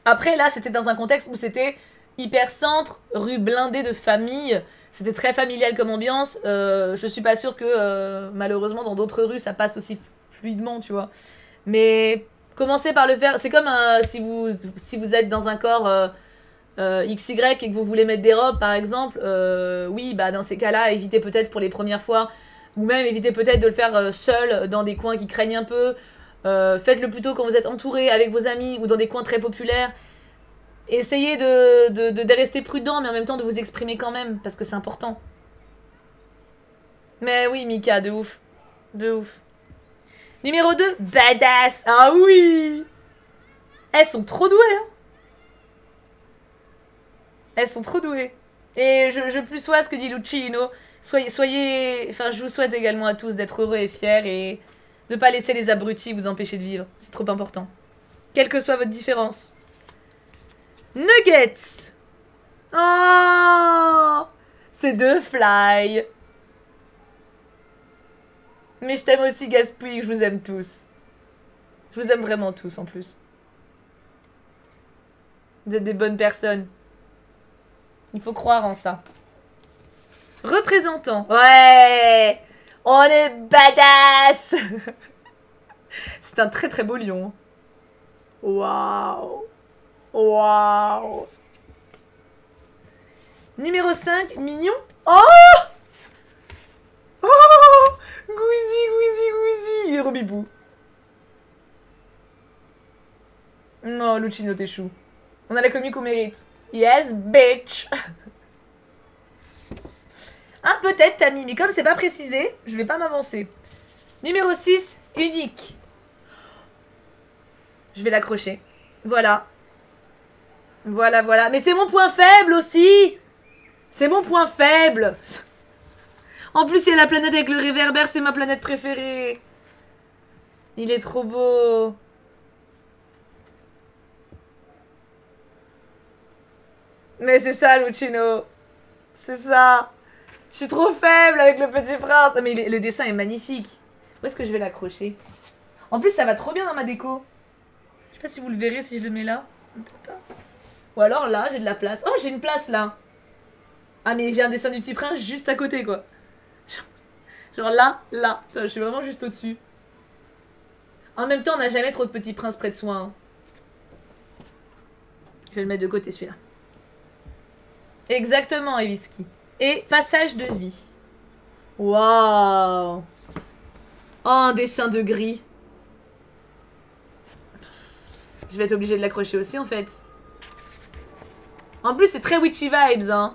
Après, là, c'était dans un contexte où c'était hyper centre, rue blindée de famille. C'était très familial comme ambiance. Je suis pas sûre que, malheureusement, dans d'autres rues, ça passe aussi fluidement, tu vois. Mais commencez par le faire. C'est comme si vous êtes dans un corps XY et que vous voulez mettre des robes, par exemple. Oui, bah dans ces cas-là, évitez peut-être pour les premières fois. Ou même évitez peut-être de le faire seul dans des coins qui craignent un peu. Faites-le plutôt quand vous êtes entouré avec vos amis ou dans des coins très populaires. Essayez de rester prudent, mais en même temps de vous exprimer quand même, parce que c'est important. Mais oui, Mika, de ouf. De ouf. Numéro 2, badass. Ah oui. Elles sont trop douées, hein. Elles sont trop douées. Et je plus sois ce que dit Lucino. Soyez... Enfin, je vous souhaite également à tous d'être heureux et fiers et de ne pas laisser les abrutis vous empêcher de vivre. C'est trop important. Quelle que soit votre différence. Nuggets. Oh, c'est deux fly. Mais je t'aime aussi, Gaspouille, je vous aime tous. Je vous aime vraiment tous, en plus. Vous êtes des bonnes personnes. Il faut croire en ça. Représentant. Ouais. On est badass. C'est un très très beau lion. Waouh. Waouh. Numéro 5, mignon. Oh. Oh. Gouizi. Robibou. Non, Lucino, t'es chou. On a la comique au mérite. Yes, bitch. Ah, peut-être, Tammy, mais comme c'est pas précisé, je vais pas m'avancer. Numéro 6, unique. Je vais l'accrocher. Voilà. Voilà. Mais c'est mon point faible aussi. C'est mon point faible. En plus, il y a la planète avec le réverbère, c'est ma planète préférée. Il est trop beau. Mais c'est ça, Lucino. C'est ça. Je suis trop faible avec le Petit Prince. Non, mais le dessin est magnifique. Où est-ce que je vais l'accrocher? En plus, ça va trop bien dans ma déco. Je sais pas si vous le verrez si je le mets là. Ou alors là, j'ai de la place. Oh, j'ai une place là. Ah, mais j'ai un dessin du Petit Prince juste à côté, quoi. Genre là, là. Je suis vraiment juste au-dessus. En même temps, on n'a jamais trop de Petits Princes près de soi. Hein. Je vais le mettre de côté, celui-là. Exactement, Eviski. Et passage de vie. Waouh. Oh, un dessin de gris. Je vais être obligée de l'accrocher aussi, en fait. En plus, c'est très witchy vibes, hein.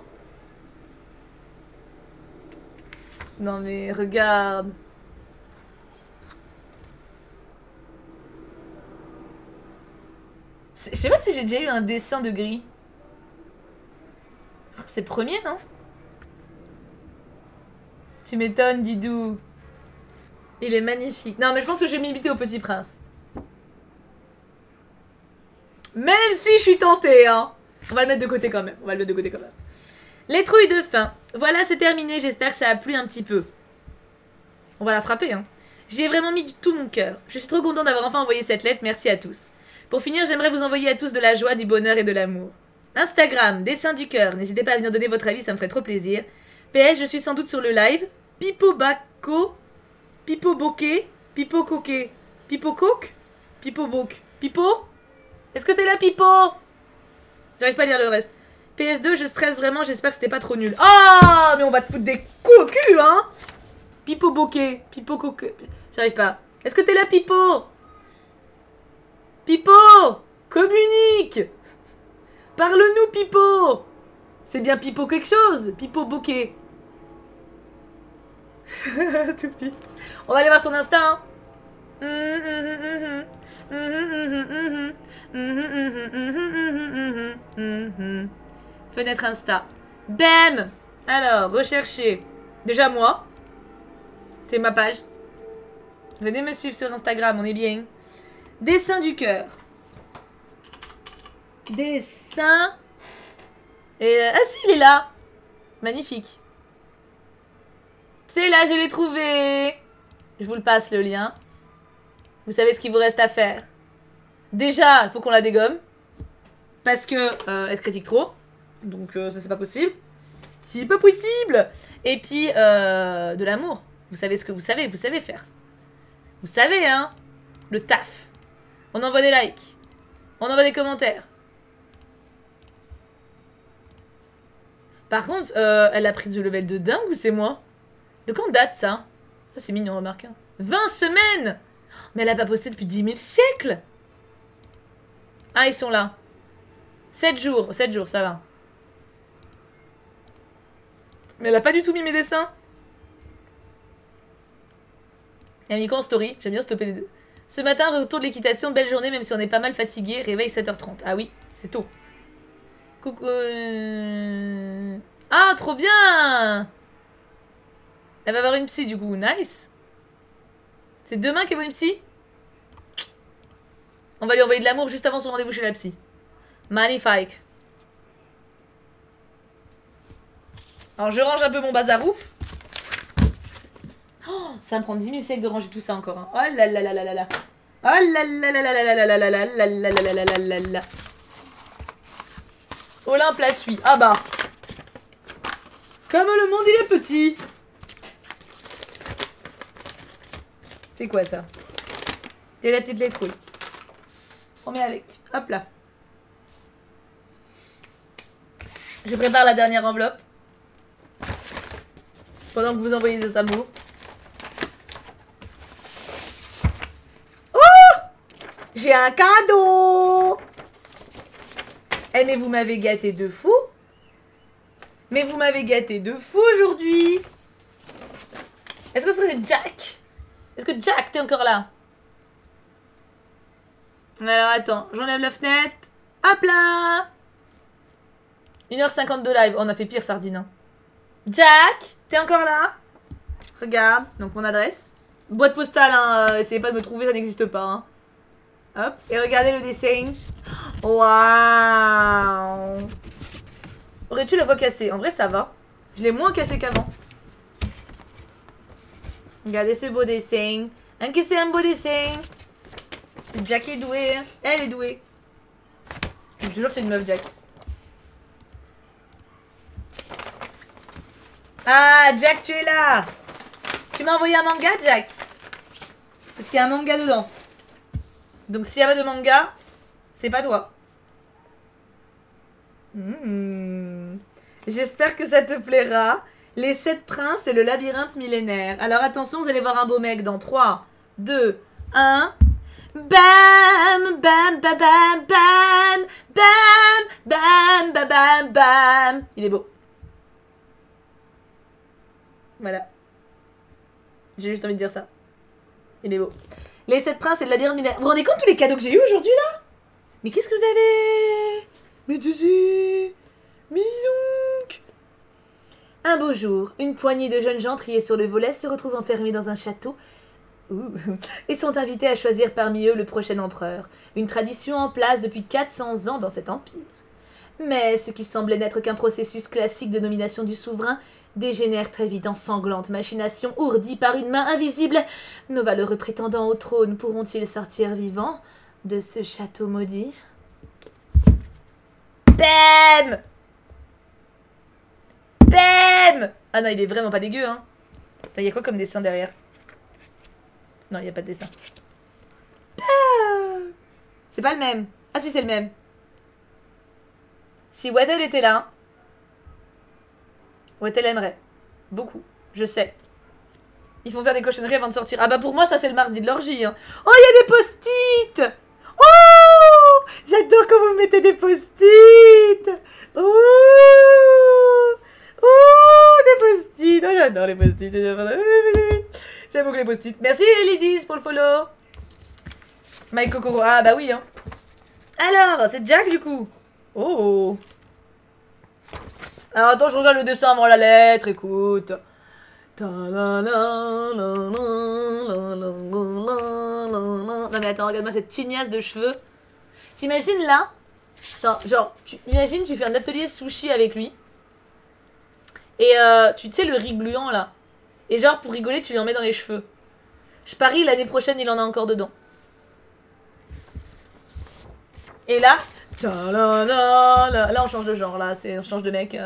Non, mais regarde. Je sais pas si j'ai déjà eu un dessin de gris. C'est le premier, non? Tu m'étonnes, Didou. Il est magnifique. Non, mais je pense que je vais m'imiter au Petit Prince. Même si je suis tentée, hein. On va le mettre de côté quand même. On va le mettre de côté quand même. Les trouilles de fin. Voilà, c'est terminé. J'espère que ça a plu un petit peu. On va la frapper, hein. J'y ai vraiment mis tout mon cœur. Je suis trop contente d'avoir enfin envoyé cette lettre. Merci à tous. Pour finir, j'aimerais vous envoyer à tous de la joie, du bonheur et de l'amour. Instagram, dessin du cœur. N'hésitez pas à venir donner votre avis, ça me ferait trop plaisir. PS, je suis sans doute sur le live. Pipo Baco. Pipo Bokeh. Pipo Coquet. Pipo Coque. Pipo Boc. Pipo? Est-ce que t'es là, Pipo? J'arrive pas à lire le reste. PS2, je stresse vraiment, j'espère que c'était pas trop nul. Ah, mais on va te foutre des coups au cul, hein. Pipo Bokeh. Pipo Coquet. J'arrive pas. Est-ce que t'es là, Pipo? Pipo! Communique! Parle-nous, Pipo! C'est bien Pipo quelque chose? Pipo Bokeh. Tout petit. On va aller voir son Insta, hein. Fenêtre Insta. Bam! Alors, rechercher. Déjà moi. C'est ma page. Venez me suivre sur Instagram, on est bien. Dessin du cœur. Dessin. Et ah si, il est là. Magnifique. C'est là, je l'ai trouvé. Je vous le passe le lien. Vous savez ce qu'il vous reste à faire. Déjà, il faut qu'on la dégomme. Parce que elle se critique trop. Donc ça c'est pas possible. C'est pas possible. Et puis de l'amour. Vous savez ce que vous savez faire. Vous savez, hein. Le taf. On envoie des likes. On envoie des commentaires. Par contre, elle a pris du level de dingue ou c'est moi? De quand date ça? Ça c'est mignon, remarque. 20 semaines. Mais elle a pas posté depuis 10 000 siècles. Ah, ils sont là. 7 jours, ça va. Mais elle a pas du tout mis mes dessins. Elle a mis quoi en story? J'aime bien stopper les deux. Ce matin, retour de l'équitation, belle journée, même si on est pas mal fatigué. Réveil 7h30. Ah oui, c'est tôt. Coucou. Ah, trop bien! Elle va avoir une psy du coup. Nice. C'est demain qu'elle va une psy? On va lui envoyer de l'amour juste avant son rendez-vous chez la psy. Magnifique. Alors je range un peu mon bazarouf. Oh, ça me prend 10 000 siècles de ranger tout ça encore. Hein. Oh là là là là là là. Oh là là là là là là là là là là là là là là là. Olympe la suit. Ah bah. Comme le monde il est petit. C'est quoi ça? C'est la petite letrouille. On met avec. Hop là. Je prépare la dernière enveloppe. Pendant que vous envoyez des amours. Oh! J'ai un cadeau! Eh mais vous m'avez gâté de fou. Mais vous m'avez gâté de fou aujourd'hui. Est-ce que c'est Jack? Est-ce que Jack, t'es encore là? Alors attends, j'enlève la fenêtre. Hop là! 1h50 de live. Oh, on a fait pire, sardine. Hein. Jack, t'es encore là? Regarde, donc mon adresse. Boîte postale, hein. Essayez pas de me trouver, ça n'existe pas. Hein. Hop, et regardez le dessin. Waouh! Aurais-tu la voix cassée? En vrai, ça va. Je l'ai moins cassée qu'avant. Regardez ce beau dessin. Hein, que c'est un beau dessin. Jack est douée. Hein. Elle est douée. Je dis toujours c'est une meuf, Jack. Ah, Jack, tu es là. Tu m'as envoyé un manga, Jack? Parce qu'il y a un manga dedans. Donc s'il n'y a pas de manga, c'est pas toi. J'espère que ça te plaira. Les 7 princes et le labyrinthe millénaire. Alors attention, vous allez voir un beau mec dans 3, 2, 1. Bam, bam, bam, bam, bam, bam, bam, bam, bam, bam. Il est beau. Voilà. J'ai juste envie de dire ça. Il est beau. Les 7 princes et le labyrinthe millénaire. Vous vous rendez compte tous les cadeaux que j'ai eu aujourd'hui là? Mais qu'est-ce que vous avez? Mais tu sais... Mais donc... Un beau jour, une poignée de jeunes gens triés sur le volet se retrouvent enfermés dans un château et sont invités à choisir parmi eux le prochain empereur. Une tradition en place depuis 400 ans dans cet empire. Mais ce qui semblait n'être qu'un processus classique de nomination du souverain dégénère très vite en sanglante machination ourdie par une main invisible. Nos valeureux prétendants au trône pourront-ils sortir vivants de ce château maudit? Bam! Bam! Ah non, il est vraiment pas dégueu, hein. Il y a quoi comme dessin derrière? Non, il n'y a pas de dessin. Bam! C'est pas le même. Ah si, c'est le même. Si Waddle était là, Waddle aimerait. Beaucoup. Je sais. Ils font faire des cochonneries avant de sortir. Ah bah pour moi, ça c'est le mardi de l'orgie. Hein. Oh, il y a des post-it! Oh! J'adore quand vous mettez des post-it! Oh! Oh, des post-it! Oh, j'adore les post-it. J'aime beaucoup les post-it. Merci Lydis pour le follow. Mike Kokoro. Ah bah oui, hein. Alors, c'est Jack du coup. Oh! Alors attends, je regarde le dessin avant la lettre, écoute. Non mais attends, regarde-moi cette tignasse de cheveux. T'imagines là? Attends, genre, imagine tu fais un atelier sushi avec lui. Et tu sais le riz gluant là. Et genre pour rigoler tu lui en mets dans les cheveux. Je parie l'année prochaine il en a encore dedans. Et là, là on change de genre là, on change de mec.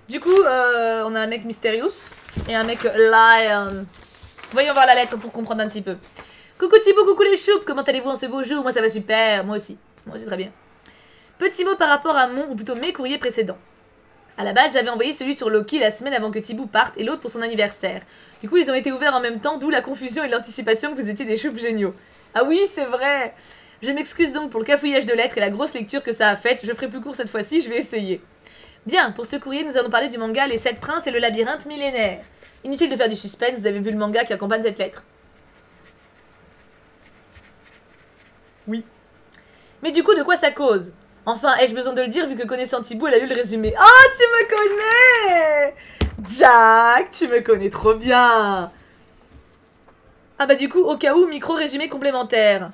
Du coup on a un mec Mysterious et un mec Lion. Voyons voir la lettre pour comprendre un petit peu. Coucou Thibaut, coucou les choupes, comment allez-vous en ce beau jour? Moi ça va super, moi aussi très bien. Petit mot par rapport à mon, ou plutôt mes courriers précédents. À la base, j'avais envoyé celui sur Loki la semaine avant que Thibaut parte et l'autre pour son anniversaire. Du coup, ils ont été ouverts en même temps, d'où la confusion et l'anticipation que vous étiez des choupes géniaux. Ah oui, c'est vrai. Je m'excuse donc pour le cafouillage de lettres et la grosse lecture que ça a faite. Je ferai plus court cette fois-ci, je vais essayer. Bien, pour ce courrier, nous allons parler du manga Les 7 princes et le labyrinthe millénaire. Inutile de faire du suspense, vous avez vu le manga qui accompagne cette lettre. Oui. Mais du coup, de quoi ça cause? Enfin, ai-je besoin de le dire vu que connaissant Thibaut, elle a lu le résumé. Oh, tu me connais! Jack, tu me connais trop bien! Ah bah du coup, au cas où, micro-résumé complémentaire.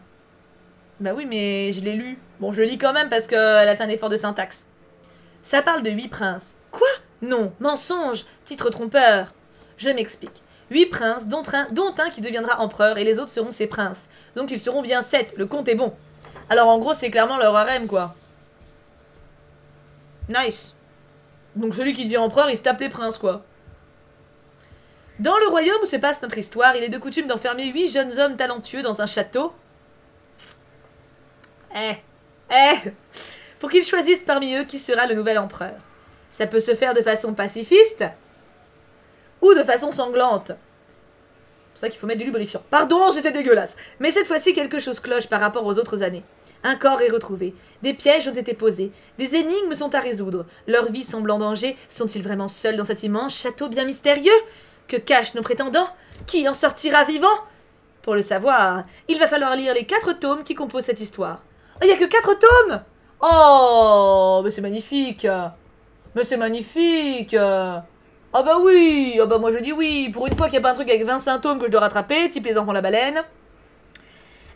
Bah oui, mais je l'ai lu. Bon, je le lis quand même parce qu'elle a fait un effort de syntaxe. Ça parle de 8 princes. Quoi? Non, mensonge, titre trompeur. Je m'explique. 8 princes, dont un qui deviendra empereur, et les autres seront ses princes. Donc ils seront bien 7, le compte est bon. Alors en gros, c'est clairement leur harem, quoi. Nice. Donc celui qui devient empereur, il se tape les princes, quoi. Dans le royaume où se passe notre histoire, il est de coutume d'enfermer 8 jeunes hommes talentueux dans un château. Pour qu'ils choisissent parmi eux qui sera le nouvel empereur. Ça peut se faire de façon pacifiste ou de façon sanglante. C'est pour ça qu'il faut mettre du lubrifiant. Pardon, c'était dégueulasse. Mais cette fois-ci, quelque chose cloche par rapport aux autres années. Un corps est retrouvé. Des pièges ont été posés. Des énigmes sont à résoudre. Leur vie semble en danger. Sont-ils vraiment seuls dans cet immense château bien mystérieux? Que cachent nos prétendants? Qui en sortira vivant? Pour le savoir, il va falloir lire les 4 tomes qui composent cette histoire. Oh, il n'y a que 4 tomes? Oh, mais c'est magnifique. Mais c'est magnifique. Ah bah oui, ah bah moi je dis oui. Pour une fois qu'il n'y a pas un truc avec 25 tomes que je dois rattraper, type les enfants la baleine.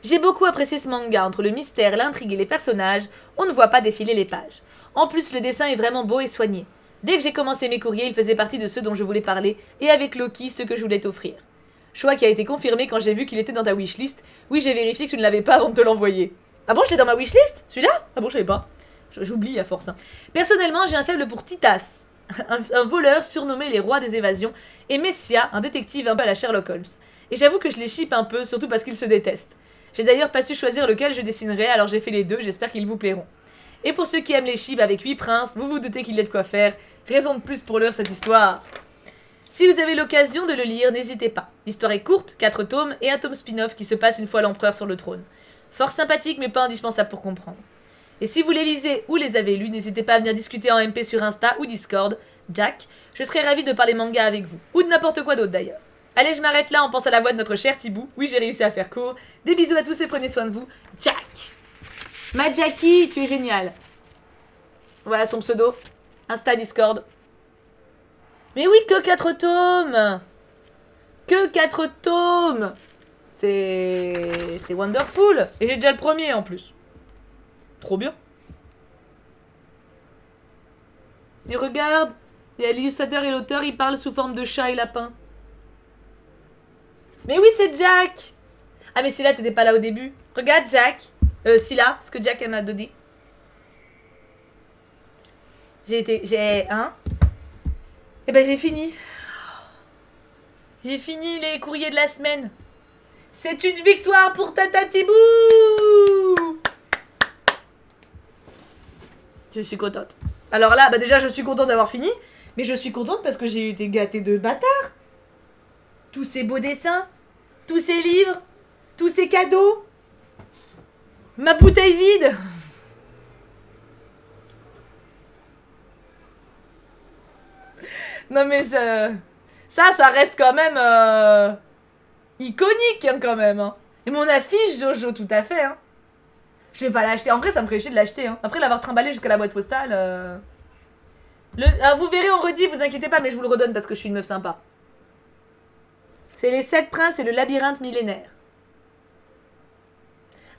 J'ai beaucoup apprécié ce manga, entre le mystère, l'intrigue et les personnages, on ne voit pas défiler les pages. En plus, le dessin est vraiment beau et soigné. Dès que j'ai commencé mes courriers, il faisait partie de ceux dont je voulais parler, et avec Loki, ceux que je voulais t'offrir. Choix qui a été confirmé quand j'ai vu qu'il était dans ta wishlist. Oui, j'ai vérifié que tu ne l'avais pas avant de te l'envoyer. Ah bon, je l'ai dans ma wishlist? Celui-là? Ah bon, je savais pas. J'oublie à force. Hein. Personnellement, j'ai un faible pour Titas, un voleur surnommé les rois des évasions, et Messia, un détective un peu à la Sherlock Holmes. Et j'avoue que je les ship un peu, surtout parce qu'ils se détestent. J'ai d'ailleurs pas su choisir lequel je dessinerai, alors j'ai fait les deux, j'espère qu'ils vous plairont. Et pour ceux qui aiment les chips avec 8 princes, vous vous doutez qu'il y a de quoi faire. Raison de plus pour lire cette histoire. Si vous avez l'occasion de le lire, n'hésitez pas. L'histoire est courte, 4 tomes et un tome spin-off qui se passe une fois l'empereur sur le trône. Fort sympathique mais pas indispensable pour comprendre. Et si vous les lisez ou les avez lus, n'hésitez pas à venir discuter en MP sur Insta ou Discord, Jack. Je serais ravie de parler manga avec vous, ou de n'importe quoi d'autre d'ailleurs. Allez, je m'arrête là, on pense à la voix de notre cher Thibaut. Oui, j'ai réussi à faire court. Des bisous à tous et prenez soin de vous. Jack. Ma Jackie, tu es génial. Voilà son pseudo. Insta, Discord. Mais oui, que 4 tomes. Que 4 tomes. C'est wonderful. Et j'ai déjà le premier en plus. Trop bien. Et regarde, il y a l'illustrateur et l'auteur, ils parlent sous forme de chat et lapin. Mais oui, c'est Jack. Ah, mais Scylla, t'étais pas là au début. Regarde, Jack. Scylla, ce que Jack elle m'a donné. Eh ben, j'ai fini. J'ai fini les courriers de la semaine. C'est une victoire pour Tata Thibou. Je suis contente. Alors là, bah déjà, je suis contente d'avoir fini. Mais je suis contente parce que j'ai été gâtée de bâtard. Tous ces beaux dessins. Tous ces livres. Tous ces cadeaux. Ma bouteille vide. Non mais ça reste quand même iconique hein, quand même. Hein. Et mon affiche Jojo, tout à fait. Hein. Je vais pas l'acheter. En vrai, ça me ferait chier de l'acheter. Hein. Après l'avoir trimballé jusqu'à la boîte postale. Vous verrez en redit, vous inquiétez pas, mais je vous le redonne parce que je suis une meuf sympa. C'est les 7 princes et le labyrinthe millénaire.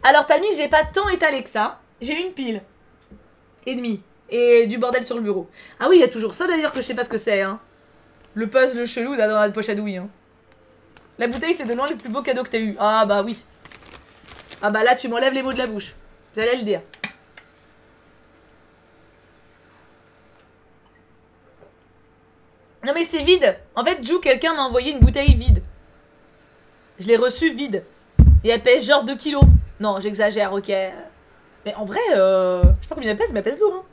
Alors Tammy, j'ai pas tant étalé que ça. J'ai une pile. Et demie. Et du bordel sur le bureau. Ah oui, il y a toujours ça d'ailleurs que je sais pas ce que c'est. Hein. Le puzzle chelou là dans la poche à douille. Hein. La bouteille, c'est de loin les plus beaux cadeaux que t'as eu. Ah bah oui. Ah bah là, tu m'enlèves les mots de la bouche. J'allais le dire. Non mais c'est vide. En fait, Jou, quelqu'un m'a envoyé une bouteille vide. Je l'ai reçue vide. Et elle pèse genre 2 kilos. Non, j'exagère, ok. Mais en vrai, je sais pas combien elle pèse, mais elle pèse lourd. Hein.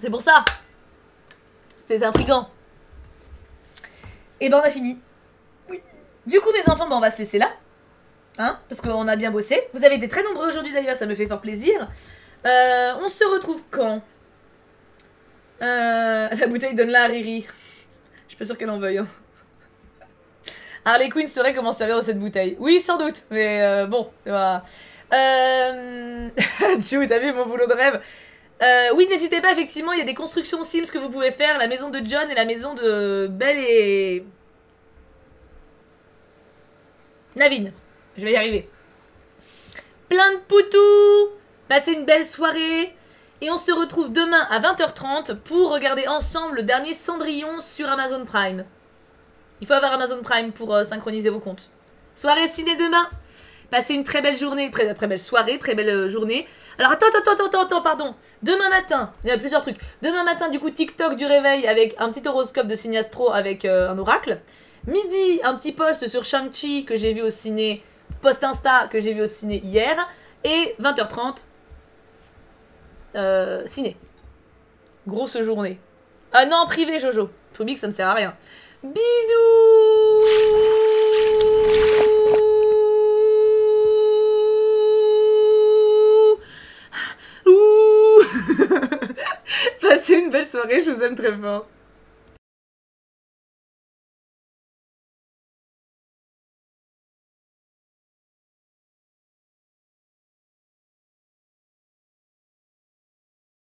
C'est pour ça. C'était intriguant. Et ben on a fini. Oui. Du coup mes enfants, ben, on va se laisser là. Hein, parce qu'on a bien bossé. Vous avez été très nombreux aujourd'hui d'ailleurs, ça me fait fort plaisir. On se retrouve quand la bouteille donne-la à Riri. Je suis pas sûre qu'elle en veuille. Hein. Harley Quinn saurait comment servir de cette bouteille. Oui, sans doute. Mais bon, voilà. Tchou, t'as vu mon boulot de rêve? Oui, n'hésitez pas, effectivement, il y a des constructions Sims que vous pouvez faire. La maison de John et la maison de Belle et... Navine. Je vais y arriver. Plein de poutous. Passez une belle soirée. Et on se retrouve demain à 20h30 pour regarder ensemble le dernier Cendrillon sur Amazon Prime. Il faut avoir Amazon Prime pour synchroniser vos comptes. Soirée ciné demain. Passez une très belle journée, très belle soirée, très belle journée. Alors attends, pardon. Demain matin, il y a plusieurs trucs. Demain matin, du coup, TikTok du réveil avec un petit horoscope de signe astro avec un oracle. Midi, un petit post sur Shang-Chi que j'ai vu au ciné, post Insta que j'ai vu au ciné hier. Et 20h30, ciné. Grosse journée. Ah non, privé, Jojo. Faut que ça me sert à rien. Bisous. Passez une belle soirée, je vous aime très fort.